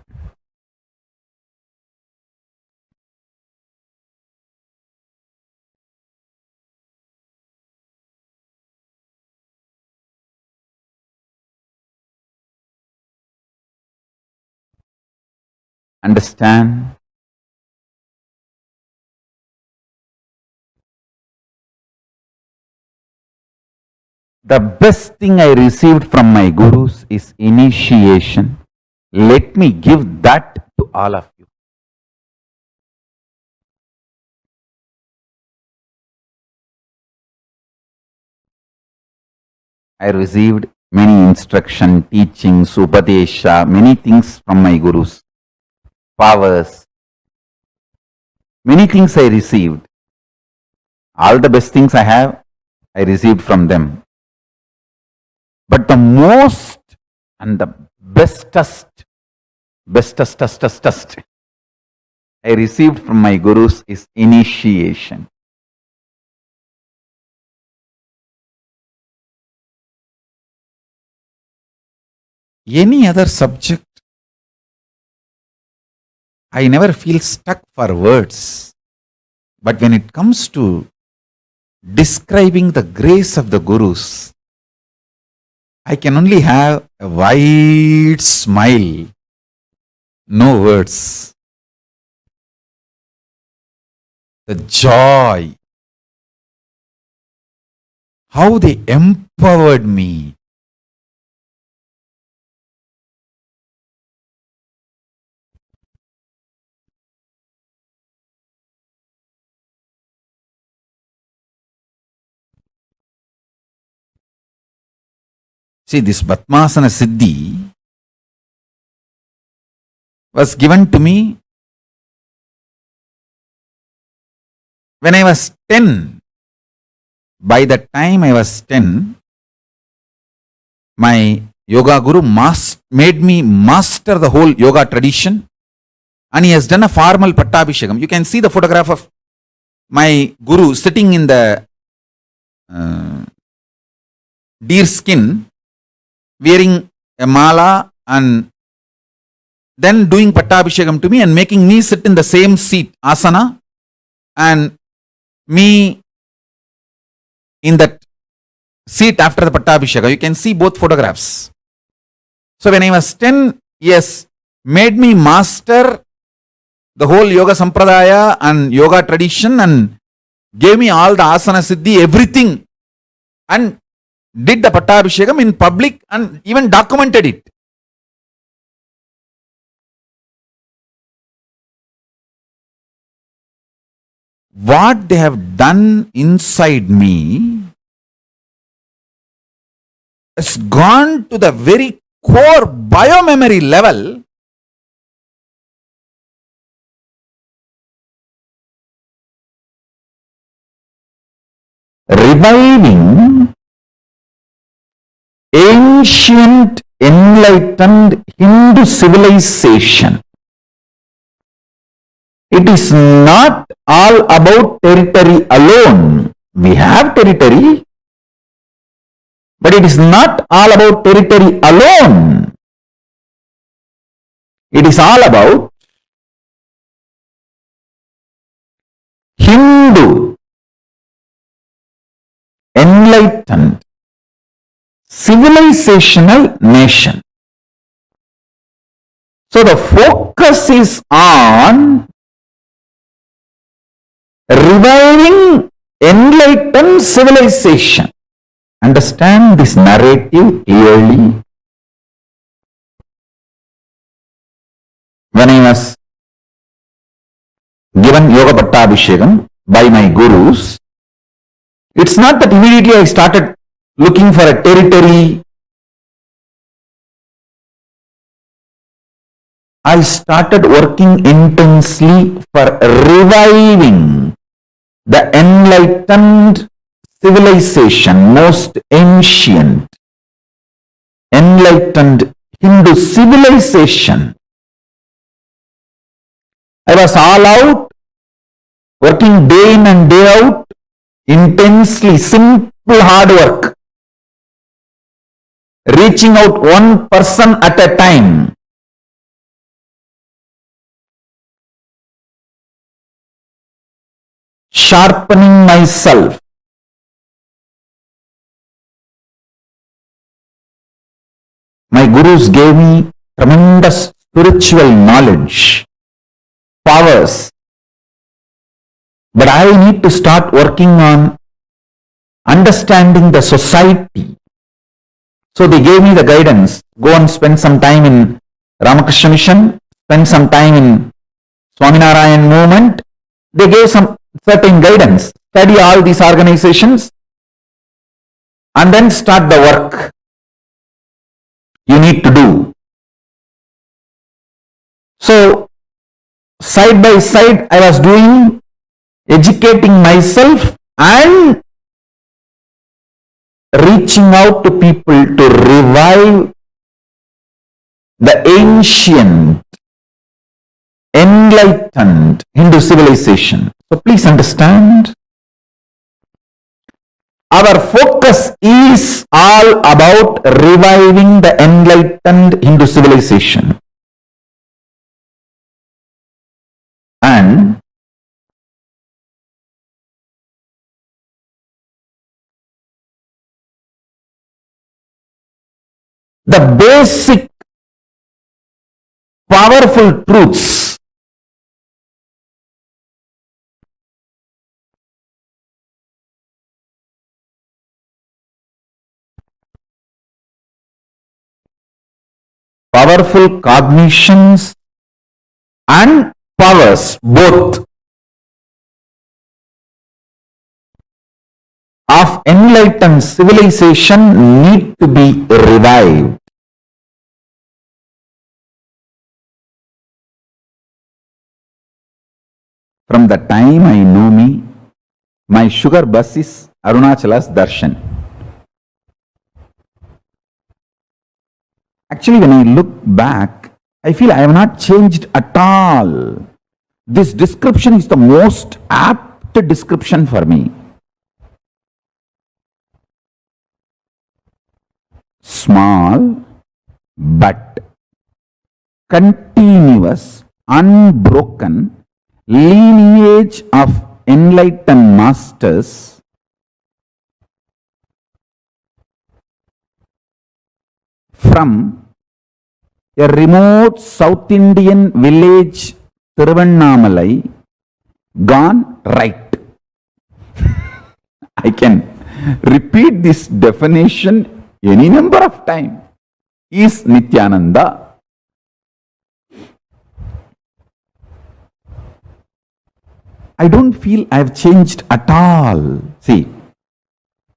Understand? The best thing I received from my gurus is initiation. Let me give that to all of you. I received many instruction, teachings, upadesha, many things from my gurus. Powers. Many things I received. All the best things I have, I received from them. But the most and the bestest I received from my gurus is initiation. Any other subject, I never feel stuck for words. But when it comes to describing the grace of the gurus, I can only have a wide smile, no words. The joy, how they empowered me. See, this Bhatmasana Siddhi was given to me when I was 10. By the time I was 10, my yoga guru made me master the whole yoga tradition, and he has done a formal Pattabhishekam. You can see the photograph of my guru sitting in the deer skin, wearing a mala and then doing Pattabhishekam to me and making me sit in the same seat, asana, and me in that seat after the Pattabhishekam. You can see both photographs. So when I was 10, yes, made me master the whole yoga sampradaya and yoga tradition, and gave me all the asana siddhi, everything, and did the Pattabhishekam in public and even documented it. What they have done inside me has gone to the very core biomemory level. Reviving ancient enlightened Hindu civilization. It is not all about territory alone. We have territory, but it is not all about territory alone. It is all about Hindu enlightened civilizational nation. So the focus is on reviving enlightened civilization. Understand this narrative clearly. When I was given Yoga Pattabhishekam by my gurus, it's not that immediately I started looking for a territory. I started working intensely for reviving the enlightened civilization, most ancient, enlightened Hindu civilization. I was all out, working day in and day out, intensely, simple hard work, reaching out one person at a time. Sharpening myself. My gurus gave me tremendous spiritual knowledge, powers, but I need to start working on understanding the society. So they gave me the guidance. Go and spend some time in Ramakrishna Mission, spend some time in Swaminarayan movement. They gave some certain guidance. Study all these organizations and then start the work you need to do. So side by side I was doing, educating myself and reaching out to people to revive the ancient, enlightened Hindu civilization. So please understand, our focus is all about reviving the enlightened Hindu civilization. And the basic powerful truths powerful cognitions and powers, both, of enlightened civilization need to be revived. From the time I know me, my sugar bus is Arunachala's darshan. Actually, when I look back, I feel I have not changed at all. This description is the most apt description for me. Small but continuous, unbroken lineage of enlightened masters from a remote South Indian village, Tiruvannamalai, gone right. I can repeat this definition any number of times. Is Nithyananda. I don't feel I have changed at all. See,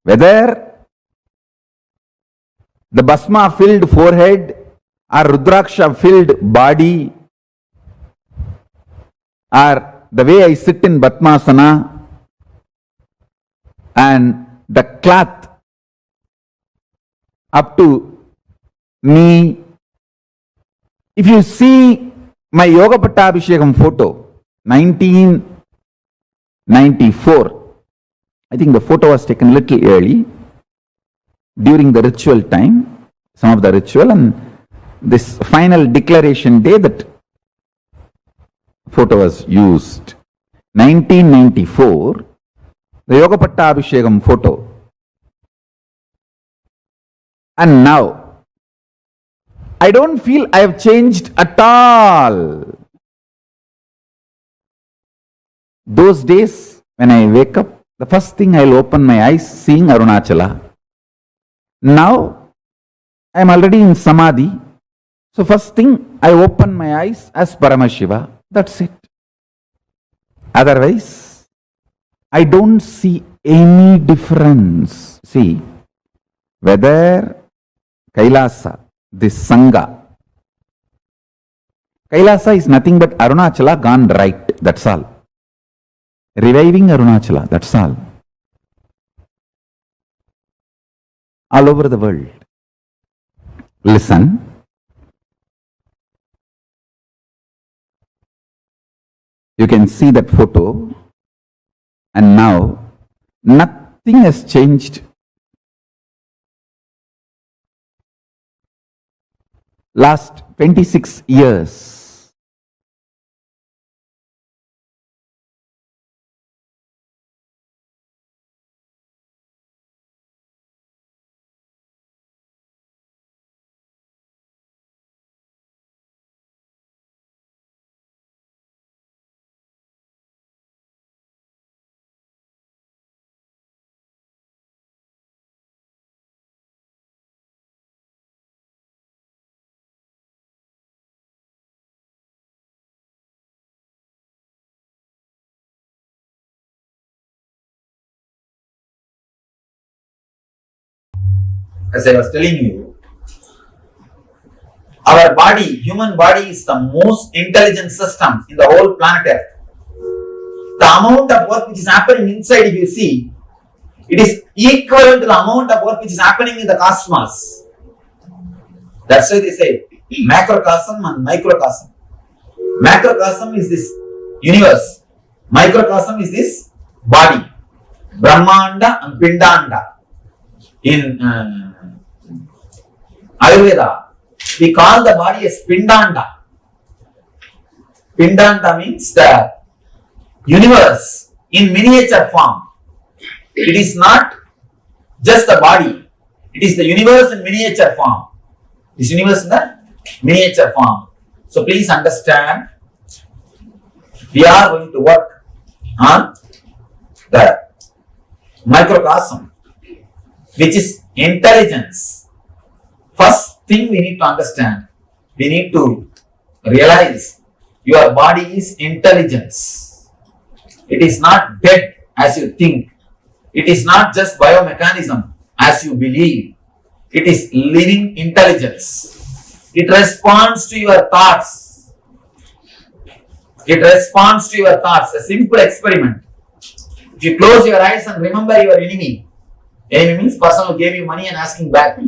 whether the Bhasma filled forehead or Rudraksha filled body, or the way I sit in Batmasana and the cloth up to me. If you see my Yoga Pattabhishekam photo, 1994, I think the photo was taken a little early during the ritual time, some of the ritual, and this final declaration day that photo was used. 1994, the Yoga Pattabhishekam photo. And now, I don't feel I have changed at all. Those days, when I wake up, the first thing I'll open my eyes seeing Arunachala. Now, I am already in Samadhi. So first thing, I open my eyes as Paramashiva. That's it. Otherwise, I don't see any difference. See, whether Kailasa, this Sangha. Kailasa is nothing but Arunachala gone right. That's all. Reviving Arunachala. That's all. All over the world. Listen. You can see that photo. And now, nothing has changed. Last 26 years. As I was telling you, our body, human body, is the most intelligent system in the whole planet Earth. The amount of work which is happening inside, if you see, it is equivalent to the amount of work which is happening in the cosmos. That's why they say macrocosm and microcosm. Macrocosm is this universe. Microcosm is this body. Brahmanda and Pindanda. In Ayurveda, we call the body as Pindanda. Pindanda means the universe in miniature form. It is not just the body. It is the universe in miniature form. This universe in the miniature form. So please understand, we are going to work on the microcosm, which is intelligence. First thing we need to understand, we need to realize your body is intelligence. It is not dead as you think. It is not just biomechanism as you believe. It is living intelligence. It responds to your thoughts. It responds to your thoughts. A simple experiment. If you close your eyes and remember your enemy, enemy means person who gave you money and asking back. To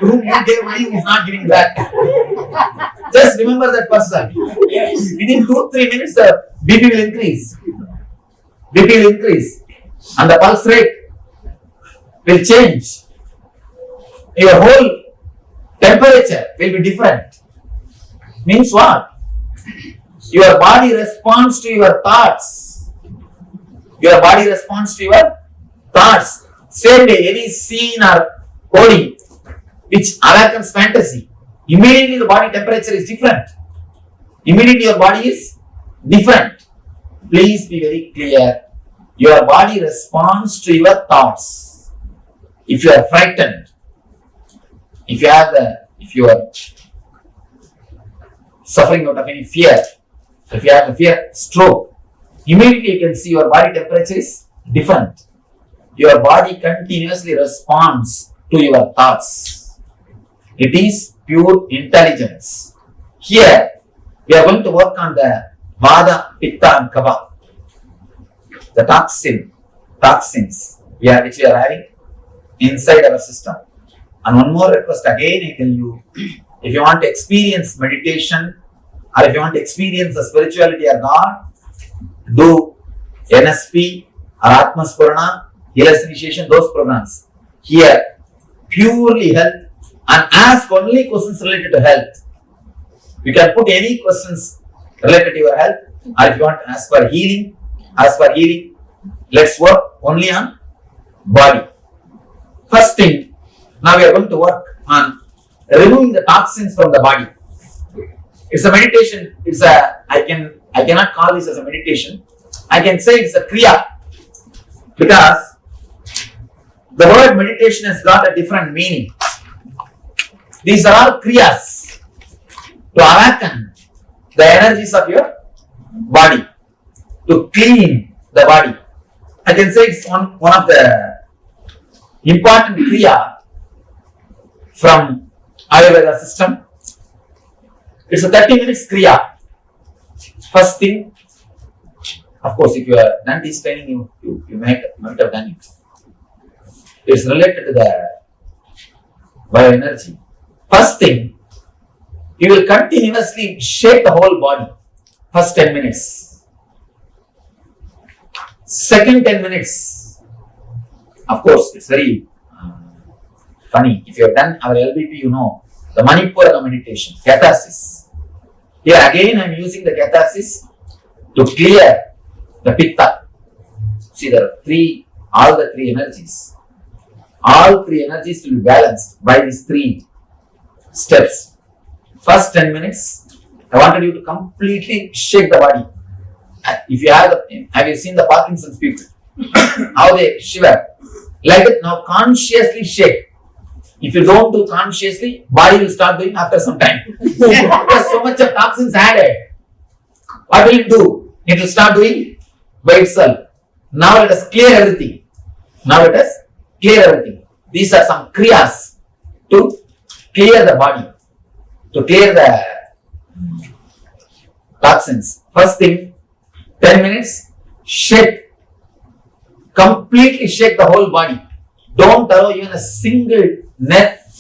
whom you gave money who is not giving back. Just remember that person. Within 2-3 minutes, the BP will increase. BP will increase. And the pulse rate will change. Your whole temperature will be different. Means what? Your body responds to your thoughts. Your body responds to your thoughts. Same way, any scene or coding which awakens fantasy, immediately the body temperature is different. Immediately your body is different. Please be very clear. Your body responds to your thoughts. If you are frightened, if you are suffering out of any fear, if you have a fear stroke, immediately you can see your body temperature is different. Your body continuously responds to your thoughts. It is pure intelligence. Here, we are going to work on the Vada, Pitta and Kapha. The toxins which we are having inside our system. And one more request again, I tell you, if you want to experience meditation or if you want to experience the spirituality of God, do NSP or Atmaspurana, Healers Initiation, those programs. Here, purely health, and ask only questions related to health. You can put any questions related to your health, or if you want to ask for healing, ask for healing. Let's work only on body. First thing, now we are going to work on removing the toxins from the body. It's a meditation. I cannot call this as a meditation. I can say it's a kriya, because the word meditation has got a different meaning. These are all kriyas to awaken the energies of your body, to clean the body. I can say it's one of the important kriya from Ayurveda system. It's a 30 minutes kriya. First thing, of course, if you are done this training, you might have done it. It's related to the bioenergy. First thing, you will continuously shake the whole body. First 10 minutes. Second 10 minutes. Of course, it's very funny. If you have done our LBP, you know the Manipura meditation, catharsis. Here again, I am using the catharsis to clear the pitta. See, there are all the three energies. All three energies will be balanced by these three steps. First 10 minutes, I wanted you to completely shake the body. If you have you seen the Parkinson's people? How they shiver? Like that, now consciously shake. If you don't do consciously, body will start doing after some time. There's so much of toxins added. What will it do? It will start doing by itself. Now let us clear everything. These are some kriyas to clear the body, to clear the toxins. First thing, 10 minutes, shake. Completely shake the whole body. Don't allow even a single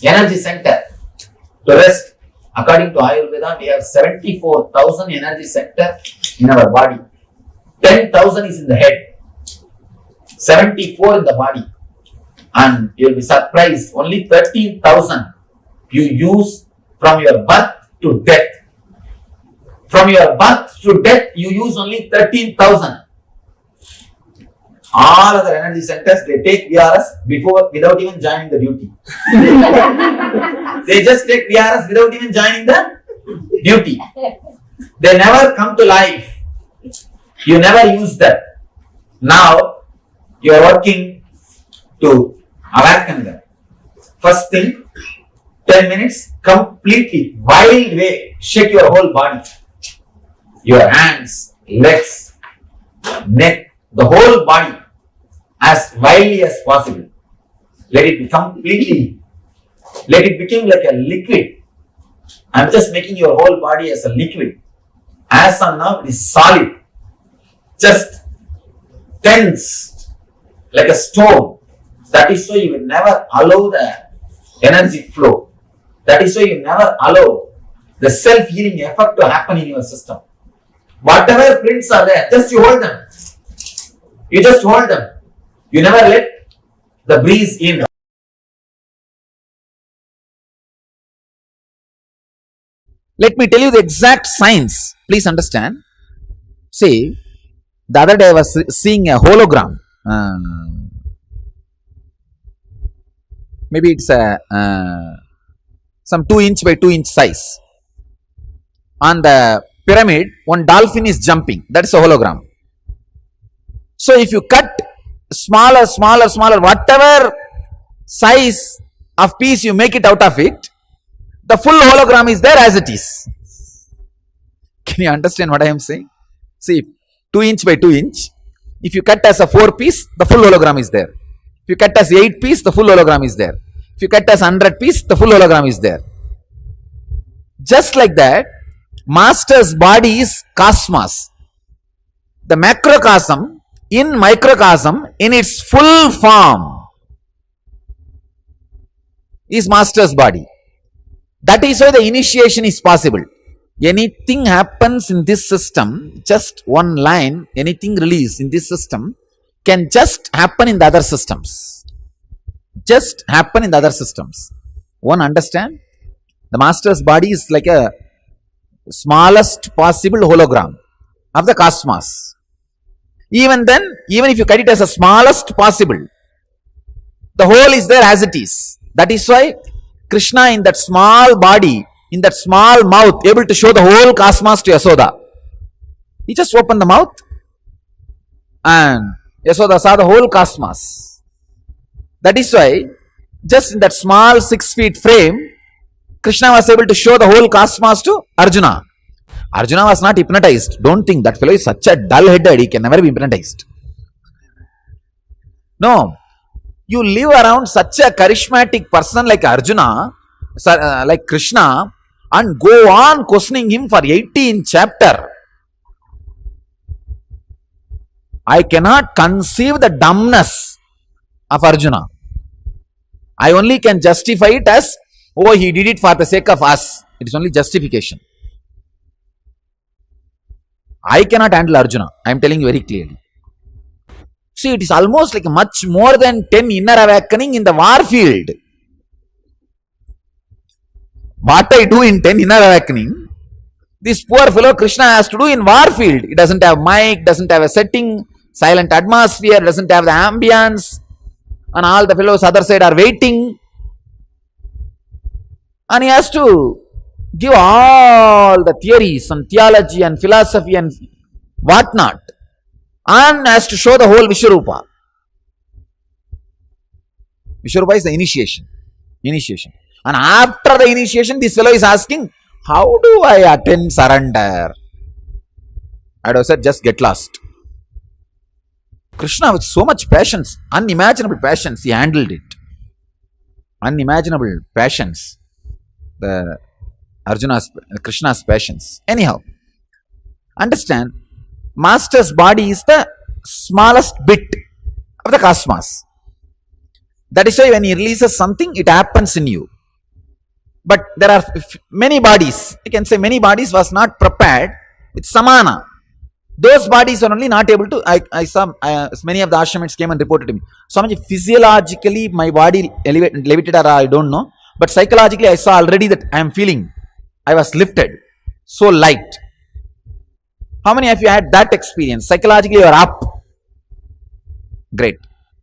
energy center to rest. According to Ayurveda, we have 74,000 energy centers in our body. 10,000 is in the head. 74 in the body. And you will be surprised, only 13,000 you use from your birth to death. From your birth to death, you use only 13,000. All other energy centers, they take VRS without even joining the duty. They just take VRS without even joining the duty. They never come to life. You never use that. Now, you are working to awaken them. First thing, 10 minutes, completely, wild way, shake your whole body. Your hands, legs, neck, the whole body, as wildly as possible. Let it become like a liquid. I'm just making your whole body as a liquid. As of now, it is solid. Just tense, like a stone. That is why you will never allow the energy flow. That is why you never allow the self-healing effect to happen in your system. Whatever prints are there, just you hold them. You just hold them. You never let the breeze in. Let me tell you the exact science. Please understand. See, the other day I was seeing a hologram. Maybe it's some 2-inch by 2-inch size. On the pyramid, one dolphin is jumping. That is a hologram. So if you cut smaller, whatever size of piece you make it out of it, the full hologram is there as it is. Can you understand what I am saying? See, 2 inch by 2 inch. If you cut as a 4 piece, the full hologram is there. If you cut as 8 piece, the full hologram is there. If you cut as 100 piece, the full hologram is there. Just like that, Master's body is cosmos. The macrocosm in microcosm in its full form is Master's body. That is why the initiation is possible. Anything happens in this system, just one line, anything released in this system can just happen in the other systems. Just happen in the other systems. One understand? The Master's body is like a smallest possible hologram of the cosmos. Even then, even if you cut it as a smallest possible, the whole is there as it is. That is why Krishna in that small body, in that small mouth, able to show the whole cosmos to Yasoda. He just opened the mouth and Yasoda saw the whole cosmos. That is why just in that small 6 feet frame, Krishna was able to show the whole cosmos to Arjuna. Arjuna was not hypnotized. Don't think that fellow is such a dull-headed, he can never be hypnotized. No. You live around such a charismatic person like Arjuna, like Krishna, and go on questioning him for 18 chapter. I cannot conceive the dumbness of Arjuna. I only can justify it as, oh, he did it for the sake of us. It is only justification. I cannot handle Arjuna. I am telling you very clearly. See, it is almost like much more than 10 inner awakening in the war field. What I do in 10 inner awakening, this poor fellow Krishna has to do in war field. It doesn't have mic, doesn't have a setting, silent atmosphere, doesn't have the ambience, and all the fellows other side are waiting. And he has to give all the theories and theology and philosophy and whatnot, and has to show the whole Vishwarupa. Vishwarupa is the initiation. And after the initiation, this fellow is asking, how do I attain surrender? I would have said, just get lost. Krishna with so much patience, unimaginable patience, he handled it. Unimaginable patience. Krishna's patience. Anyhow, understand, Master's body is the smallest bit of the cosmos. That is why when he releases something, it happens in you. But there are many bodies, I can say many bodies was not prepared with samana. Those bodies are only not able to, I saw many of the ashramites came and reported to me. Swamiji, physiologically my body levitated or I don't know, but psychologically I saw already that I am feeling, I was lifted, so light. How many of you had that experience? Psychologically you are up. Great.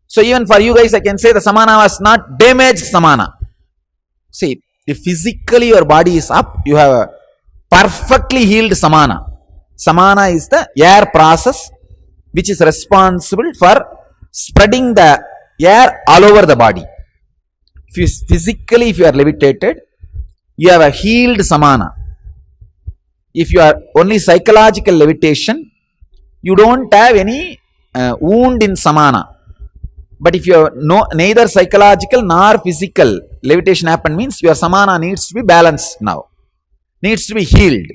So even for you guys I can say the samana was not damaged samana. See, if physically your body is up, you have a perfectly healed samana. Samana is the air process which is responsible for spreading the air all over the body. If you physically, if you are levitated, you have a healed samana. If you are only psychological levitation, you don't have any wound in samana. But if you are neither psychological nor physical levitation happen, means your samana needs to be balanced now, needs to be healed.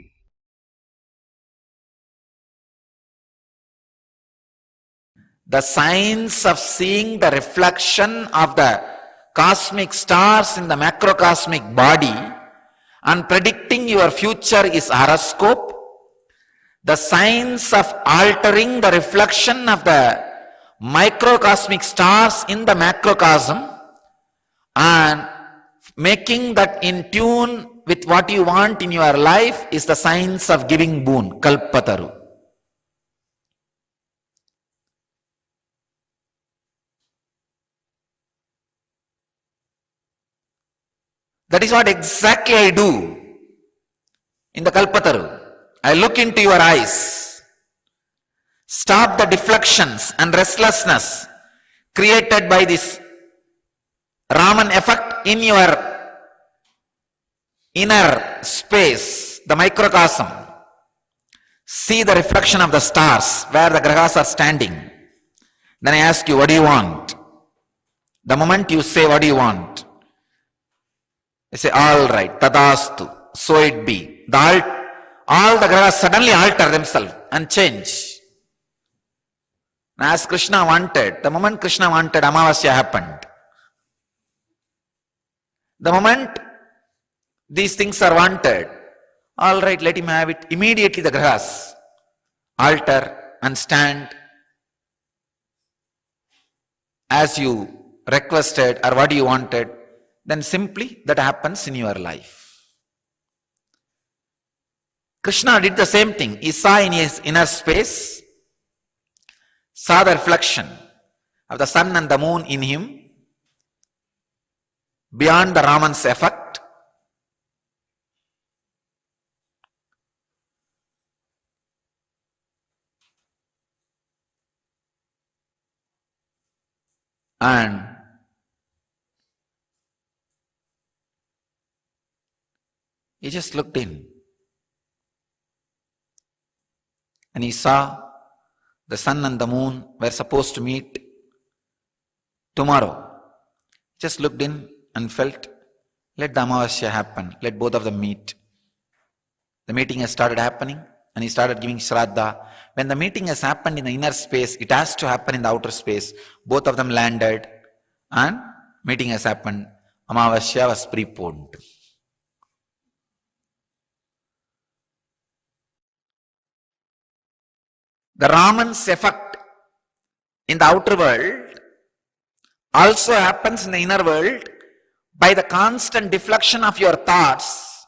The science of seeing the reflection of the cosmic stars in the macrocosmic body and predicting your future is horoscope. The science of altering the reflection of the microcosmic stars in the macrocosm and making that in tune with what you want in your life is the science of giving boon, kalpataru. That is what exactly I do in the kalpataru. I look into your eyes. Stop the deflections and restlessness created by this Raman effect in your inner space, the microcosm. See the reflection of the stars where the grahas are standing. Then I ask you, what do you want? The moment you say, what do you want? I say, all right, tadastu, so it be. All the grahas suddenly alter themselves and change. As Krishna wanted, the moment Krishna wanted, Amavasya happened. The moment these things are wanted, all right, let him have it. Immediately the grahas alter and stand as you requested or what you wanted. Then simply that happens in your life. Krishna did the same thing. He saw in his inner space, saw the reflection of the sun and the moon in him beyond the Raman's effect. And he just looked in and he saw the sun and the moon were supposed to meet tomorrow. Just looked in and felt, let the Amavasya happen, let both of them meet. The meeting has started happening and he started giving Shraddha. When the meeting has happened in the inner space, it has to happen in the outer space. Both of them landed and meeting has happened. Amavasya was preponed. The Raman's effect in the outer world also happens in the inner world by the constant deflection of your thoughts.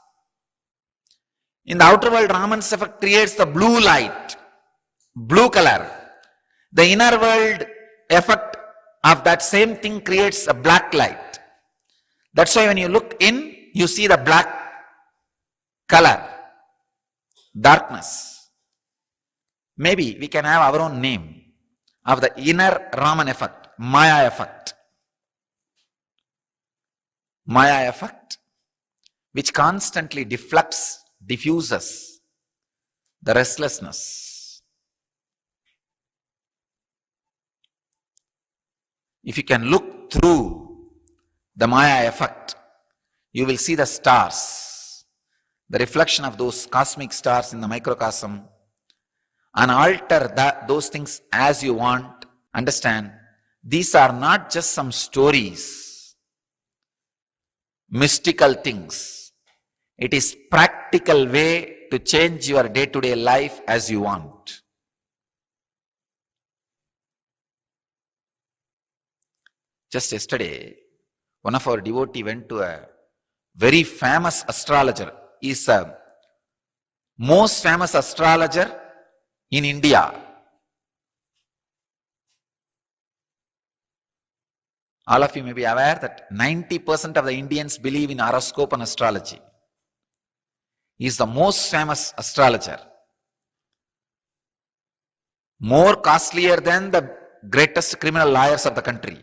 In the outer world, Raman's effect creates the blue light, blue color. The inner world effect of that same thing creates a black light. That's why when you look in, you see the black color, darkness. Maybe we can have our own name of the inner Raman effect, Maya effect. Maya effect, which constantly deflects, diffuses the restlessness. If you can look through the Maya effect, you will see the stars, the reflection of those cosmic stars in the microcosm, and alter those things as you want. Understand, these are not just some stories, mystical things. It is practical way to change your day-to-day life as you want. Just yesterday, one of our devotees went to a very famous astrologer. He is a most famous astrologer in India. All of you may be aware that 90% of the Indians believe in horoscope and astrology. He is the most famous astrologer. More costlier than the greatest criminal lawyers of the country.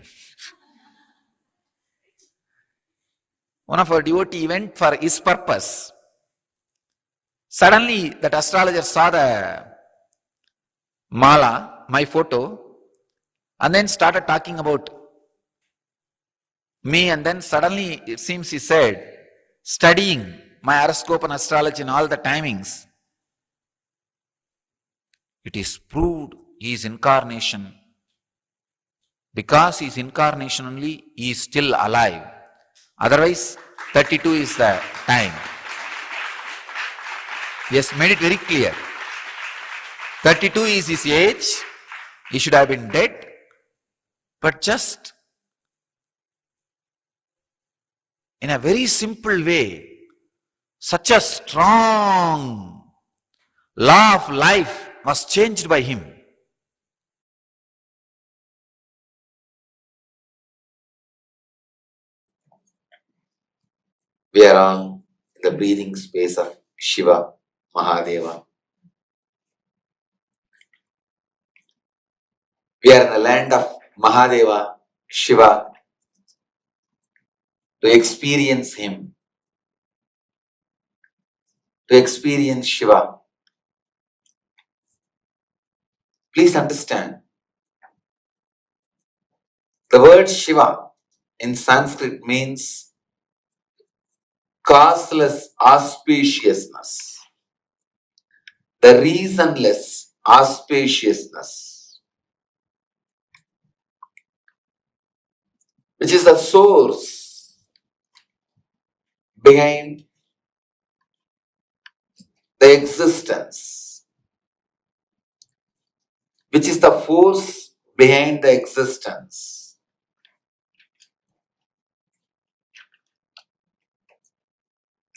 One of our devotees went for his purpose. Suddenly that astrologer saw the mala, my photo, and then started talking about me, and then suddenly it seems he said, studying my horoscope and astrology and all the timings, it is proved he is incarnation. Because he is incarnation only, he is still alive. Otherwise, 32 is the time. He has made it very clear. 32 is his age. He should have been dead. But just in a very simple way, such a strong law of life was changed by him. We are on the breathing space of Shiva, Mahadeva. We are in the land of Mahadeva, Shiva, to experience him, to experience Shiva. Please understand, the word Shiva in Sanskrit means causeless auspiciousness, the reasonless auspiciousness, which is the source behind the existence, which is the force behind the existence.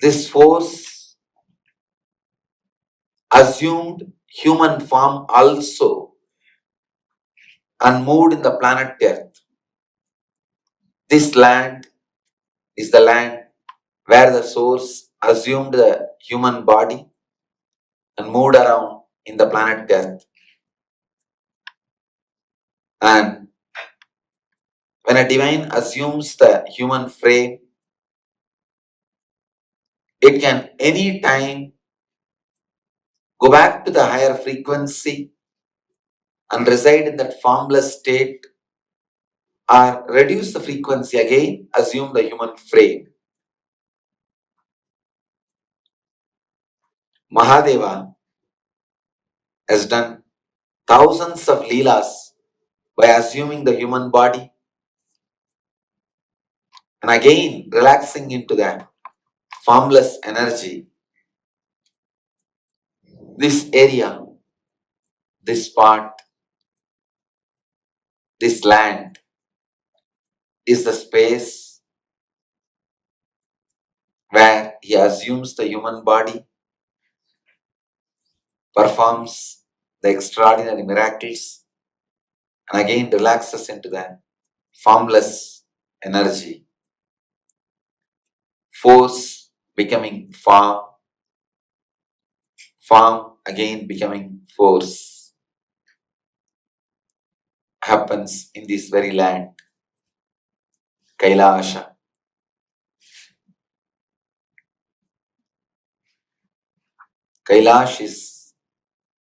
This force assumed human form also and moved in the planet Earth. This land is the land where the source assumed the human body and moved around in the planet Earth. And when a divine assumes the human frame, it can any time go back to the higher frequency and reside in that formless state, or reduce the frequency again, assume the human frame. Mahadeva has done thousands of leelas by assuming the human body and again relaxing into that formless energy. This area, this part, this land is the space where he assumes the human body, performs the extraordinary miracles, and again relaxes into that formless energy. Force becoming form, form again becoming force, happens in this very land, Kailasa. Kailash is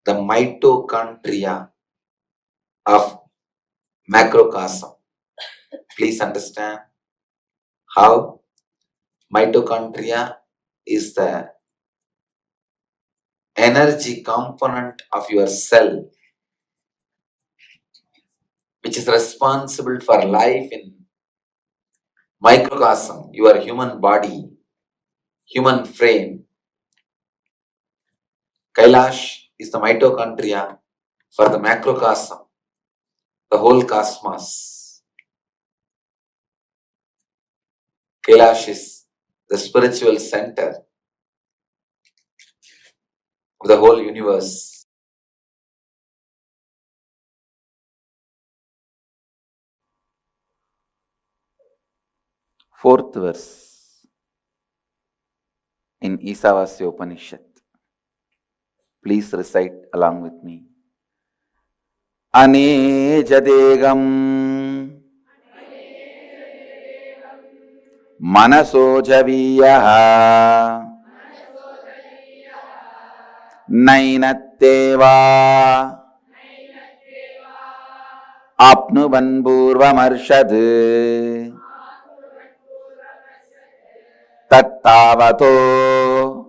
the mitochondria of macrocosm. Please understand how mitochondria is the energy component of your cell, which is responsible for life in microcosm, your human body, human frame. Kailash is the mitochondria for the macrocosm, the whole cosmos. Kailash is the spiritual center of the whole universe. Fourth verse in Isavasya Upanishad. Please recite along with me. Anejadegam Manasojaviyaha Nainatteva Apnuvan Purvamarshad Tattavato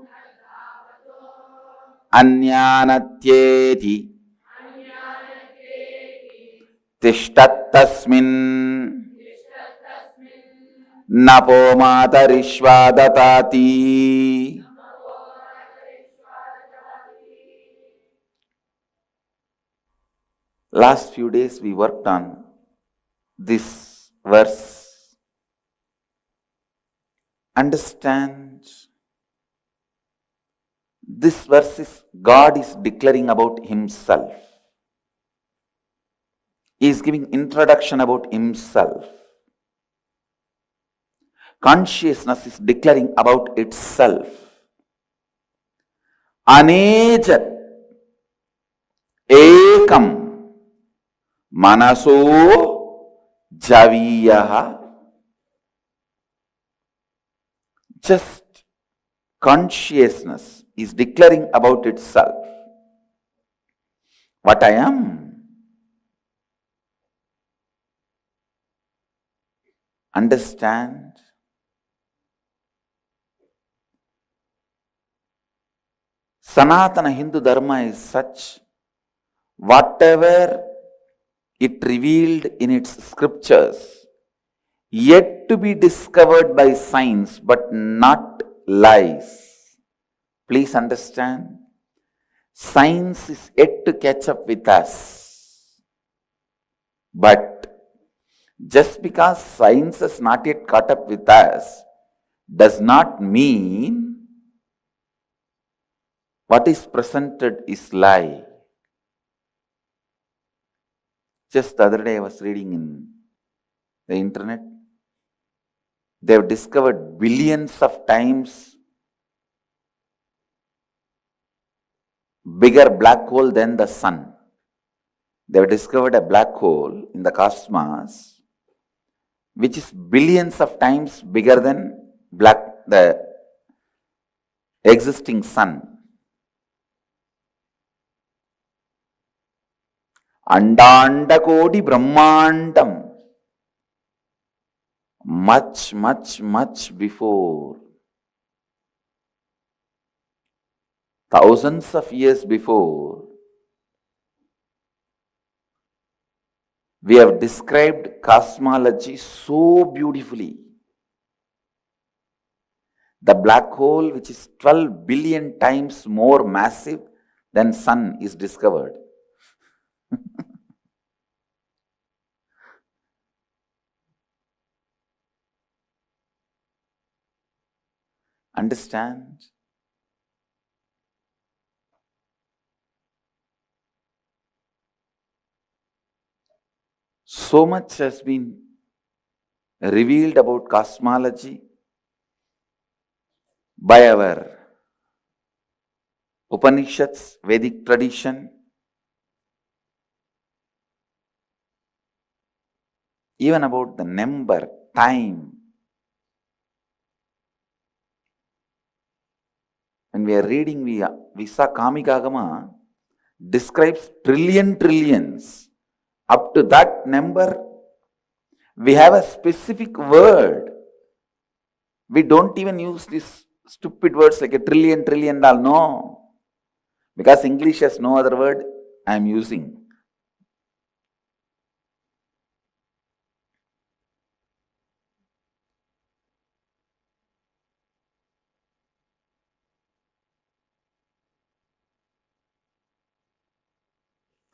Anyanatyeti Tishtattasmin Napo Matarishvadatati. Last few days we worked on this verse. Understand, this verse is God is declaring about himself. He is giving introduction about himself. Consciousness is declaring about itself. Anejat ekam manaso javiyaha. Just consciousness is declaring about itself what I am. Understand? Sanatana Hindu Dharma is such, whatever it revealed in its scriptures, yet to be discovered by science, but not lies. Please understand? Science is yet to catch up with us. But just because science has not yet caught up with us, does not mean what is presented is lie. Just the other day I was reading in the internet, they have discovered billions of times bigger black hole than the sun. They have discovered a black hole in the cosmos which is billions of times bigger than the existing sun. Andanda Kodi Brahmandam. Much before. Thousands of years before, we have described cosmology so beautifully. The black hole, which is 12 billion times more massive than sun, is discovered. Understand? So much has been revealed about cosmology by our Upanishads, Vedic tradition, even about the number, time. When we are reading, we saw Kamikagama describes trillions. Up to that number, we have a specific word. We don't even use these stupid words like a trillion, all. No. Because English has no other word, I am using.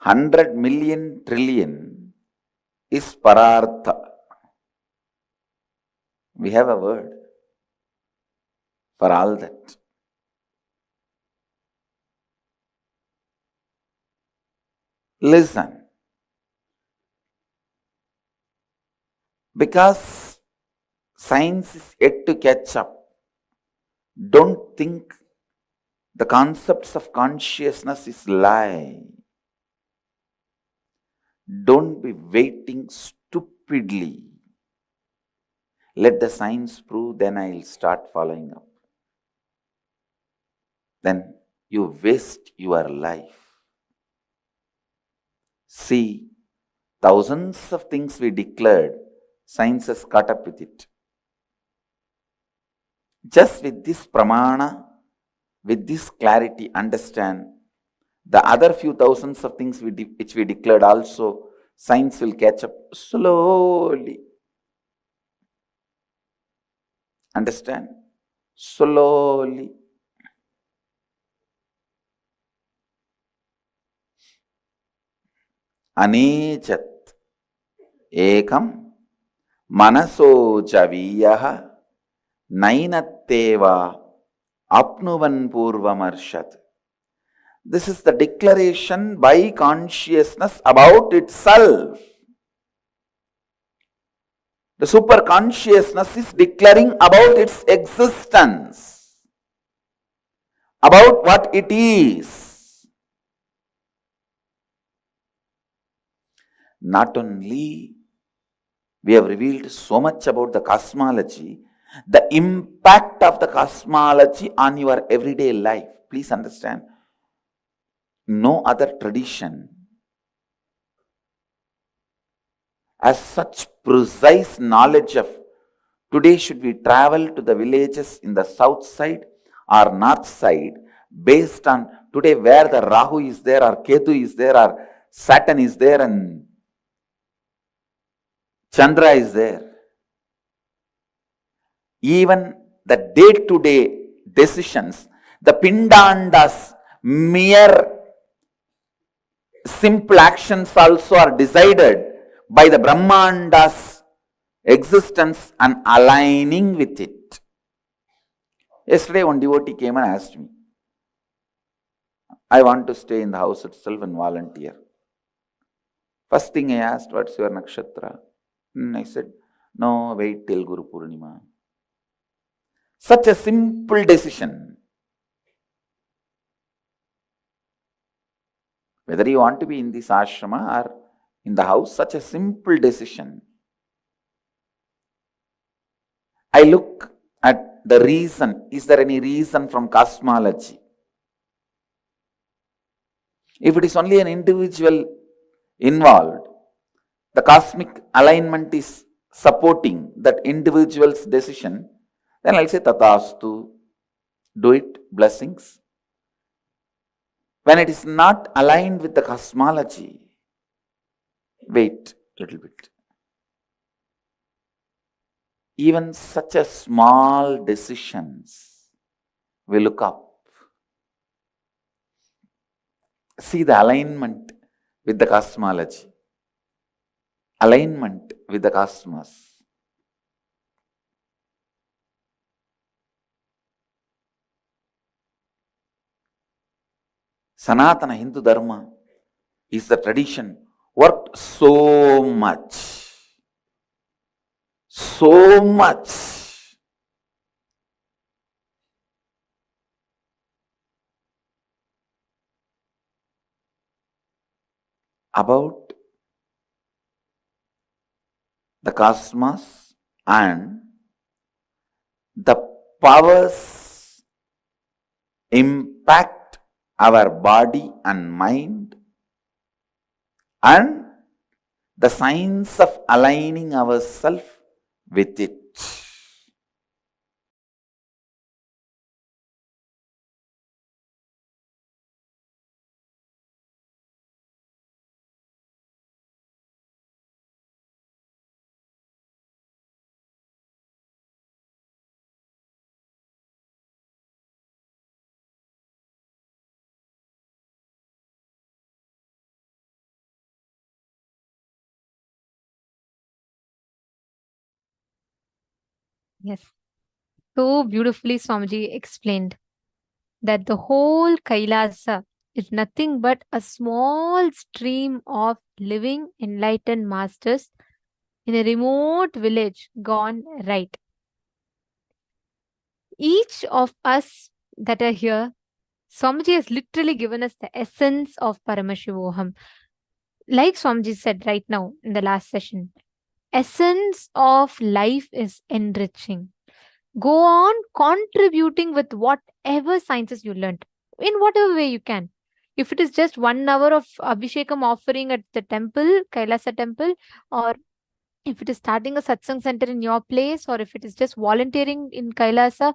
$100 million trillion is parartha. We have a word for all that. Listen. Because science is yet to catch up, don't think the concepts of consciousness is lie. Don't be waiting stupidly. Let the science prove, then I'll start following up. Then you waste your life. See, thousands of things we declared, science has caught up with it. Just with this pramana, with this clarity, understand the other few thousands of things which we declared also, science will catch up slowly. Understand? Slowly. Anechat ekam manaso javiyaha nainatteva apnuvan purvamarshat. This is the declaration by consciousness about itself. The superconsciousness is declaring about its existence, about what it is. Not only we have revealed so much about the cosmology, the impact of the cosmology on your everyday life. Please understand, no other tradition has such precise knowledge of today should we travel to the villages in the south side or north side based on today where the Rahu is there or Ketu is there or Saturn is there and Chandra is there. Even the day-to-day decisions, the Pindandas, mere simple actions also are decided by the Brahmanda's existence and aligning with it. Yesterday one devotee came and asked me, I want to stay in the house itself and volunteer. First thing I asked, what's your nakshatra? I said, no, wait till Guru Purnima. Such a simple decision. Whether you want to be in this ashrama or in the house, such a simple decision. I look at the reason. Is there any reason from cosmology? If it is only an individual involved, the cosmic alignment is supporting that individual's decision, then I'll say Tathastu, do it, blessings. When it is not aligned with the cosmology, wait a little bit. Even such a small decisions, we look up. See the alignment with the cosmology, alignment with the cosmos. Sanatana Hindu Dharma is the tradition worked so much about the cosmos and the powers impact our body and mind and the science of aligning ourselves with it. Yes. So beautifully Swamiji explained that the whole Kailasa is nothing but a small stream of living enlightened masters in a remote village gone right. Each of us that are here, Swamiji has literally given us the essence of Paramashivoham. Like Swamiji said right now in the last session, essence of life is enriching. Go on contributing with whatever sciences you learned, in whatever way you can. If it is just 1 hour of Abhishekam offering at the temple, Kailasa temple, or if it is starting a satsang center in your place, or if it is just volunteering in Kailasa,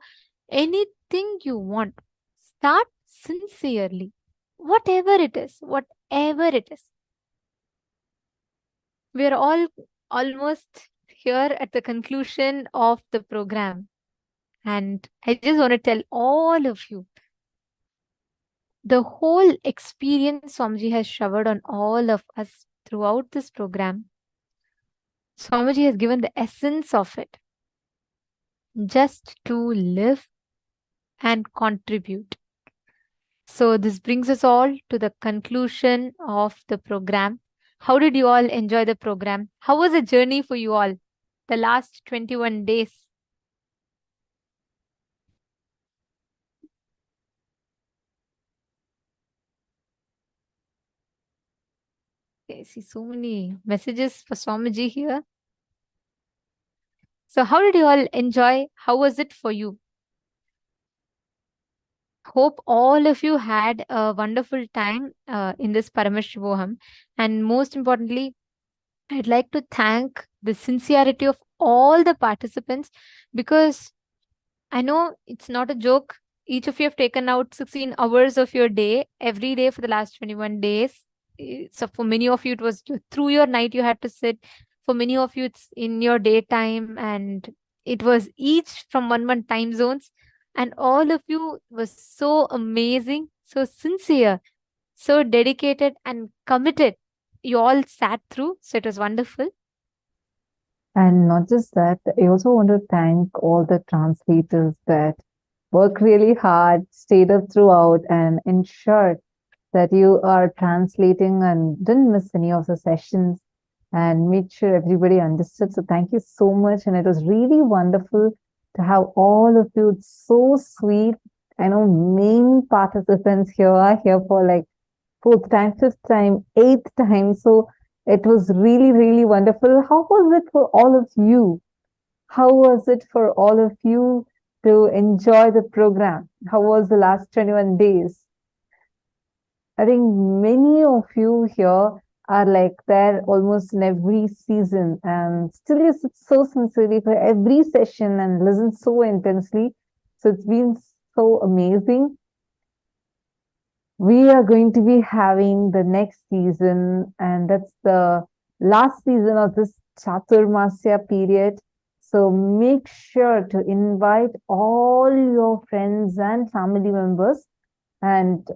anything you want, start sincerely. Whatever it is, whatever it is. We are all almost here at the conclusion of the program. And I just want to tell all of you, the whole experience Swamiji has showered on all of us throughout this program, Swamiji has given the essence of it, just to live and contribute. So this brings us all to the conclusion of the program. How did you all enjoy the program? How was the journey for you all, the last 21 days? I see so many messages for Swamiji here. So how did you all enjoy? How was it for you? Hope all of you had a wonderful time in this Paramashivoham. And most importantly, I'd like to thank the sincerity of all the participants, because I know it's not a joke. Each of you have taken out 16 hours of your day every day for the last 21 days. So for many of you, it was through your night you had to sit. For many of you, it's in your daytime, and it was each from one time zones. And all of you was so amazing, so sincere, so dedicated and committed. You all sat through, so it was wonderful. And not just that, I also want to thank all the translators that work really hard, stayed up throughout, and ensured that you are translating and didn't miss any of the sessions and made sure everybody understood. So thank you so much. And it was really wonderful to have all of you. It's so sweet. I know many participants here are here for like 4th time, 5th time, 8th time. So it was really, really wonderful. How was it for all of you? How was it for all of you to enjoy the program? How was the last 21 days? I think many of you here are like there almost in every season, and still you sit so sincerely for every session and listen so intensely. So it's been so amazing. We are going to be having the next season, and that's the last season of this Chaturmasya period. So make sure to invite all your friends and family members. And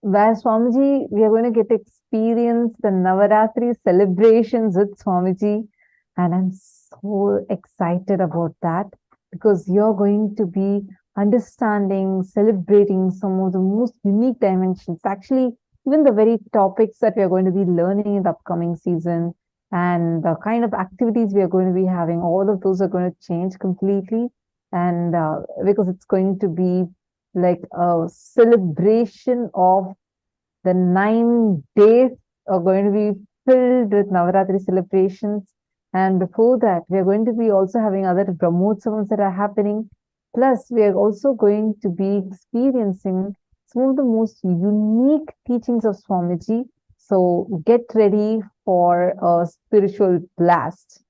where Swamiji, we are going to get to experience the Navaratri celebrations with Swamiji. And I'm so excited about that, because you're going to be understanding, celebrating some of the most unique dimensions. Actually, even the very topics that we are going to be learning in the upcoming season and the kind of activities we are going to be having, all of those are going to change completely. And because it's going to be like a celebration of the 9 days are going to be filled with Navaratri celebrations. And before that, we are going to be also having other Brahmotsavams that are happening. Plus, we are also going to be experiencing some of the most unique teachings of Swamiji. So get ready for a spiritual blast.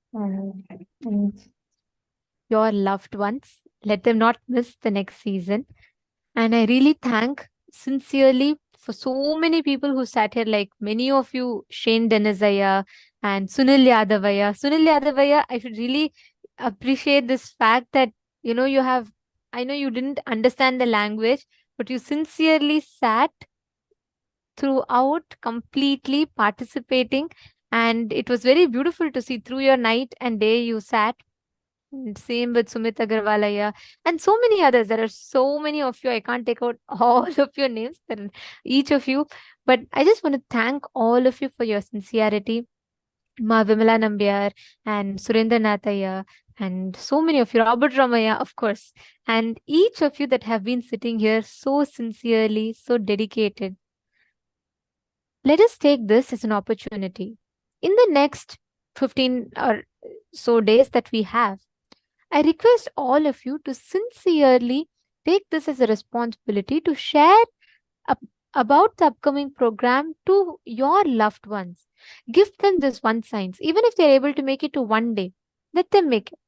Your loved ones, let them not miss the next season. And I really thank sincerely for so many people who sat here, like many of you, Shane Denizaya and Sunil Yadavaya. Sunil Yadavaya, I should really appreciate this fact that, you know, you have, I know you didn't understand the language, but you sincerely sat throughout, completely participating. And it was very beautiful to see through your night and day you sat. Same with Sumit Agarwalaya and so many others. There are so many of you. I can't take out all of your names, each of you. But I just want to thank all of you for your sincerity. Ma Vimala Nambiar and Surendra Nathaya and so many of you. Robert Ramaya, of course. And each of you that have been sitting here so sincerely, so dedicated. Let us take this as an opportunity. In the next 15 or so days that we have, I request all of you to sincerely take this as a responsibility to share about the upcoming program to your loved ones. Give them this one science. Even if they're able to make it to one day, let them make it.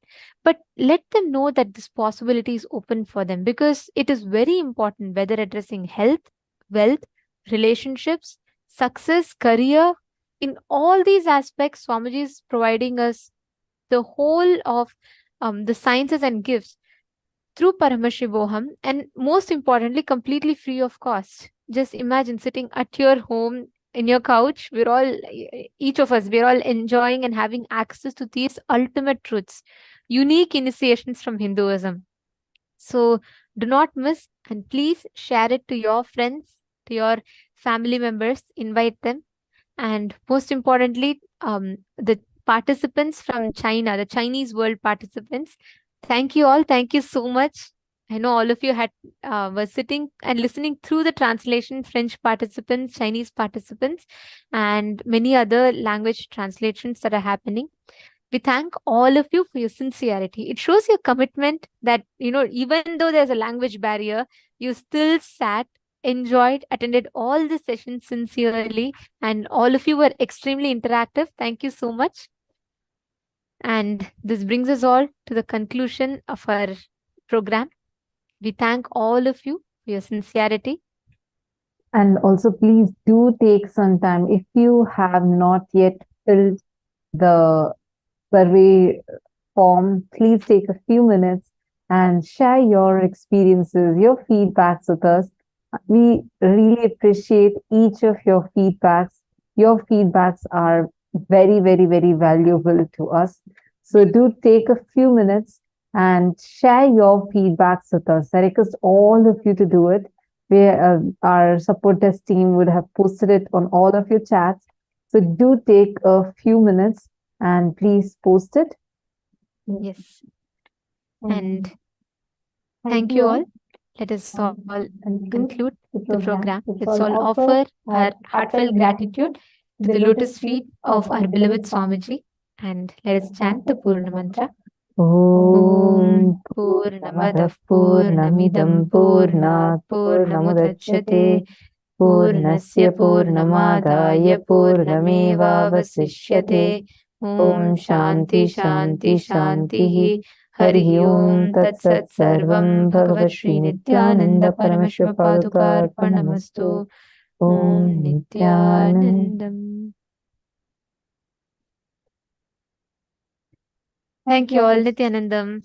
But let them know that this possibility is open for them, because it is very important, whether addressing health, wealth, relationships, success, career. In all these aspects, Swamiji is providing us the whole of the sciences and gifts through Paramashivoham, and most importantly, completely free of cost. Just imagine sitting at your home in your couch. We're all, each of us, we're all enjoying and having access to these ultimate truths, unique initiations from Hinduism. So do not miss, and please share it to your friends, to your family members, invite them. And most importantly, the participants from China, the Chinese world participants, thank you all. Thank you so much. I know all of you had were sitting and listening through the translation, French participants, Chinese participants, and many other language translations that are happening. We thank all of you for your sincerity. It shows your commitment that, even though there's a language barrier, you still sat, enjoyed, attended all the sessions sincerely, and all of you were extremely interactive. Thank you so much. And this brings us all to the conclusion of our program. We thank all of you for your sincerity. And also, please do take some time. If you have not yet filled the survey form, please take a few minutes and share your experiences, your feedbacks with us. We really appreciate each of your feedbacks. Your feedbacks are very, very, very valuable to us. So do take a few minutes and share your feedbacks with us. I request all of you to do it. Our support desk team would have posted it on all of your chats. So do take a few minutes and please post it. Yes. And thank you all. Let us all conclude the program. Let's all offer our heartfelt gratitude to the lotus feet of our beloved Swamiji, and let us chant the Purna Mantra. Om Purnamadav Purnamidam Purnat Purnamudachyate Purnasya Purnamadaya Purnamevavasishyate. Om Shanti Shanti Shanti. Hari Om Tat Sat Sarvam Bhagavat Shri Nithyananda Paramashiva Padukarpanamastu. Om Nithyanandam. Thank you all, Nithyanandam.